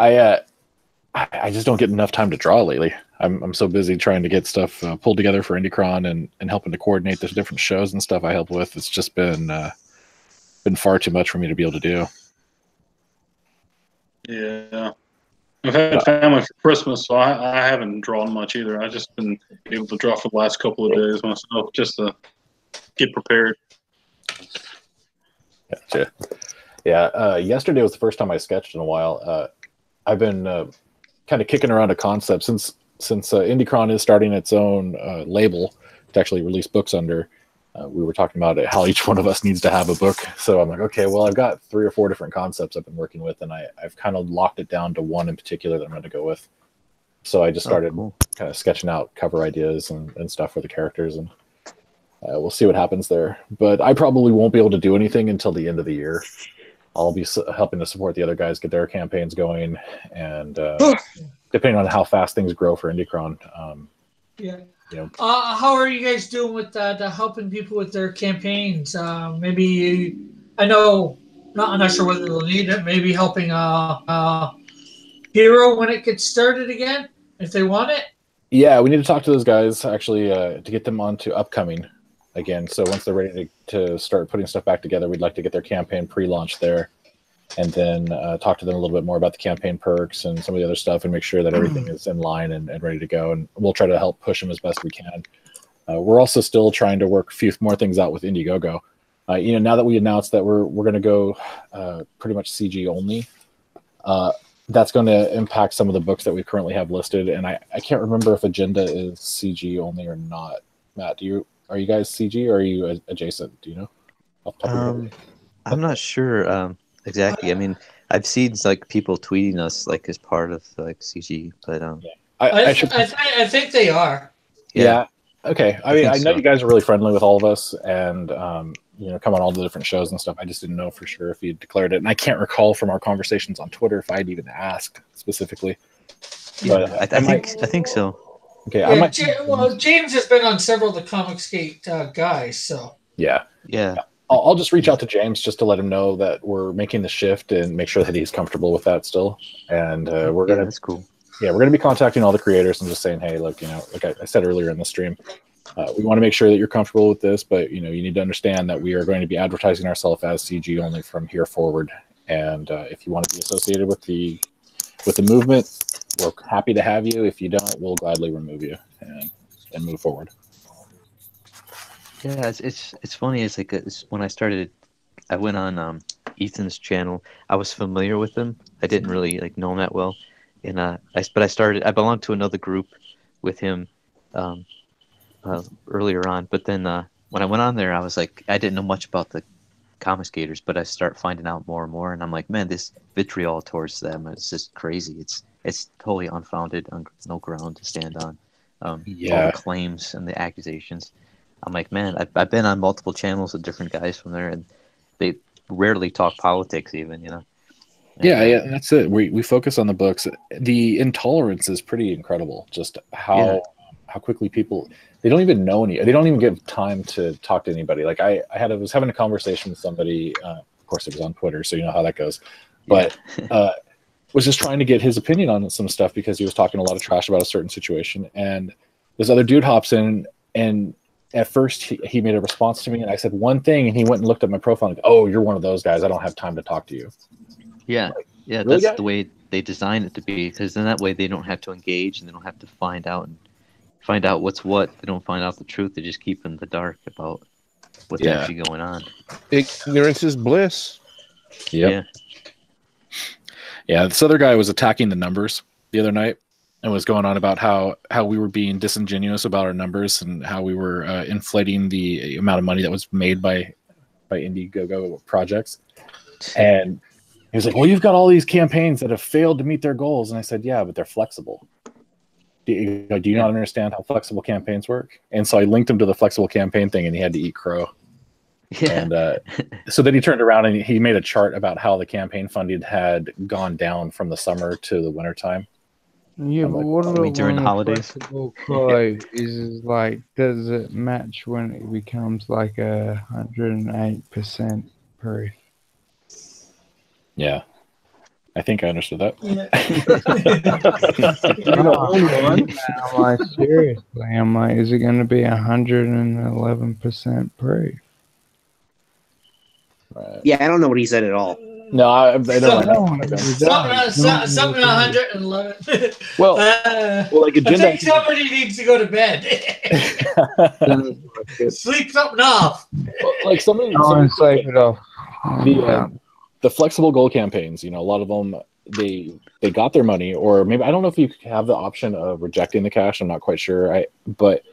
I just don't get enough time to draw lately. I'm so busy trying to get stuff pulled together for IndieCron and helping to coordinate the different shows and stuff I help with. It's just been far too much for me to be able to do.
Yeah. I've had family for Christmas, so I haven't drawn much either. I've just been able to draw for the last couple of days myself just to get prepared.
Gotcha. Yeah, yesterday was the first time I sketched in a while. I've been kind of kicking around a concept since IndieCron is starting its own label to actually release books under. We were talking about how each one of us needs to have a book. So I'm like, okay, well, I've got 3 or 4 different concepts I've been working with, and I've kind of locked it down to one in particular that I'm going to go with. So I just started kind of sketching out cover ideas and stuff for the characters, and we'll see what happens there. But I probably won't be able to do anything until the end of the year. I'll be helping to support the other guys get their campaigns going, and depending on how fast things grow for IndieCron.
How are you guys doing with the helping people with their campaigns? Maybe I know, I'm not sure whether they'll need it. Maybe helping Hero when it gets started again, if they want it.
Yeah, we need to talk to those guys actually to get them onto upcoming again. So once they're ready to start putting stuff back together, we'd like to get their campaign pre-launched there, and then talk to them a little bit more about the campaign perks and some of the other stuff, and make sure that everything is in line and ready to go. And we'll try to help push them as best we can. We're also still trying to work a few more things out with IndieGOGO. Now that we announced that we're going to go pretty much CG only, that's going to impact some of the books that we currently have listed. And I can't remember if Agenda is CG only or not. Matt, are you guys CG or are you adjacent? Do you know?
I'm not sure exactly. I mean, I've seen like people tweeting us like as part of like CG, but
I think they are.
Yeah. Okay. I know you guys are really friendly with all of us, and come on all the different shows and stuff. I just didn't know for sure if you declared it, and I can't recall from our conversations on Twitter if I'd even asked specifically.
Yeah, but I think so.
Okay.
Yeah, James has been on several of the Comicsgate guys, so
yeah. I'll just reach out to James just to let him know that we're making the shift and make sure that he's comfortable with that still. And we're gonna.
That's cool.
Yeah, we're gonna be contacting all the creators and just saying, hey, look, like I said earlier in the stream, we want to make sure that you're comfortable with this, but you need to understand that we are going to be advertising ourselves as CG only from here forward. And if you want to be associated with the movement, we're happy to have you. If you don't, we'll gladly remove you and move forward.
Yeah, it's funny. It's like when I went on Ethan's channel. I was familiar with him. I didn't really know him that well, and I belonged to another group with him earlier on. But then when I went on there, I was like, I didn't know much about the Comicsgaters, but I start finding out more and more, and I'm like, man, this vitriol towards them is just crazy. It's totally unfounded, no ground to stand on. All the claims and the accusations. I'm like, man, I've been on multiple channels with different guys from there, and they rarely talk politics even,
Yeah, that's it. We focus on the books. The intolerance is pretty incredible. Just how quickly people, they don't even know they don't even give time to talk to anybody. Like I was having a conversation with somebody, of course it was on Twitter, so you know how that goes. But was just trying to get his opinion on some stuff because he was talking a lot of trash about a certain situation, and this other dude hops in, and at first he made a response to me, and I said one thing, and he went and looked at my profile and oh, you're one of those guys. I don't have time to talk to you.
Yeah,
really,
that's the way they design it to be, because then that way they don't have to engage and they don't have to find out what's what. They don't find out the truth. They just keep in the dark about what's actually going on.
Ignorance is bliss.
Yep. Yeah. This other guy was attacking the numbers the other night and was going on about how we were being disingenuous about our numbers and how we were inflating the amount of money that was made by IndieGOGO projects. And he was like, well, you've got all these campaigns that have failed to meet their goals. And I said, yeah, but they're flexible. Do you not understand how flexible campaigns work? And so I linked him to the flexible campaign thing, and he had to eat crow. Yeah. And so then he turned around and he made a chart about how the campaign funding had gone down from the summer to the wintertime.
Yeah, but what about
during the holidays?
Crow is like, does it match when it becomes like 108% proof?
Yeah, I think I understood that.
Yeah. I'm like, seriously, I'm like, is it going to be 111% proof?
Right.
Yeah, I don't know what he said at all.
No, I don't
something 111.
Well, like Agenda.
I think somebody needs to go to bed. Sleep something off.
Well, like somebody
sleep it off.
The flexible goal campaigns, a lot of them, they got their money, or maybe I don't know if you have the option of rejecting the cash. I'm not quite sure. But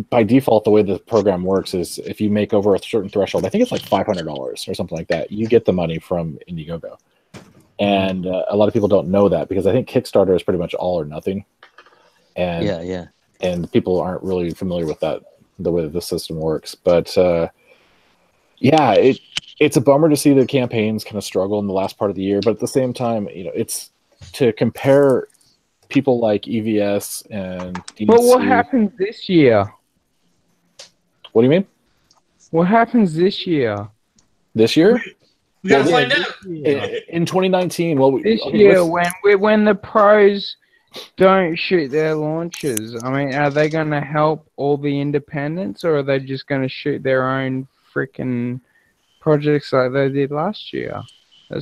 by default, the way the program works is if you make over a certain threshold, I think it's like $500 or something like that, you get the money from IndieGOGO. And a lot of people don't know that because I think Kickstarter is pretty much all or nothing. And and people aren't really familiar with that, the way that the system works. But yeah, it's a bummer to see the campaigns kind of struggle in the last part of the year. But at the same time, you know, it's to compare people like EVS and DC.
But what happens this year?
What do you mean?
What happens this year?
This year?
We gotta find out.
In 2019. Well,
this year when the pros don't shoot their launches, I mean, are they going to help all the independents, or are they just going to shoot their own freaking projects like they did last year?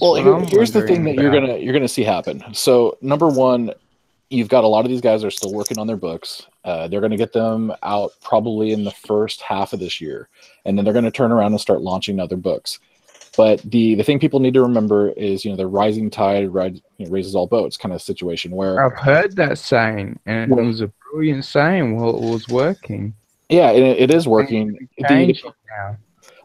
Well, here's the thing that you're gonna see happen. So number one, you've got a lot of these guys are still working on their books. They're going to get them out probably in the first half of this year, and then they're going to turn around and start launching other books. But the thing people need to remember is, you know, the rising tide raises all boats kind of situation where
I've heard that saying, and it was a brilliant saying. Well, it was working.
Yeah, it is working.
Now.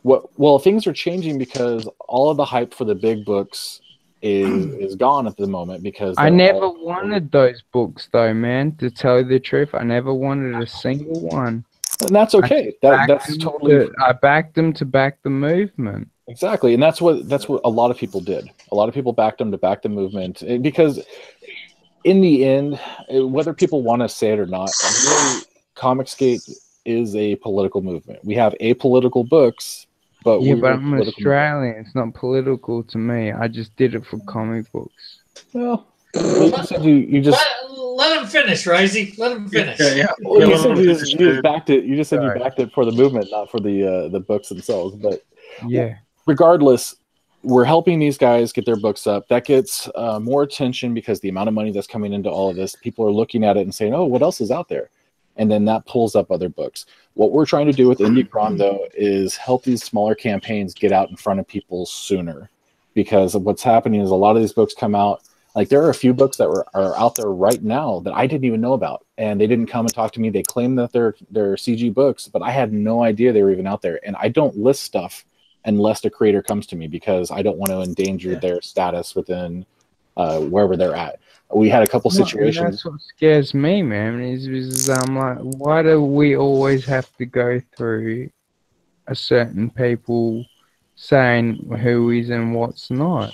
Well, things are changing because all of the hype for the big books is gone at the moment because
I never wanted those books though, man. To tell you the truth, I never wanted a single one.
And that's okay. That's totally.
I backed them to back the movement.
Exactly, and that's what a lot of people did. A lot of people backed them to back the movement because, in the end, whether people want to say it or not, really, Comicsgate is a political movement. We have apolitical books, but
I'm Australian. It's not political to me. I just did it for comic books.
Well, you said you just
let him finish, Risey. Let him finish.
Well, you said you just backed it. You just said you backed it for the movement, not for the books themselves. But
yeah.
Regardless, we're helping these guys get their books up. That gets more attention because the amount of money that's coming into all of this, people are looking at it and saying, oh, what else is out there? And then that pulls up other books. What we're trying to do with IndieGOGO, though, is help these smaller campaigns get out in front of people sooner. Because what's happening is a lot of these books come out. Like, there are a few books that are out there right now that I didn't even know about. And they didn't come and talk to me. They claim that they're CG books, but I had no idea they were even out there. And I don't list stuff unless the creator comes to me because I don't want to endanger their status within wherever they're at. We had a couple situations.
That's what scares me, man. Is I'm like, why do we always have to go through a certain people saying who is and what's not?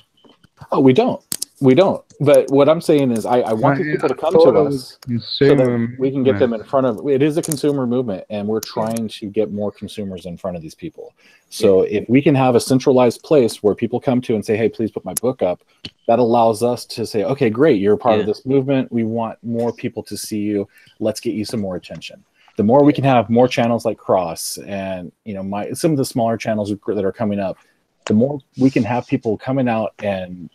Oh, we don't. We don't. But what I'm saying is I want these people to come to us so that we can get them in front of... It is a consumer movement, and we're trying to get more consumers in front of these people. So if we can have a centralized place where people come to and say, hey, please put my book up, that allows us to say, okay, great, you're a part of this movement. We want more people to see you. Let's get you some more attention. The more we can have more channels like Cross and some of the smaller channels that are coming up, the more we can have people coming out and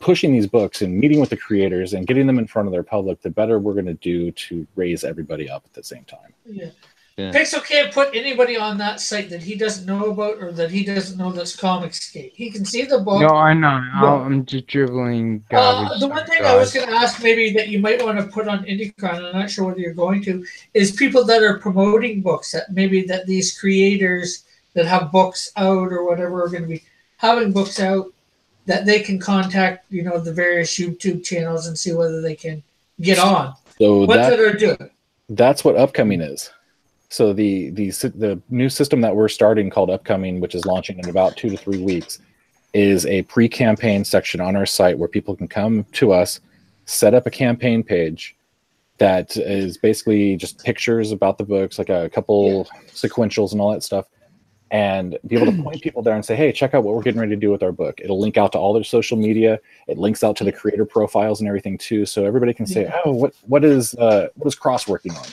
pushing these books and meeting with the creators and getting them in front of their public, the better we're going to do to raise everybody up at the same time.
Yeah. Pixel can't put anybody on that site that he doesn't know about or that he doesn't know that's Comicsgate. He can see the book.
No, I know. I'm just dribbling garbage.
The one thing I was going to ask maybe that you might want to put on IndieGOGO, I'm not sure whether you're going to, is people that are promoting books, that maybe that these creators that have books out or whatever are going to be having books out, that they can contact, the various YouTube channels and see whether they can get on.
So
what they're doing.
That's what Upcoming is. So the new system that we're starting called Upcoming, which is launching in about 2 to 3 weeks, is a pre-campaign section on our site where people can come to us, set up a campaign page that is basically just pictures about the books, like a couple sequentials and all that stuff, and be able to point people there and say, hey, check out what we're getting ready to do with our book. It'll link out to all their social media. It links out to the creator profiles and everything too. So everybody can say, oh, what is Cross working on?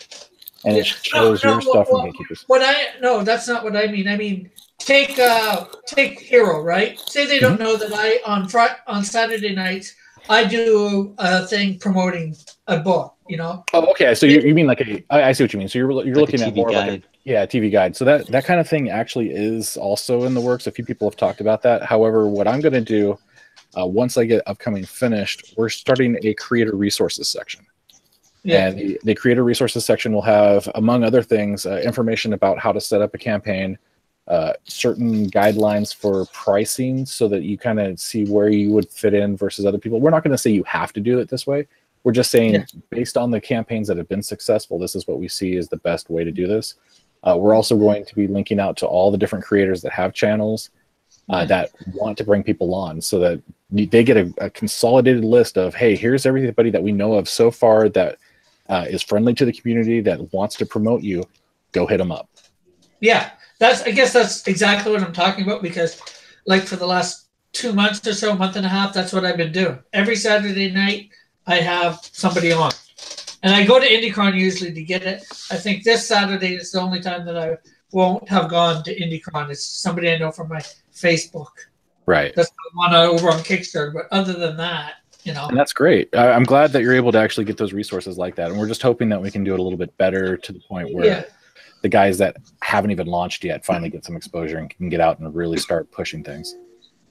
And it shows your stuff from Gatekeepers.
No, that's not what I mean. I mean, take Hero, right? Say they don't know that I, on Saturday nights, I do a thing promoting a book, Oh,
okay. So you mean like I see what you mean. So you're looking at more like a TV guide. So that kind of thing actually is also in the works. A few people have talked about that. However, what I'm going to do once I get Upcoming finished, we're starting a creator resources section. Yeah. And the creator resources section will have, among other things, information about how to set up a campaign, certain guidelines for pricing so that you kind of see where you would fit in versus other people. We're not going to say you have to do it this way. We're just saying, based on the campaigns that have been successful, this is what we see is the best way to do this. We're also going to be linking out to all the different creators that have channels that want to bring people on, so that they get a consolidated list of, hey, here's everybody that we know of so far that is friendly to the community, that wants to promote you. Go hit them up.
Yeah, I guess that's exactly what I'm talking about, because like for the last 2 months or so, month and a half, that's what I've been doing. Every Saturday night, I have somebody on. And I go to IndieCon usually to get it. I think this Saturday is the only time that I won't have gone to IndieCon. It's somebody I know from my Facebook.
Right.
That's the one over on Kickstarter. But other than that, you know.
And that's great. I'm glad that you're able to actually get those resources like that. And we're just hoping that we can do it a little bit better, to the point where the guys that haven't even launched yet finally get some exposure and can get out and really start pushing things.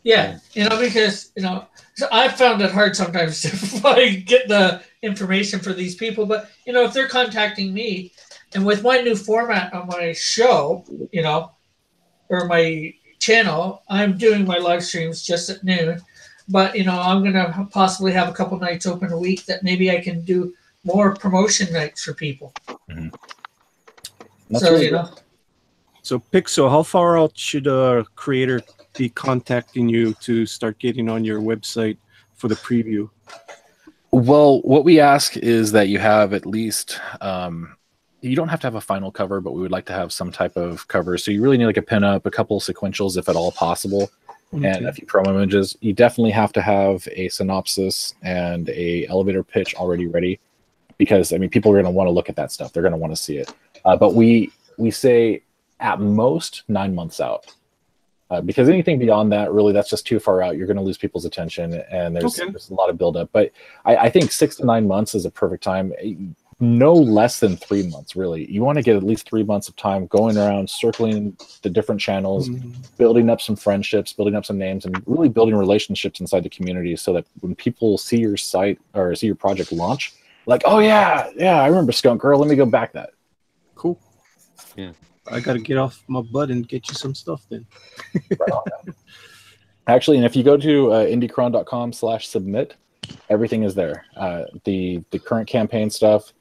Yeah, you know, because, you know, so I found it hard sometimes to get the information for these people. But, you know, if they're contacting me, and with my new format on my show, you know, or my channel, I'm doing my live streams just at noon. But, you know, I'm going to possibly have a couple nights open a week that maybe I can do more promotion nights for people.
Mm-hmm.
So, really, you know.
So, Pixel, how far out should a creator be contacting you to start getting on your website for the preview?
Well, what we ask is that you have at least, you don't have to have a final cover, but we would like to have some type of cover. So you really need like a pinup, a couple of sequentials if at all possible, and a few promo images. You definitely have to have a synopsis and a elevator pitch already ready, because I mean, people are going to want to look at that stuff. They're going to want to see it. But we say at most 9 months out. Because anything beyond that, really, that's just too far out. You're going to lose people's attention, and there's a lot of buildup. But I think 6 to 9 months is a perfect time. No less than 3 months, really. You want to get at least 3 months of time going around, circling the different channels, building up some friendships, building up some names, and really building relationships inside the community, so that when people see your site or see your project launch, like, oh yeah, I remember Skunk Girl. Let me go back that.
Cool. Yeah. I got to get off my butt and get you some stuff then.
Actually, and if you go to indiecron.com/submit, everything is there. The current campaign stuff,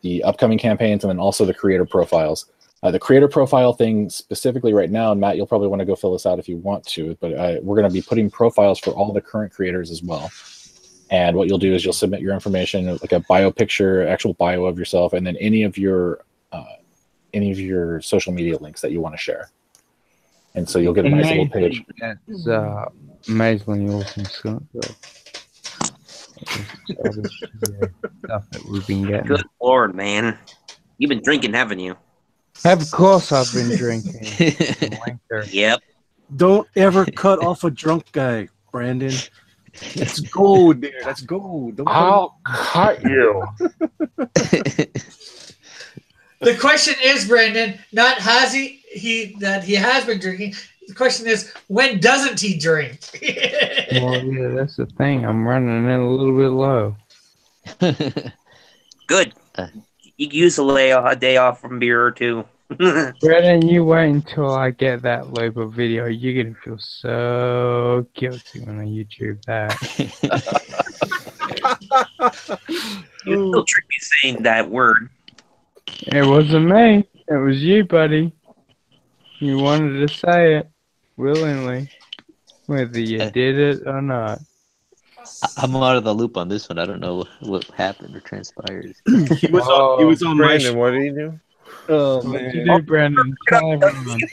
the upcoming campaigns, and then also the creator profiles. The creator profile thing specifically right now, and Matt, you'll probably want to go fill this out if you want to, but we're going to be putting profiles for all the current creators as well. And what you'll do is you'll submit your information, like a bio picture, actual bio of yourself, and then any of your social media links that you want to share. And so you'll get a nice little page.
That's amazingly awesome stuff. Stuff that we've been getting.
Good Lord, man. You've been drinking, haven't you?
Of course I've been drinking.
Yep.
Don't ever cut off a drunk guy, Brandon. That's gold there. That's gold.
I'll cut you.
The question is, Brandon, not has he has been drinking. The question is, when doesn't he drink?
Well, yeah, that's the thing. I'm running in a little bit low.
Good. You can use a day off from beer or two.
Brandon, you wait until I get that Lobo video. You're going to feel so guilty when I YouTube that.
You still trick me saying that word.
It wasn't me. It was you, buddy. You wanted to say it willingly, whether you did it or not.
I'm out of the loop on this one. I don't know what happened or transpired.
He was on my
Brandon, what did he do?
Oh,
What
man.
did you do, Brandon? Tell everyone.
You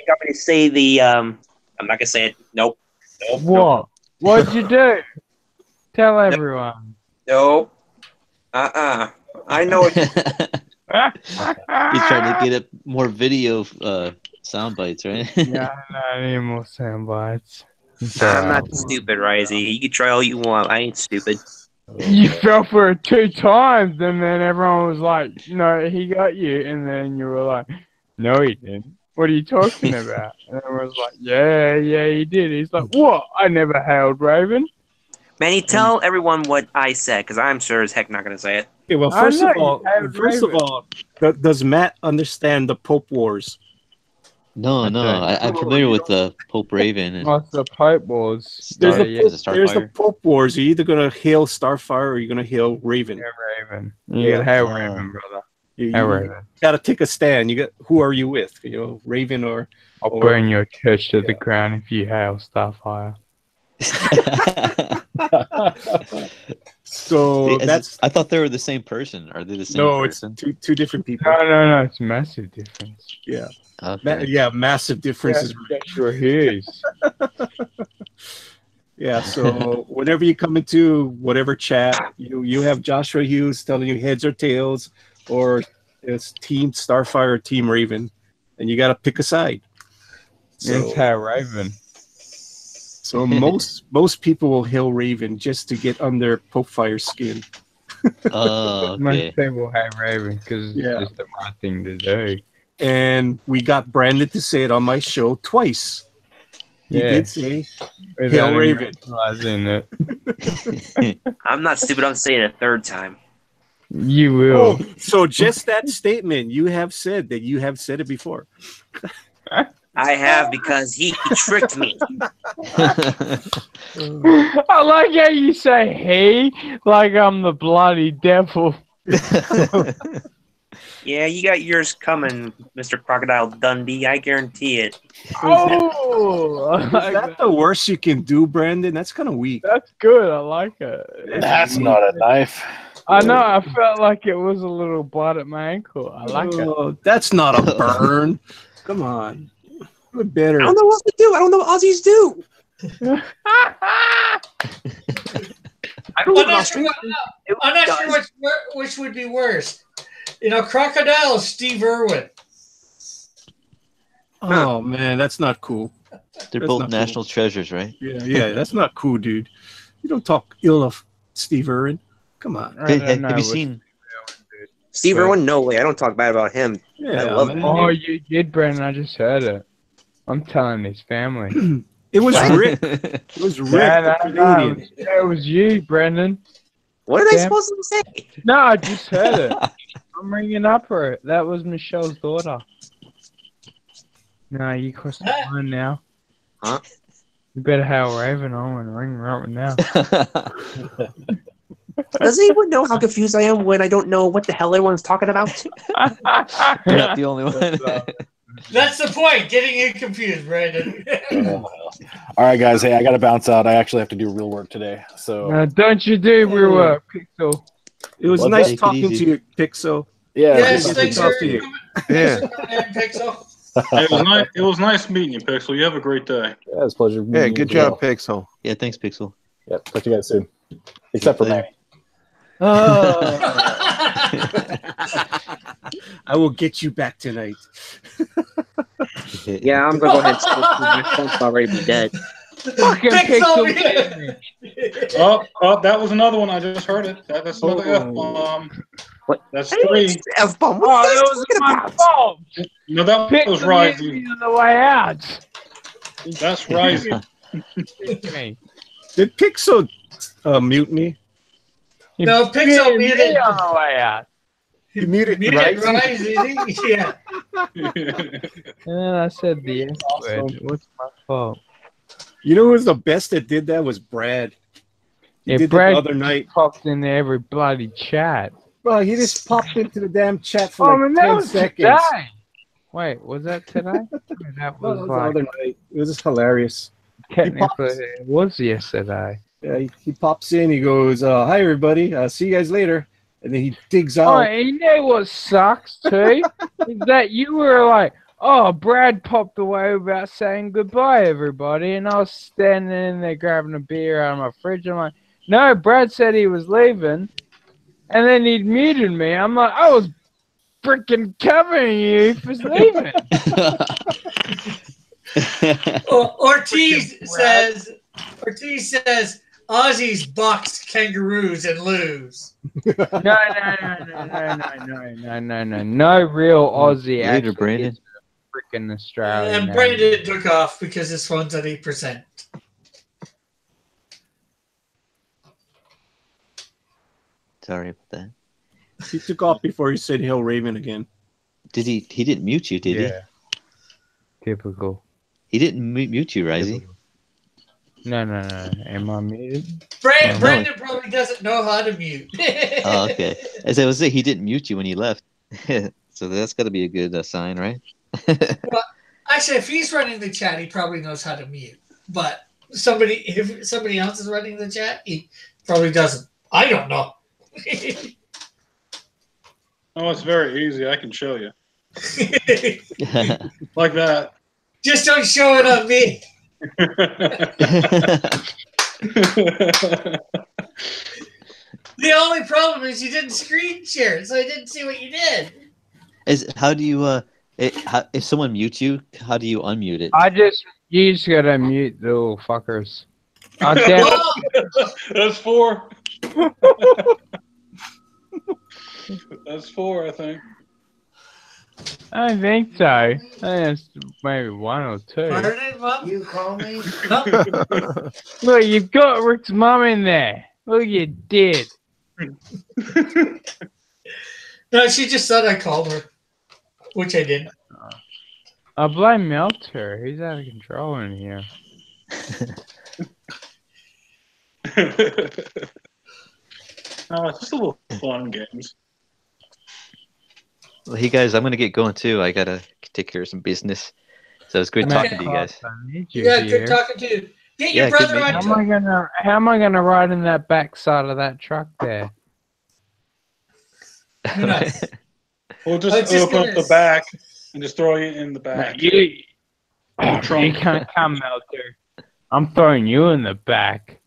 got me to say the, I'm not going to say it. Nope.
What? What'd you do? Tell everyone.
Nope. I know it.
He's trying to get up more video sound bites, right?
Yeah, I need more sound bites.
I'm not stupid, Risey. You can try all you want. I ain't stupid.
You fell for it 2 times, and then everyone was like, no, he got you. And then you were like, no, he didn't. What are you talking about? And everyone was like, yeah, he did. He's like, what? I never hailed Raven.
Manny, tell everyone what I said, because I'm sure as heck not going to say it.
Okay, well, first of all, does Matt understand the Pope Wars?
No, I'm familiar with the Pope Raven. And
what's the Pope Wars?
There's the Pope Wars. You're either gonna hail Starfire or you're gonna hail Raven.
Yeah, Raven. Yeah, hail Raven, brother.
You gotta take a stand. Who are you with? Raven or?
I'll burn your church to the ground if you hail Starfire.
So
I thought they were the same person. Are they the same person?
No, it's two different people.
No, it's a massive difference.
Yeah.
Okay.
Massive differences.
Sure is.
Yeah, so whenever you come into whatever chat, you have Joshua Hughes telling you heads or tails, or it's Team Starfire or Team Raven, and you got to pick a side.
It's hail Raven.
So most people will hail Raven just to get under Pope Fire's skin.
Okay.
Most people hail Raven because it's just the right thing to do.
And we got Brandon to say it on my show twice. He did say hail Raven.
I'm not stupid. I'm saying it a third time.
You will.
Oh, so just that statement, you have said it before.
I have, because he tricked me.
I like how you say "he" like I'm the bloody devil.
Yeah, you got yours coming, Mr. Crocodile Dundee. I guarantee it.
Oh,
is that the worst you can do, Brandon? That's kind of weak.
That's good. I like it.
That's not a knife.
I know. I felt like it was a little blood at my ankle. I like it.
That's not a burn. Come on. Good better.
I don't know what to do. I don't know what Aussies do.
I'm not sure which would be worse. Crocodile, Steve Irwin.
Oh man, that's not cool.
They're both national treasures, right?
Yeah, that's not cool, dude. You don't talk ill of Steve Irwin. Come on.
Have you seen
Steve Irwin? No way. I don't talk bad about him.
Yeah,
I love him.
Oh, you did, Brandon. I just heard it. I'm telling his family.
It was Rick. It was Rick.
It was you, Brandon.
What are they supposed to say?
No, I just heard it. I'm ringing up her. That was Michelle's daughter. No, you crossed the line now.
Huh?
You better have Raven on and ring her up now.
Does anyone know how confused I am when I don't know what the hell everyone's talking about?
You're not the only one.
That's the point, getting you confused, Brandon.
All right, guys. Hey, I got to bounce out. I actually have to do real work today. So
don't you do real work, Pixel.
It was nice talking to you, Pixel.
Yeah.
Yes, thanks for
to you.
Pixel.
It was nice meeting you, Pixel. You have a great day.
Yeah, it's a pleasure.
Yeah, good job, Pixel.
Yeah, thanks, Pixel.
Yep, talk to you guys soon. Except for Mary.
I will get you back tonight.
Yeah, I'm gonna go ahead and smoke. My phone's already be dead.
Fucking Pixel.
Oh, that was another one. I just heard it. That's another F-bomb.
What?
That's 3.
F-bomb.
Oh, it was my fault.
No, that was Rising.
On the way out.
That's Rising.
Did Pixel mutiny?
No, Pixel muted
on the way out.
You muted
Rising. Yeah.
And I said the F word. What's my fault?
You know who was the best that did that was Brad. He did
Brad
the other night.
Popped into every bloody chat.
Bro, he just popped into the damn chat for like 10 seconds.
Today. Wait, was that today? That was
the other night. It was just hilarious.
Technically, it was yesterday.
Yeah, he pops in. He goes, "Hi, everybody. See you guys later." And then he digs out.
Oh, and you know what sucks too is that you were like, "Oh, Brad popped away without saying goodbye, everybody," and I was standing in there grabbing a beer out of my fridge. I'm like, "No, Brad said he was leaving," and then he'd muted me. I'm like, "I was freaking covering you for leaving."
Ortiz says, Aussies box kangaroos and lose.
No, real Aussie.
Later, Brandon.
Freaking Australian.
And Brandon took off because his phone's at 8%.
Sorry about that.
He took off before he said "Hail Raven" again.
Did he? He didn't mute you, did he?
Typical.
He didn't mute you, Risey.
No. Am I muted?
Brandon probably doesn't know how to mute.
Oh, okay. As I was saying, he didn't mute you when he left. So that's got to be a good sign, right?
Well, actually, if he's running the chat, he probably knows how to mute. But if somebody else is running the chat, he probably doesn't. I don't know.
Oh, it's very easy. I can show you. Like that.
Just don't show it on me. The only problem is you didn't screen share it, so I didn't see what you did.
How do you if someone mutes you, how do you unmute it?
You just gotta mute the little fuckers.
That's 4. That's 4, I think.
I think so. I think it's maybe 1 or 2.
Pardon, Mom? You call me?
Look, you've got Rick's mum in there. Look, you did.
No, she just said I called her, which I didn't.
I blame Melter. He's out of control in here.
Oh, it's just a little fun games.
Well, hey guys, I'm gonna get going too. I gotta take care of some business. So it's good talking to you guys.
Yeah, good talking to you. Get your brother on.
How am I gonna ride in that back side of that truck there?
Nice.
We'll just open up the back and just throw you in the back.
You can't come, Melter. I'm throwing you in the back.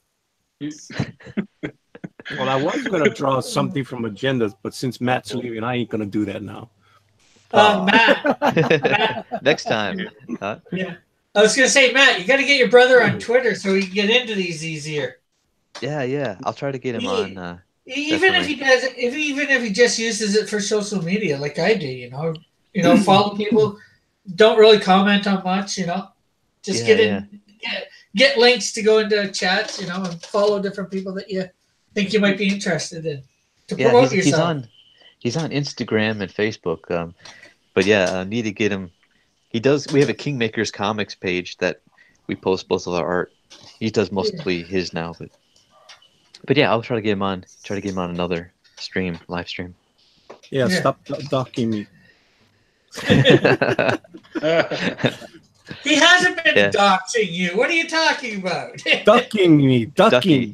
Well, I was going to draw something from agendas, but since Matt's leaving, I ain't going to do that now.
Matt.
Next time. Huh?
Yeah. I was going to say, Matt, you got to get your brother on Twitter so he can get into these easier.
Yeah. I'll try to get him on.
Even if he doesn't, even if he just uses it for social media, like I do, follow people, don't really comment on much, just get links to go into chats, and follow different people that you think you might be interested in to promote yourself.
He's on Instagram and Facebook, but I need to get him. We have a Kingmakers Comics page that we post most of our art. He does mostly his now, but yeah, I'll try to get him on. Try to get him on another live stream.
Yeah, stop docking me.
He hasn't been doxing you. What are you talking about?
Ducking me. Ducking.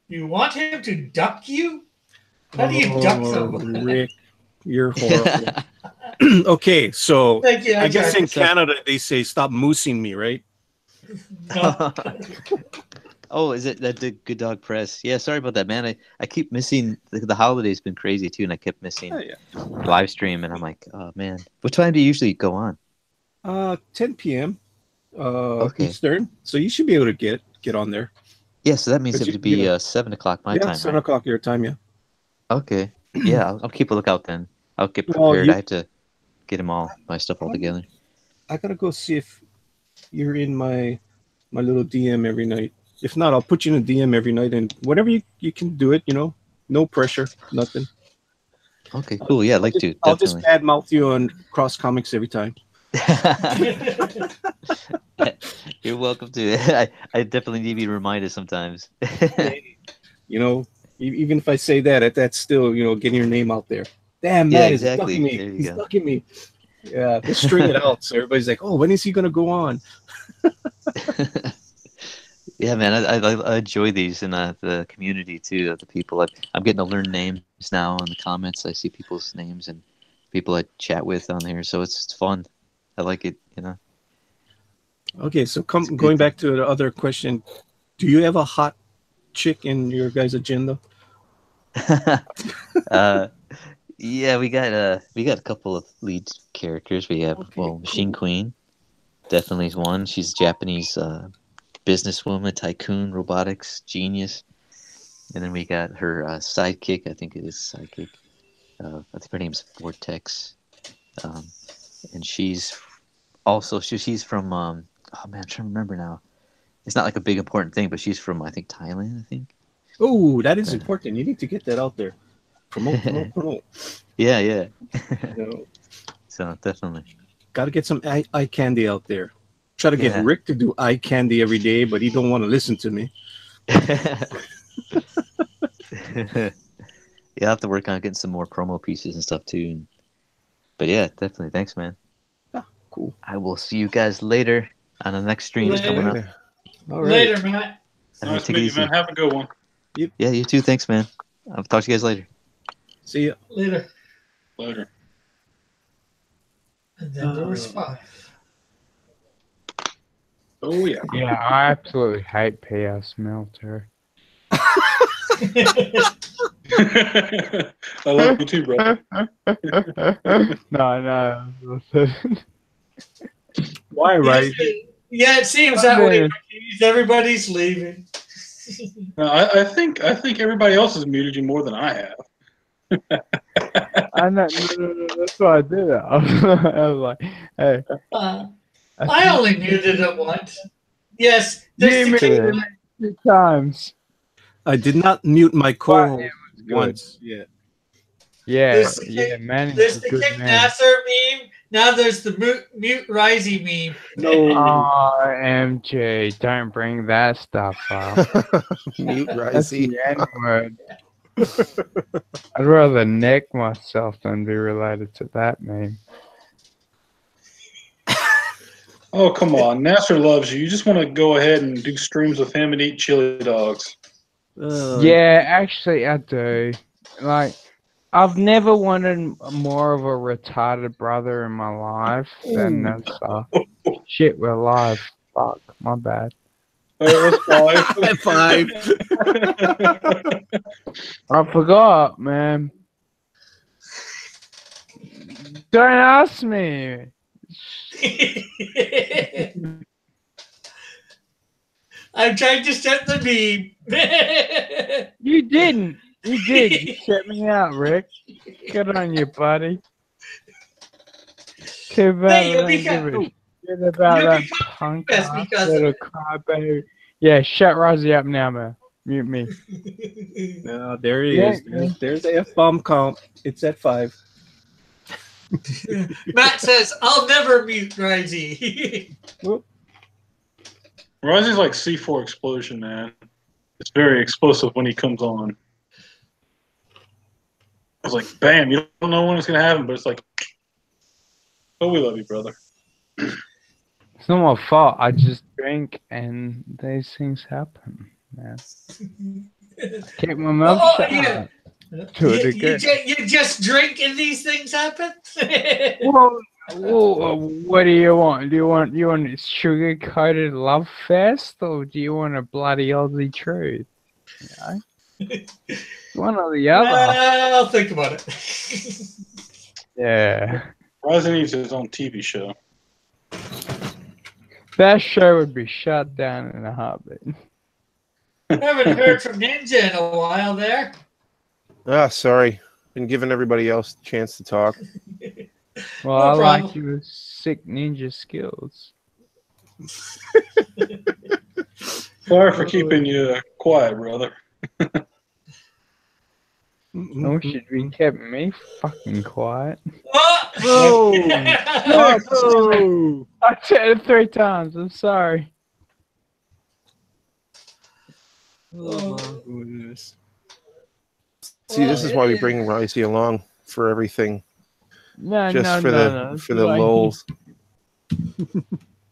You want him to duck you? How do you duck someone?
Rick, you're horrible. Okay, so I guess in Canada they say stop moosing me, right?
No.
Oh, is it that the Good Dog Press? Yeah, sorry about that, man. I keep missing the holiday's been crazy too, and I kept missing live stream, and I'm like, oh man. What time do you usually go on?
10 p.m. Eastern. So you should be able to get on there.
Yeah, so that means it would be 7 o'clock my time.
7 o'clock your time, yeah.
Okay. Yeah, I'll keep a lookout then. I'll get prepared. I have to get my stuff all together.
I gotta go see if you're in my little DM every night. If not, I'll put you in a DM every night, and whatever you can do it, no pressure, nothing.
Okay, cool. Yeah, I'd like to.
I'll just badmouth you on Cross Comics every time.
You're welcome to. I definitely need to be reminded sometimes.
Even if I say that, that's still, getting your name out there. Damn, Matt is ducking me. He's ducking me. Yeah, just string it out. So everybody's like, oh, when is he going to go on?
Yeah, man, I enjoy these in the community too. The people I'm getting to learn names now in the comments. I see people's names and people I chat with on there, so it's fun. I like it,
Okay, so going back to the other question, do you have a hot chick in your guys' agenda?
Yeah, we got a couple of lead characters. We have Machine Queen, definitely is one. She's a Japanese businesswoman, tycoon, robotics genius, and then we got her sidekick. I think it is sidekick. I think her name's Vortex, and she's from. Oh man, I'm trying to remember now. It's not like a big important thing, but she's from I think Thailand. I think.
Oh, that is important. You need to get that out there. Promote.
Yeah, yeah.
So,
So definitely.
got to get some eye candy out there. Try to get Rick to do eye candy every day, but he don't want to listen to me.
Yeah, I'll have to work on getting some more promo pieces and stuff too. But yeah, definitely. Thanks, man.
Ah, cool.
I will see you guys later on the next stream coming up.
All right.
Later, Matt.
Nice to meet you, man. Have a good one.
Yep.
Yeah, you too. Thanks, man. I'll talk to you guys later.
See ya.
Later.
Later.
And then there was 5.
Oh, yeah.
Yeah, I absolutely hate PS military.
I love you too, bro.
No. Why, right?
Yeah, it seems that way. Everybody's leaving.
I think everybody else has muted you more than I have.
I know, no, that's what I did. I was like, hey.
I only muted it once. Yes, just
2 times.
I did not mute my co-host once yet.
Yeah,
man. There's the Kick Nasser meme. Now there's the mute Risey meme.
No. Oh, MJ, don't bring that stuff up.
Mute
That's
Risey.
the N-word. I'd rather neck myself than be related to that meme.
Oh, come on. Nasser loves you. You just want to go ahead and do streams with him and eat chili dogs.
Yeah, actually, I do. Like, I've never wanted more of a retarded brother in my life than this. Shit, we're live. Fuck, my bad.
That's 5.
5.
I forgot, man. Don't ask me.
I'm trying to set the meme.
You didn't. You did. You set me out, Rick. Good on you, buddy. Too bad I don't give a shit about that punk little crybaby. Yeah, shut Rosie up now, man. Mute me.
No, there he is. There's the F-bomb comp. It's at 5.
Matt says, I'll never mute Risey.
Risey's like C4 explosion, man. It's very explosive when he comes on. I was like, bam, you don't know when it's going to happen, but it's like, oh, we love you, brother.
It's not my fault. I just drink and these things happen, man. Keep my mouth shut.
Yeah. You just drink and these things happen?
Well, what do you want? Do you want a sugar-coated love fest, or do you want a bloody Aussie truth? You know? One or the other.
I'll think about it.
Yeah.
Rising needs his own TV show.
That show would be shut down in a heartbeat.
Haven't heard from Ninja in a while there.
Ah, sorry. Been giving everybody else a chance to talk.
Well, I like your sick ninja skills.
Sorry for keeping you quiet, brother.
No, should be kept me fucking quiet.
Oh!
Oh! I said it 3 times. I'm sorry.
Oh my goodness.
See, this is why we bring Risey along for everything.
No,
just for the lulz.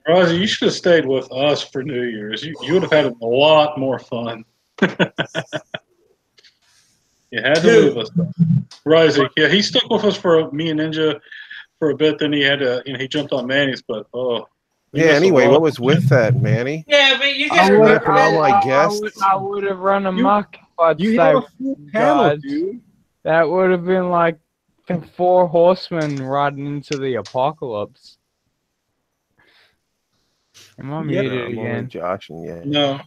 Rosie, you should have stayed with us for New Year's. You would have had a lot more fun. You had to leave us. Rosie, yeah, he stuck with us for me and Ninja for a bit. Then he had to, he jumped on Manny's, but
yeah. Anyway, what was with that, Manny?
Yeah, but you got to remember
all my guests.
I would have run amok. You
have a full panel, dude.
That would have been like the 4 horsemen riding into the apocalypse. Am I muted again?
Josh and yeah.
No.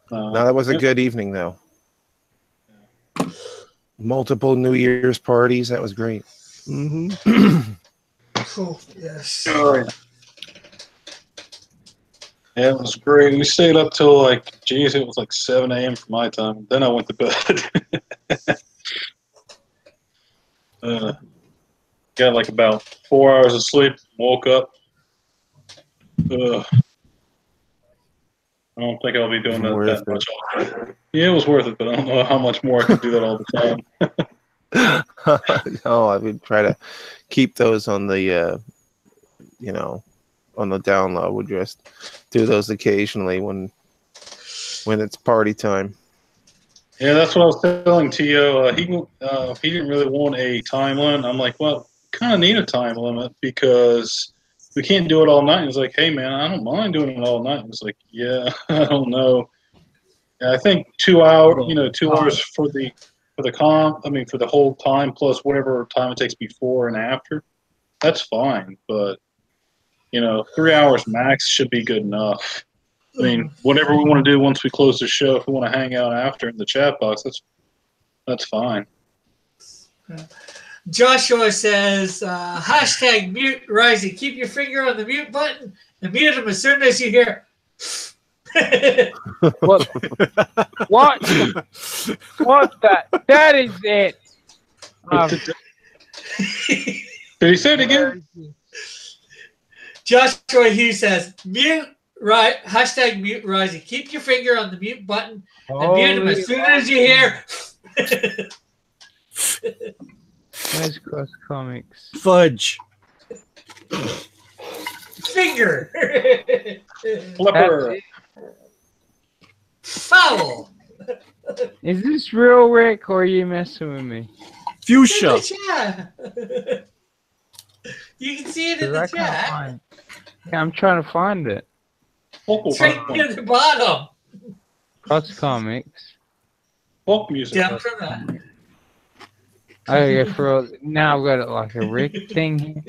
No, that was a good evening, though. Multiple New Year's parties. That was great.
Cool. Yes.
All right. Yeah, it was great. We stayed up till like, geez, it was like 7 a.m. for my time. Then I went to bed. Got like about 4 hours of sleep. Woke up. I don't think I'll be doing that much. Yeah, it was worth it, but I don't know how much more I could do that all the time.
No, I would try to keep those on the, on the down low. Would just do those occasionally when it's party time.
Yeah, that's what I was telling Tio. He didn't really want a time limit. I'm like, well, kind of need a time limit because we can't do it all night. He's like, hey man, I don't mind doing it all night. I was like, yeah, I don't know. Yeah, I think 2 hours, 2 hours for the for the whole time plus whatever time it takes before and after. That's fine, but 3 hours max should be good enough. I mean, whatever we want to do once we close the show, if we want to hang out after in the chat box, that's fine.
Joshua says, hashtag mute Rising. Keep your finger on the mute button and mute him as soon as you hear.
What? That is it.
Did he say it again?
Joshua Hughes says, mute. Right, hashtag mute Rising. Keep your finger on the mute button and mute him as soon as you hear.
Where's Cross Comics?
Fudge.
Finger.
Flipper.
Foul.
Is this real, Rick, or are you messing with me?
Fuchsia.
You can see it in the chat.
Yeah, I'm trying to find it.
Straight near the bottom.
Cross Comics.
Folk music.
Down from that.
Okay, now I've got it like a Rick thing here.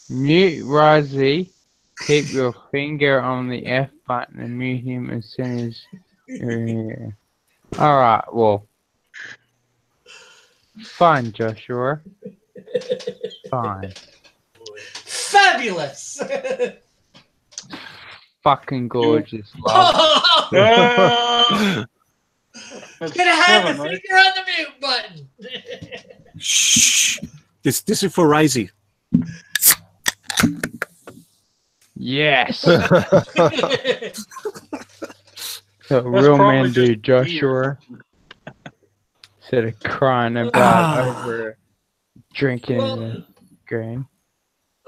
Mute Rozzy. Keep your finger on the F button and mute him as soon as you're here. Alright, well. Fine, Joshua. Fine.
Fabulous.
Fucking gorgeous, love.
Gonna have the finger on the mute button.
Shh. This is for Risey.
Yes. So real man do, Joshua. Instead of crying about over drinking the grain.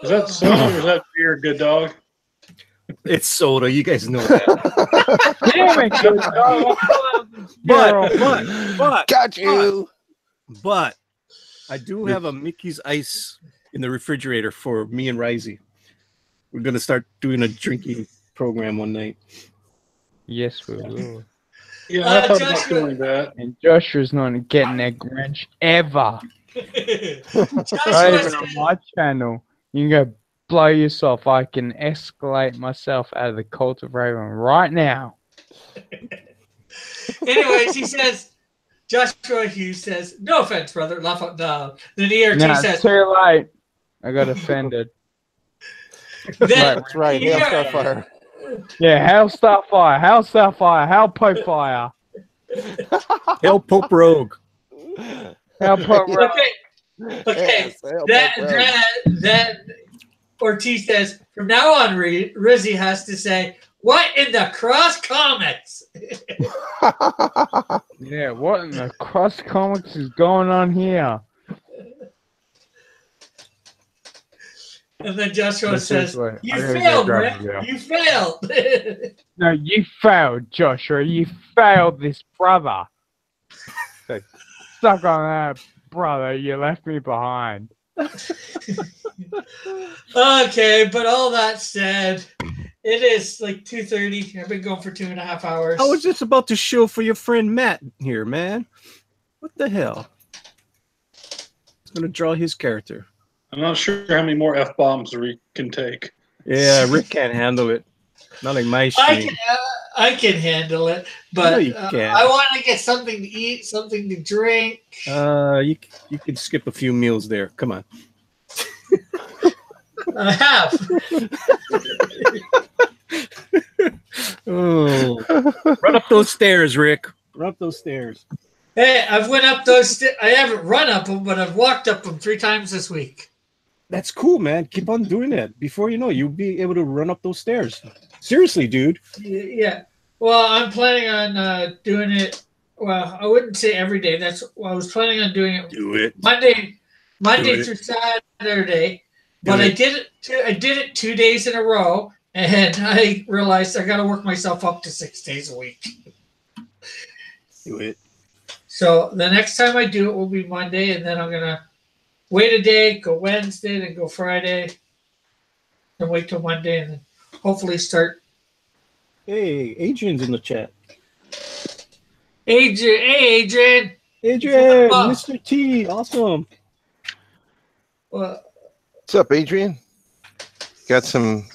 Is that soda or is that beer, good dog?
It's soda. You guys know that.
Damn it, good dog.
But
got you.
But I do have a Mickey's Ice in the refrigerator for me and Risey. We're gonna start doing a drinking program one night.
Yes, we will.
Yeah, I thought about doing that.
And Joshua's not getting that Grinch ever. Not even on my channel. You can go blow yourself. I can escalate myself out of the Cult of Raven right now.
Anyways, he says, Joshua Hughes says, no offense, brother. The ERT says,
too late. I got offended.
That's right. Hail Starfire.
Yeah, Hail Starfire. Hail Starfire. Hail Pope Fire.
Hail Pope Rogue.
Hail Pope Rogue.
Okay. That Ortiz says, from now on, Rizzy has to say, what in the cross comics?
Yeah, what in the cross comics is going on here?
And then Joshua says, you failed, Rick. You failed.
No, you failed, Joshua. You failed this brother. So, suck on that, brother. You left me behind.
Okay, but all that said, it is like 2:30. I've been going for 2.5 hours.
I was just about to show for your friend Matt here, man. What the hell? He's gonna draw his character.
I'm not sure how many more F-bombs Rick can take.
Yeah, Rick can't handle it. Not like my stream.
I can handle it, but
No, you can't.
I want to get something to eat, something to drink.
You can skip a few meals there. Come on.
I have.
Oh, run up those stairs, Rick. Run up those stairs.
Hey, I've went up those. I haven't run up them, but I've walked up them 3 times this week.
That's cool, man. Keep on doing that. Before you know, you'll be able to run up those stairs. Seriously, dude.
Yeah. Well, I'm planning on doing it. Well, I wouldn't say every day. I was planning on doing it.
Do it.
Monday through Saturday. But I did it 2 days in a row, and I realized I got to work myself up to 6 days a week.
Do it.
So the next time I do it will be Monday, and then I'm gonna wait a day, go Wednesday, then go Friday, then wait till Monday, and then hopefully start.
Hey, Adrian's in the chat.
Adrian, hey Adrian.
Adrian, Mr. T, awesome.
What's up, Adrian? Got some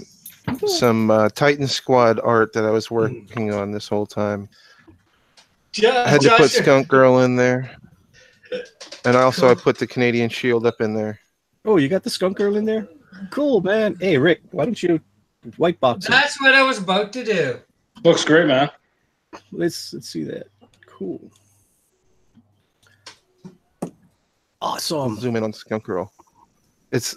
Titan Squad art that I was working on this whole time. I had to put Skunk Girl in there, and also I put the Canadian Shield up in there.
Oh, you got the Skunk Girl in there? Cool, man. Hey, Rick, why don't you white box it?
That's what I was about to do.
Looks great, man.
Let's see that. Cool. Awesome.
Zoom in on Skunk Girl. It's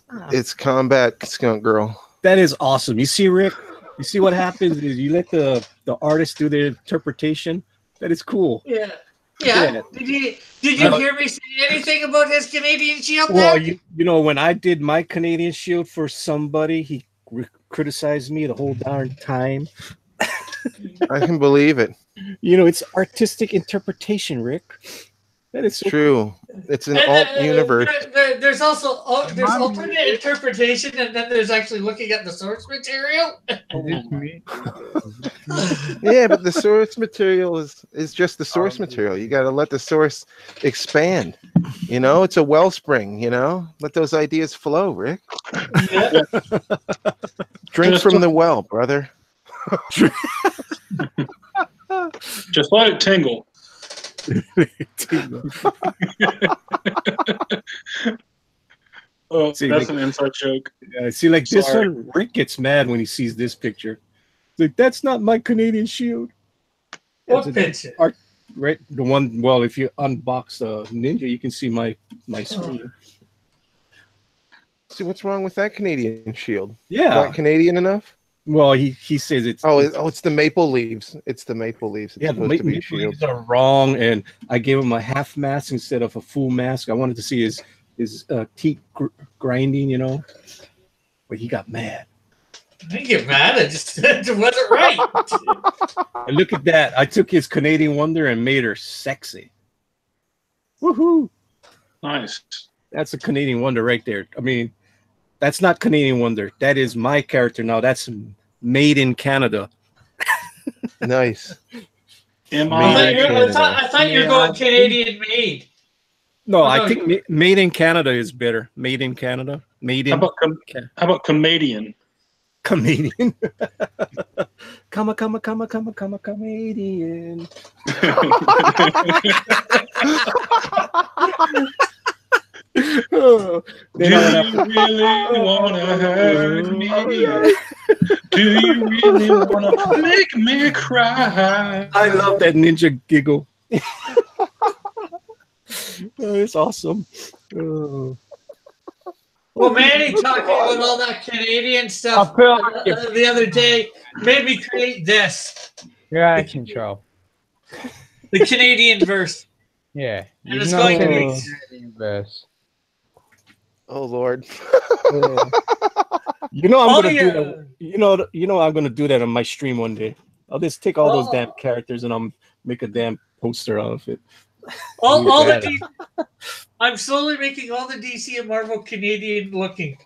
combat Skunk Girl.
That is awesome. You see, Rick? You see what happens is you let the artist do their interpretation. That is cool.
Yeah. Did you hear me say anything about his Canadian Shield?
Well, you know, when I did my Canadian Shield for somebody, he criticized me the whole darn time.
I can believe it.
You know, it's artistic interpretation, Rick. That is so
true. It's an alt universe.
There's also there's alternate interpretation, and then there's actually looking at the source material.
Yeah, but the source material is just the source material. You got to let the source expand. You know, it's a wellspring. You know, let those ideas flow, Rick.
Yeah.
Drink from the well, brother.
Just let it tingle. Oh,
see,
that's
like,
an inside joke.
Yeah, see, like this one, Rick gets mad when he sees this picture. Like, that's not my Canadian Shield.
What picture?
Right, the one. Well, if you unbox the Ninja, you can see my screen.
See, what's wrong with that Canadian Shield?
Yeah,
not Canadian enough.
Well, he says it's
it's the maple leaves. It's the maple leaves. It's
yeah, the maple leaves are wrong, and I gave him a half mask instead of a full mask. I wanted to see his teeth grinding, you know, but he got mad.
I didn't get mad. I just it wasn't right.
And look at that! I took his Canadian Wonder and made her sexy. Woohoo!
Nice.
That's a Canadian Wonder right there. I mean, that's not Canadian Wonder. That is my character now. That's made in Canada.
Nice.
I thought you were going Canadian made.
No, I think made in Canada is better. Made in Canada. Made in.
How about comedian?
Comedian. Comedian.
Oh, do you really want to hurt me? Do you really want to make me cry?
I love that ninja giggle. It's awesome. Oh.
Well, Manny talking about all that Canadian stuff the other day made me create this.
You're out of control.
The Canadian verse.
Yeah.
And it's going to be
Canadian verse.
Oh Lord.
You know I'm gonna do that. You know I'm gonna do that on my stream one day. I'll just take all those damn characters and I'll make a damn poster out of it.
I'm slowly making all the DC and Marvel Canadian looking.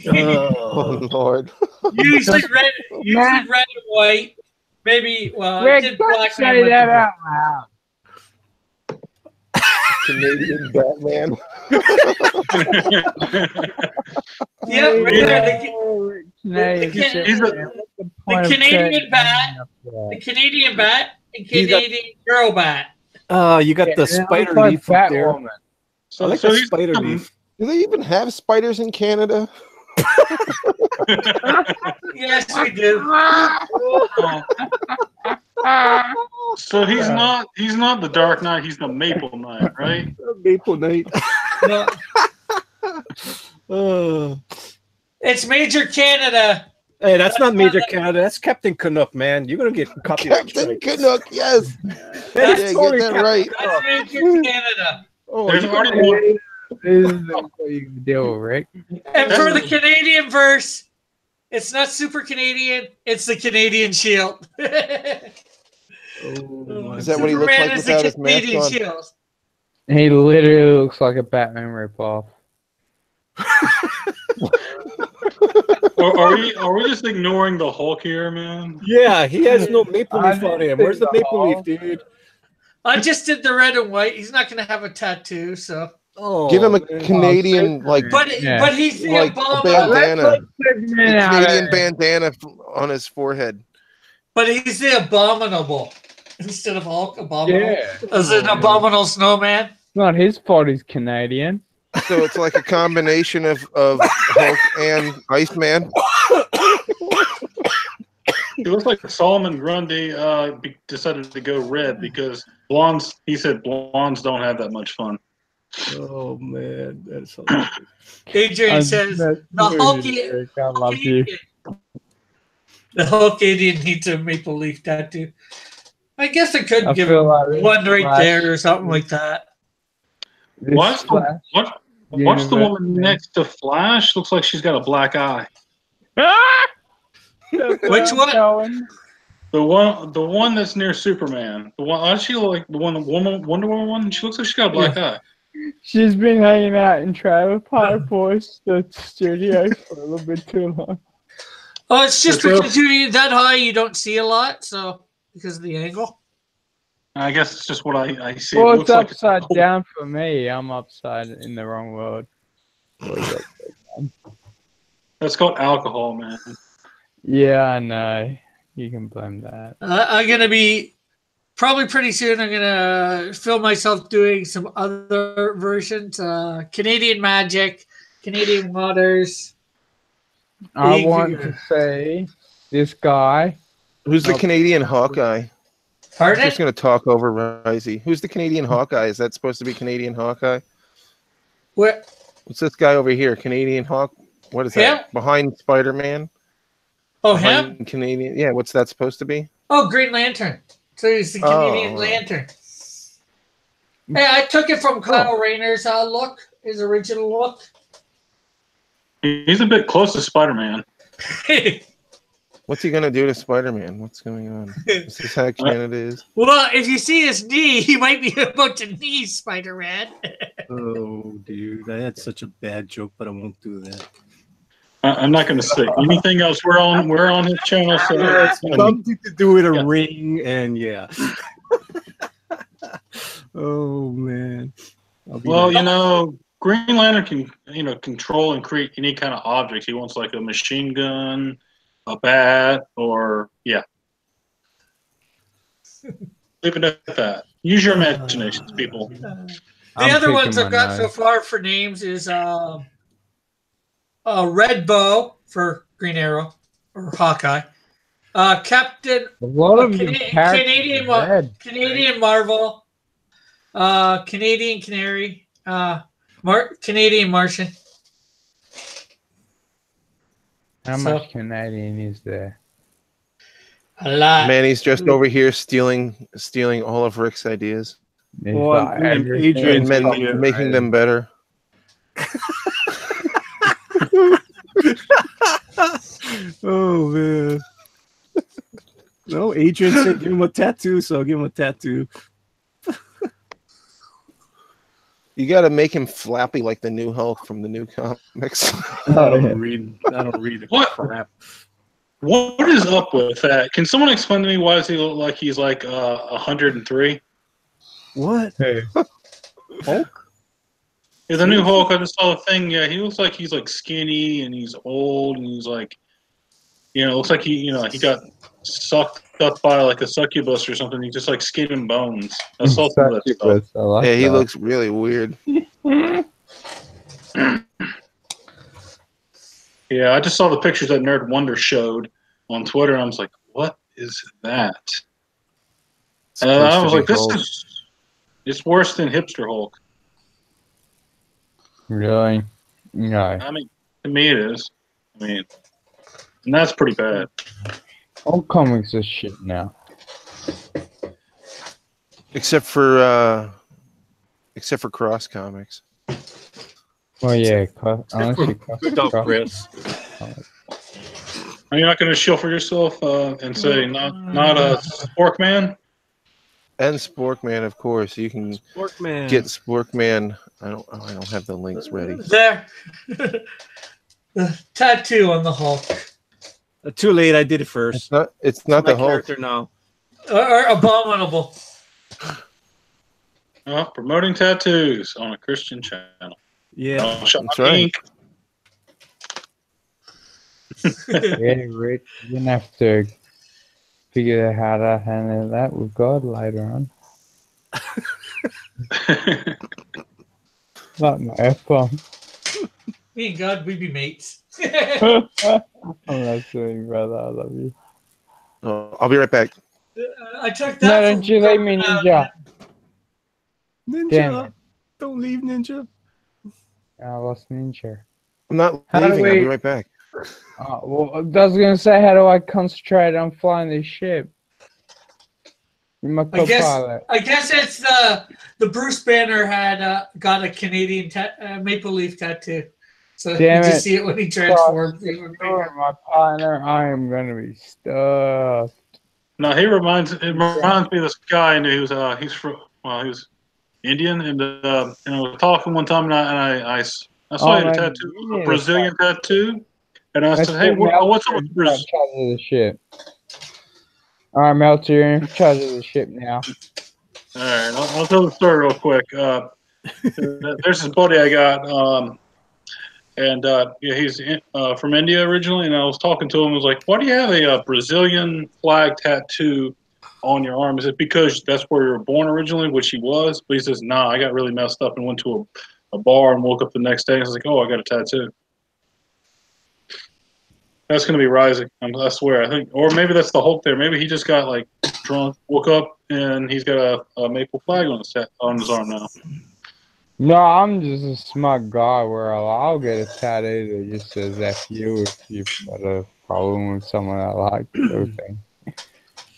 Oh Lord.
Usually red and white. Maybe
I did black. Say that out loud.
Canadian Batman.
Yeah, the Canadian bat, the Canadian bat, and Canadian girl bat.
You got the spider leaf up there.
I like the spider leaf. Do they even have spiders in Canada?
Yes, we do.
So he's not the Dark Knight. He's the Maple Knight, right?
Maple Knight.
No. It's Major Canada.
Hey, that's not Major Canada. That's Captain Canuck, man. You're gonna get copyright
Captain
strikes.
Canuck, yes.
That's
Yeah,
totally
get that
Captain
right.
That's Major Canada.
Oh,
There's
you
already
gotta-
one.
This is what you can deal with, Rick.
And for the Canadian verse, it's not super Canadian. It's the Canadian Shield.
Is that what he looks
Superman
like
is the
without his mask
Canadian
on?
Shield.
He literally looks like a Batman ripoff.
Are we just ignoring the Hulk here, man?
Yeah, he has no maple leaf on him. Where's the maple leaf,
Hulk.
dude?
I just did the red and white. He's not going to have a tattoo, so.
Oh,
Give him a
man.
Canadian
But he's the
like a
abominable.
bandana,
Superman
a
out
Canadian
of-
bandana on his forehead.
But he's the abominable instead of Hulk. Abominable.
Yeah.
As an abominable snowman.
It's not his fault he's Canadian.
So it's like a combination of Hulk and Iceman.
It looks like Solomon Grundy decided to go red because blondes. He said blondes don't have that much fun.
Oh man, that's so
Adrian says the Hulkadian needs a maple leaf tattoo. I guess I could give him one right there or something like that.
Watch the woman next to Flash. Looks like she's got a black eye.
Which one?
The one that's near Superman. The one. Does she look like the Wonder Woman one? She looks like she's got a black eye.
She's been hanging out in Trailer Park Boys, the studio, for a little bit too long.
Oh, it's just because you're that high, you don't see a lot, so because of the angle.
I guess it's just what I see.
Well,
It
it's
looks
upside
like
down for me. I'm upside in the wrong world.
That's called alcohol, man.
Yeah, I know. You can blame that.
I'm gonna be probably pretty soon. I'm gonna film myself doing some other versions. Canadian Magic, Canadian Waters.
I want to say this guy.
Who's the Canadian Hawkeye?
Pardon?
I'm just going to talk over Risey. Who's the Canadian Hawkeye? Is that supposed to be Canadian Hawkeye?
What?
What's this guy over here? Canadian Hawk? What is that? Behind Spider-Man?
Oh,
Behind
him?
Canadian? Yeah, what's that supposed to be?
Oh, Green Lantern. So he's the Canadian Lantern. Hey, I took it from Kyle Rayner's look, his original look.
He's a bit close to Spider-Man.
What's he going to do to Spider-Man? What's going on? Is this how Canada is?
Well, if you see his knee, he might be about to knee Spider-Man.
Oh, dude, I had such a bad joke, but I won't do that.
I'm not going to say anything else. We're on his channel, so
it's something to do with a ring, and yeah. Oh man.
Well, you know, Green Lantern can control and create any kind of object. He wants like a machine gun, a bat, or yeah. Leave it at that. Use your imaginations, people.
The other ones I've got so far for names is Red Bow for Green Arrow or Hawkeye. Captain Canadian Marvel. Canadian Canary. Canadian Martian.
How much Canadian is there?
A lot.
Manny's just over here stealing all of Rick's ideas.
Well, Adrian's
making them better.
Oh man. No, Adrian said give him a tattoo, so I'll give him a tattoo.
You got to make him flappy like the new Hulk from the new comics.
I don't read
What?
crap.
What is up with that? Can someone explain to me why does he look like he's like 103?
What?
Hey.
Hulk?
Yeah, the new Hulk. I just saw the thing. Yeah, he looks like he's like skinny and he's old and he's like, looks like he got sucked up by like a succubus or something. He's just like skin and bones. I saw some of that stuff.
Yeah, he looks really weird.
Yeah, I just saw the pictures that Nerd Wonder showed on Twitter, and I was like, "What is that?" I was like, it's worse than Hipster Hulk.
Really? No.
I mean, to me it is. I mean, and that's pretty bad.
All comics are shit now.
Except for Cross Comics.
Well, yeah, honestly,
Good dog, Chris.
Are you not going to shill for yourself and say not a Sporkman?
And Sporkman, of course. You can get Sporkman. I don't have the links ready.
There. The tattoo on the Hulk.
Too late. I did it first.
It's not the Hulk
character now.
Or Abominable.
Promoting tattoos on a Christian channel.
Yeah,
that's right.
Yeah, Rick, you're gonna have to figure out how to handle that with God later on. Not my F-bomb.
Me and God, we be mates.
I'm not saying, brother. I love you.
I'll be right back.
I took that.
No, don't you leave me, Ninja.
Ninja,
Damn it.
Don't leave, Ninja.
I lost Ninja.
I'm not leaving. I'll be right back.
Well, I was gonna say, how do I concentrate on flying this ship? You're my co-pilot.
I guess it's the Bruce Banner had got a Canadian maple leaf tattoo, so
Damn
you
it.
just see it when he transforms.
You're my partner. I am gonna be stuffed.
No, it reminds me of this guy, and he was Indian, and I was talking one time, and I saw he had a tattoo, a Brazilian tattoo, and I said, "Hey, what's up with Brazil?"
The ship. All right, Meltzer, you're in charge of the ship now.
All right, I'll tell the story real quick. There's this buddy I got, and he's from India originally, and I was talking to him. I was like, "Why do you have a Brazilian flag tattoo on your arm? Is it because that's where you were born originally?" Which he was, but he says, "Nah, I got really messed up and went to a bar and woke up the next day and I was like, oh, I got a tattoo." That's going to be Rising. I swear. I think, or maybe that's the Hulk there. Maybe he just got like drunk, woke up, and he's got a maple flag on his arm now.
No, I'm just a smart guy where I'll get a tattoo that just says F you if you've got a problem with someone I like. Sort of thing.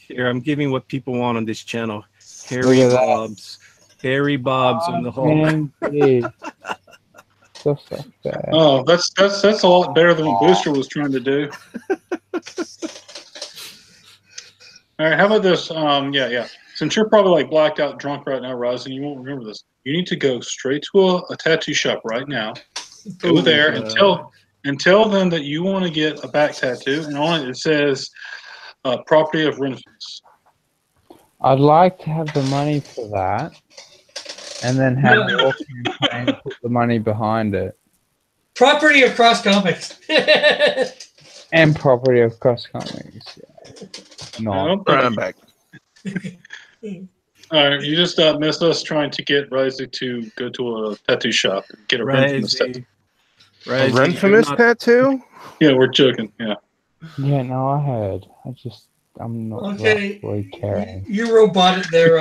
Here, I'm giving what people want on this channel. Harry Bobs. Harry Bobs on the Hulk.
Stuff like that.
Oh, that's a lot better than what Booster was trying to do. All right, how about this? Yeah. Since you're probably like blacked out drunk right now, Rising, you won't remember this. You need to go straight to a tattoo shop right now. Go there and tell them that you want to get a back tattoo, and on it says property of Renfrews.
I'd like to have the money for that, and then have Walking and put the money behind it.
Property of Cross Comics.
And property of Cross Comics. Yeah. No.
All right, I'm back.
All right, you just missed us trying to get Rising to go to a tattoo shop and get a Renfrews tattoo.
A Renfrews tattoo?
Yeah, we're joking. Yeah.
Yeah, no, I heard. I'm not really caring.
You roboted there,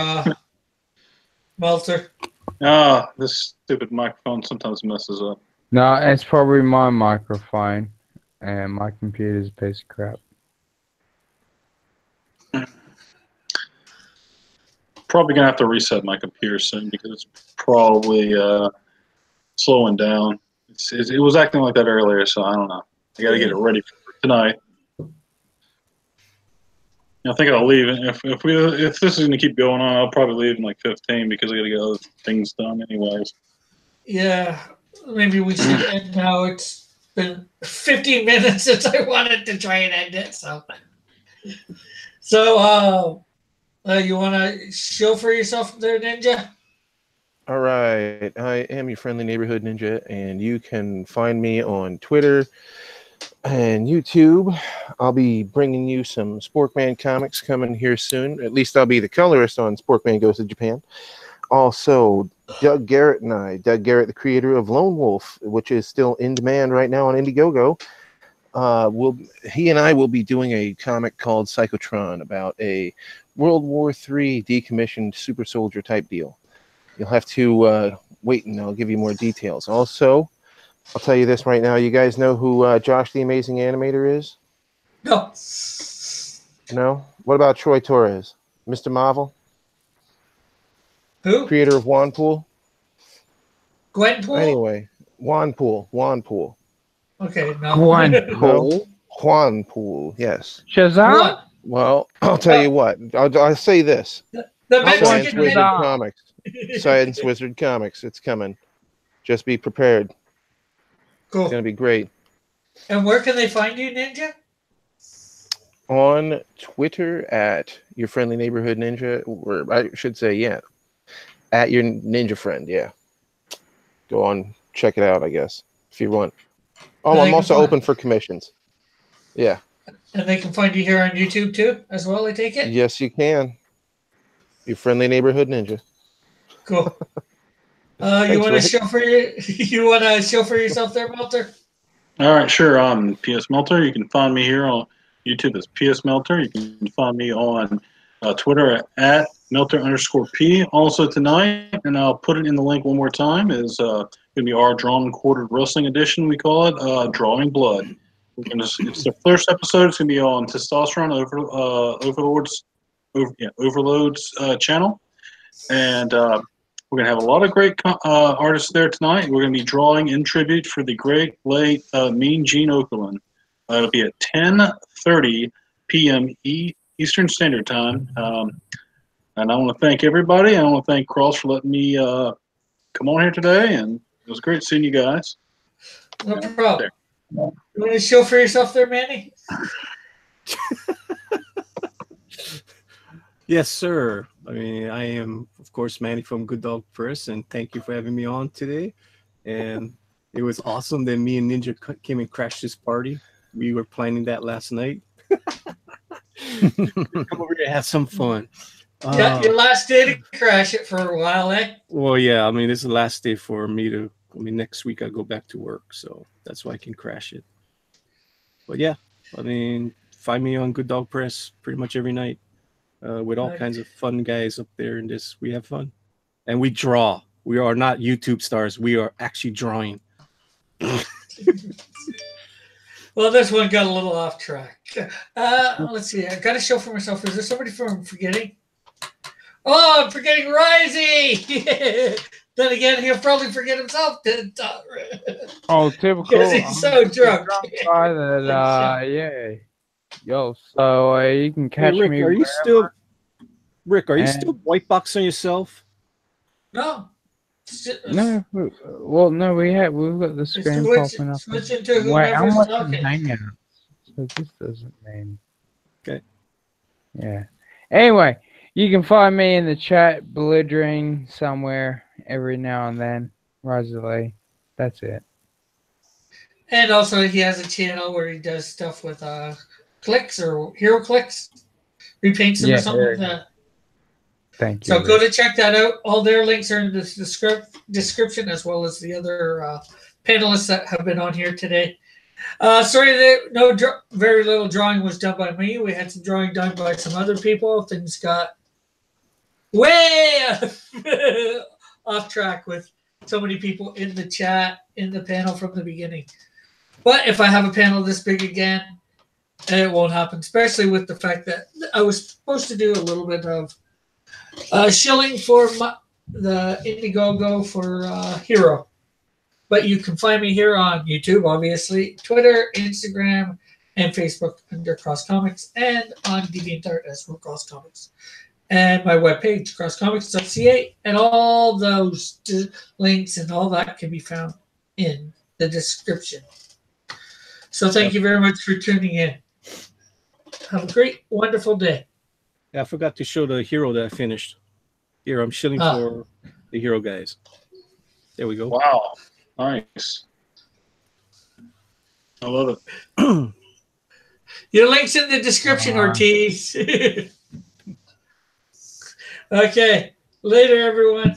Meltzer.
This stupid microphone sometimes messes up.
No, it's probably my microphone, and my computer's a piece of crap.
Probably gonna have to reset my computer soon because it's probably slowing down. It was acting like that earlier, so I don't know. I got to get it ready for tonight. I think I'll leave. If this is going to keep going on, I'll probably leave in like 15 because I got to get other things done anyways.
Yeah, maybe we should end now. It's been 15 minutes since I wanted to try and end it. So you want to show for yourself there, Ninja?
All right. I am your friendly neighborhood ninja, and you can find me on Twitter and YouTube. I'll be bringing you some Sporkman comics coming here soon. At least I'll be the colorist on Sporkman Goes to Japan. Also, Doug Garrett and I. Doug Garrett, the creator of Lone Wolf, which is still in demand right now on IndieGOGO. he and I will be doing a comic called Psychotron about a World War III decommissioned super soldier type deal. You'll have to wait, and I'll give you more details. Also, I'll tell you this right now. You guys know who Josh the Amazing Animator is?
No.
No? What about Troy Torres? Mr. Marvel?
Who?
Creator of Wanpool?
Gwenpool?
Anyway, Wanpool.
Okay, no.
Gwenpool? Juanpool, yes.
Shazam?
What?
Well, I'll tell you what. I'll say this.
The
Science
Mexican
Wizard
ninja.
Comics. Science Wizard Comics. It's coming. Just be prepared.
Cool.
It's going to be great.
And where can they find you, Ninja?
On Twitter at Your Friendly Neighborhood Ninja, or I should say, yeah, at Your Ninja Friend, yeah. Go on, check it out, I guess, if you want. Oh, I'm also open for commissions. Yeah.
And they can find you here on YouTube too, as well, I take it?
Yes, you can. Your Friendly Neighborhood Ninja.
Cool. You
Thanks,
want to
Rick.
show for you want to show for yourself there, Walter?
All right, sure. PS Melter. You can find me here on YouTube as PS Melter. You can find me on Twitter at Melter_P. Also tonight, and I'll put it in the link one more time, is going to be our Drawn and Quartered Wrestling Edition, we call it, Drawing Blood. It's the first episode. It's going to be on Testosterone Overload's channel. And we're going to have a lot of great artists there tonight. We're going to be drawing in tribute for the great late Mean Gene Okerlund. It'll be at 10:30 p.m. Eastern Standard Time. And I want to thank everybody. I want to thank Cross for letting me come on here today. And it was great seeing you guys.
No problem. You want to show for yourself there, Manny?
Yes, sir. I mean, I am, of course, Manny from Good Dog Press, and thank you for having me on today. And it was awesome that me and Ninja came and crashed this party. We were planning that last night. Come over here, have some fun.
Yeah, your last day to crash it for a while, eh?
Well, yeah. I mean, this is the last day for me to. I mean, next week I go back to work, so that's why I can crash it. But yeah, I mean, find me on Good Dog Press pretty much every night. With all kinds of fun guys up there in this. We have fun. And we draw. We are not YouTube stars. We are actually drawing.
Well, this one got a little off track. Let's see. I got to show for myself. Is there somebody from forgetting? Oh, I'm forgetting Risey. Then again, he'll probably forget himself.
Oh, typical.
Because he's so drunk.
Guy that, yeah. Yo, so you can catch
Rick,
me.
Are you still white boxing yourself?
No.
No, well, no, we've got the screen popping up.
Switch into
Wait, I'm
whoever's
watching
talking.
Hangouts, so this doesn't mean.
Okay.
Yeah. Anyway, you can find me in the chat, belligerent somewhere every now and then. Rosalie, that's it.
And also, he has a channel where he does stuff with clicks or hero clicks, repaints them or something like that.
Thank you.
So go to check that out. All their links are in the description, as well as the other panelists that have been on here today. Sorry that very little drawing was done by me. We had some drawing done by some other people. Things got way off track with so many people in the chat, in the panel from the beginning. But if I have a panel this big again, it won't happen, especially with the fact that I was supposed to do a little bit of shilling for the Indiegogo for Hero. But you can find me here on YouTube, obviously, Twitter, Instagram, and Facebook under Cross Comics, and on DeviantArt as well, Cross Comics. And my webpage, crosscomics.ca, and all those links and all that can be found in the description. So thank you very much for tuning in. Have a great, wonderful day.
Yeah, I forgot to show the hero that I finished. Here, I'm shilling for the hero guys. There we go.
Wow. Nice. I love it.
Your link's in the description, Ortiz. Okay. Later, everyone.